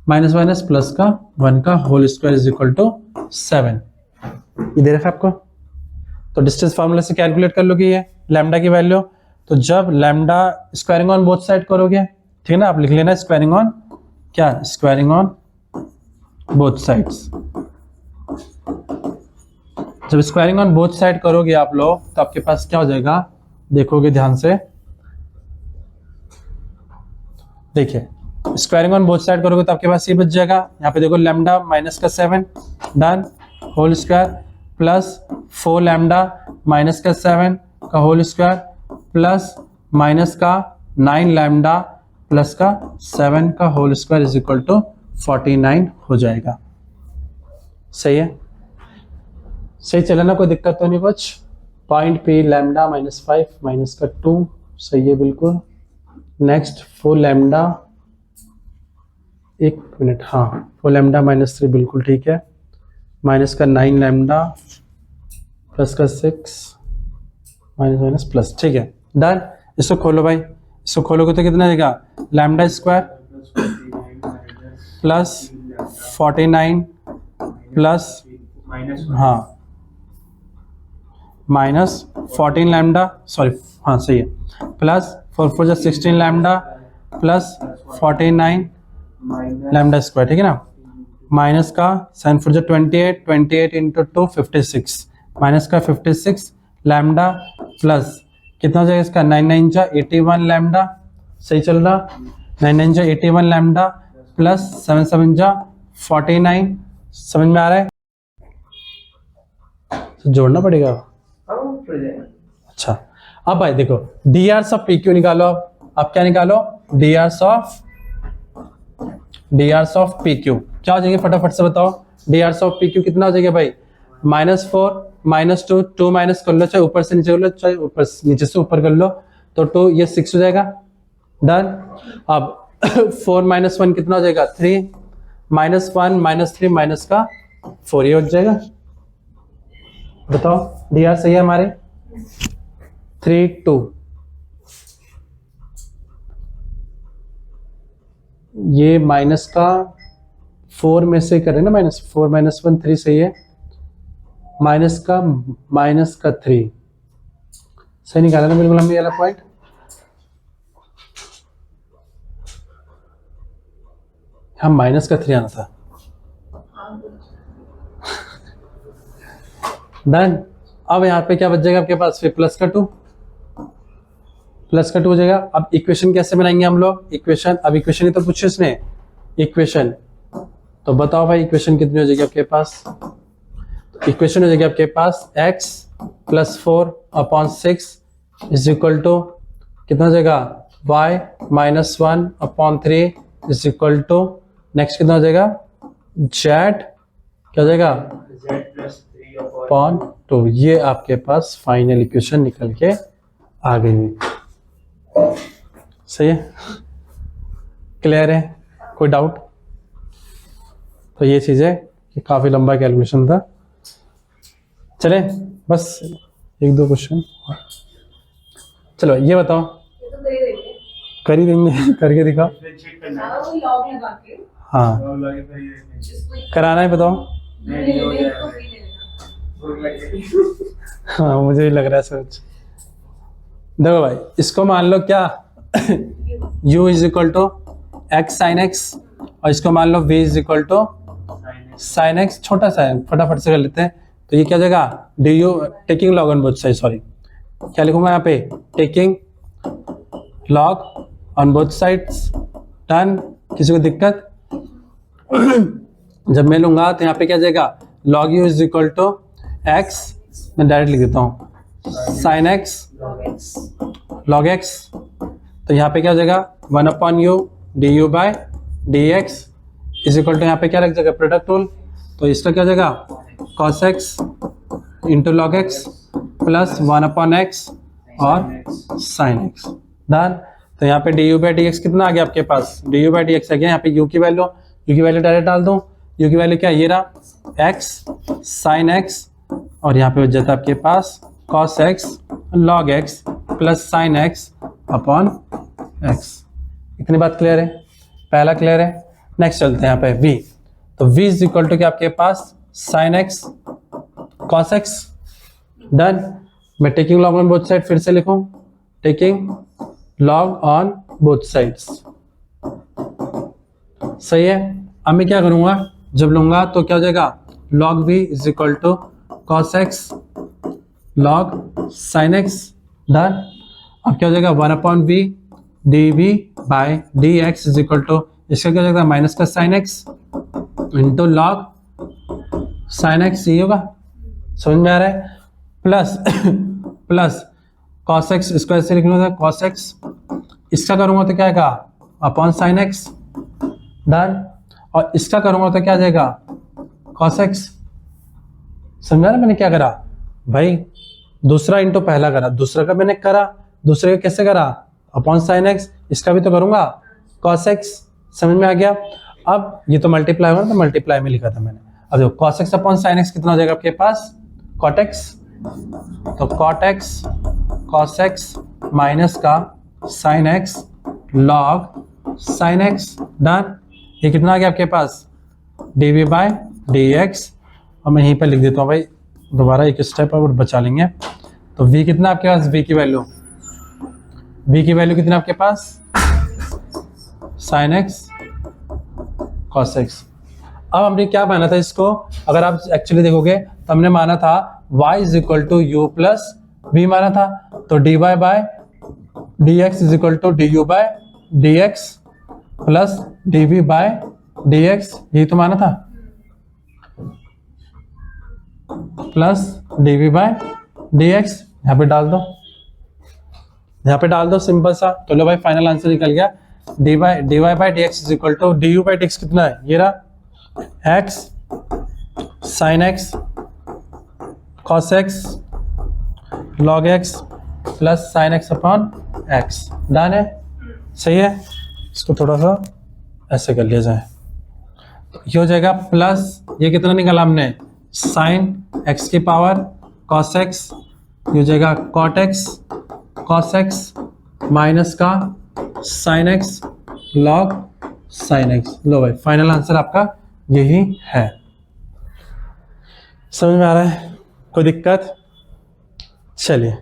minus minus plus का 1 का whole square is equal to 7। ये दे रखा आपको, तो डिस्टेंस फार्मूला से कैलकुलेट कर लोगे ये लैम्डा की वैल्यू। तो जब lambda squaring on both side करोगे, ठीक है ना, आप लिख लेना स्क्वायरिंग ऑन क्या, स्क्वायरिंग ऑन बोथ साइड्स। जब स्क्वायरिंग ऑन बोथ साइड करोगे आप लोग, तो आपके पास क्या हो जाएगा, देखोगे ध्यान से, देखिए स्क्वायरिंग ऑन बोथ साइड करोगे तो आपके पास ये बच जाएगा, यहाँ पे देखो लैम्डा माइनस का 7 done whole square plus 4 lambda minus का 7 का होल स्क्वायर प्लस माइनस का 9 लैम्डा प्लस का 7 का whole square is equal to 49 हो जाएगा। सही है, सही चला ना, कोई दिक्कत तो नहीं कुछ। Point P lambda minus 5 minus का 2 सही है बिल्कुल। नेक्स्ट 4 लैम्डा, एक मिनट, हाँ 4 लैम्डा माइनस 3 बिल्कुल ठीक है, माइनस का 9 लैम्डा प्लस का 6 माइनस माइनस प्लस, ठीक है डन। इसको खोलो भाई, इसको खोलोगे तो कितना आएगा, लैम्डा स्क्वायर प्लस 49 प्लस हाँ माइनस 14 लैम्डा, सॉरी हाँ सही है, plus 4 4 16 lambda plus 49 lambda square, ठीक है ना, माइनस का 7 4 28 28 इंटू 2 56 माइनस का 56 लैम्डा प्लस कितना हो जाएगा इसका 9 9 जा 81 लैम्डा, सही चल रहा, 9 9 जा 81 लैम्डा प्लस 7 7 जा 49, समझ में आ रहा है, तो जोड़ना पड़ेगा। अच्छा अब भाई देखो D R's of P Q निकालो, आप क्या निकालो, D R's of P Q क्या हो जाएगी फटाफट से बताओ, D R's of P Q कितना हो जाएगा भाई, -4 -2 2 माइनस कर लो, चाहे ऊपर से नीचे कर लो, चाहे ऊपर नीचे से ऊपर कर लो, तो 2 ये 6 हो जाएगा डन। अब 4 - 1 कितना हो जाएगा 3 -1 -3 माइनस का 4 ये हो जाएगा, बताओ डी आर सही है हमारे 3 2, ये माइनस का 4 में से करें ना, -4 -1 3 सही है, माइनस का -3 सही निकाला ना बिल्कुल हमने वाला पॉइंट। हम माइनस का 3 आना था डन। अब यहाँ पे क्या बच जाएगा आपके पास, फिर प्लस का 2 हो जाएगा। अब इक्वेशन कैसे बनाएंगे हम लोग, इक्वेशन, अब इक्वेशन ही तो पूछे उसने, इक्वेशन तो बताओ भाई इक्वेशन कितनी हो जाएगी आपके पास, तो इक्वेशन हो जाएगी आपके पास x + 4/6 इज इक्वल टू कितना हो जाएगा y - 1/3 is equal to next कितना हो जाएगा z क्या हो जाएगा z+3/2। ये आपके पास फाइनल इक्वेशन निकल के आ गई। सही है, क्लियर है, कोई डाउट? तो ये चीज़ है कि काफ़ी लंबा कैलकुलेशन था। चले बस 1-2 क्वेश्चन, चलो ये बताओ, ये तो कर ही देंगे। कर ही देंगे करके दिखाओ। हाँ, वो लॉग लगा के हाँ अब लगे फिर ये देखने। इसको कराना है बताओ। नहीं, नहीं हो इसको जाएगा। भी ले लेना। भूख लग गई। हाँ मुझे भी लग रहा है सोच। देखो भाई इसको मान लो क्या ये u is equal to x sine x, और इसको मान लो v is equal to sine x, छोटा सा है फटाफट से कर लेते हैं। तो ये क्या जाएगा D you taking log on both side, sorry क्या लिखूंगा यहाँ पे taking log on both sides. Done. किसी को दिक्कत? जब मैं लूंगा तो यहाँ पे क्या जाएगा log u is equal to x, मैं डायरेक्ट लिख देता हूँ साइन एक्स लॉग एक्स। तो यहाँ पे क्या हो जाएगा 1/u d u by d x is equal to यहाँ पे क्या लग जाएगा प्रोडक्ट रूल, तो इसका क्या हो जाएगा cos x into log x plus 1/x और sin x। डन। तो यहाँ पे d you by D x कितना आ गया आपके पास, d you by D x आ गया। यहाँ पे u की वैल्यू डायरेक्ट डाल दूँ, u की वैल्यू क्या ये रहा x sin x, और यहाँ पे हो जाता है आपके पास cos x log x plus sin x upon x। इतनी बात क्लियर है, पहला क्लियर है। नेक्स्ट चलते हैं यहाँ पे v, तो v इज इक्वल टू क्या आपके पास sin x cos x। Done. मैं taking log on both side फिर से लिखूं, taking log on both sides, सही है। अब मैं क्या करूंगा जब लूंगा तो क्या हो जाएगा log v is equal to cos x log sin x। Done. अब क्या हो जाएगा 1/v dv by dx is equal to इसका क्या हो जाएगा माइनस का sin x into log sin x, ये होगा, समझ में आ रहा है। प्लस प्लस cos x, इसको ऐसे लिखना था cos x, इसका करूंगा तो क्या आएगा अपॉन sin x। डन। और इसका करूंगा तो क्या आ जाएगा cos x। समझा ना मैंने क्या करा भाई, दूसरा इंटू पहला करा, दूसरा का मैंने करा, दूसरे का कैसे करा अपॉन sin x, इसका भी तो करूंगा cos x। समझ में आ गया। अब ये तो मल्टीप्लाई होगा, तो मल्टीप्लाई में लिखा था मैंने। अब देखो cos x upon sin x कितना हो जाएगा आपके पास cot x, तो cot x cos x minus का sin x log sin x। Done. ये कितना आ गया आपके पास dv बाय dx, और मैं यहीं पर लिख देता हूँ भाई, दोबारा एक स्टेप और बचा लेंगे। तो v कितना आपके पास, v की वैल्यू कितना आपके पास sin x cos x। अब हमने क्या माना था इसको, अगर आप एक्चुअली देखोगे तो हमने माना था y is equal to u plus v माना था, तो dy by dx is equal to d u by dx plus dv by dx, यही तो माना था, प्लस dv बाय dx। यहाँ पे डाल दो सिंपल सा, तो लो भाई फाइनल आंसर निकल गया dy by dx is equal to du by dx कितना है ये रहा x sin x cos x log x plus sin x upon x। Done है, सही है। इसको थोड़ा सा ऐसे कर लिया जाए, तो ये हो जाएगा प्लस, ये कितना निकाला हमने sin x की पावर cos x, ये हो जाएगा cot x cos x minus का sin x log sin x। लो भाई फाइनल आंसर आपका यही है। समझ में आ रहा है, कोई दिक्कत? चलिए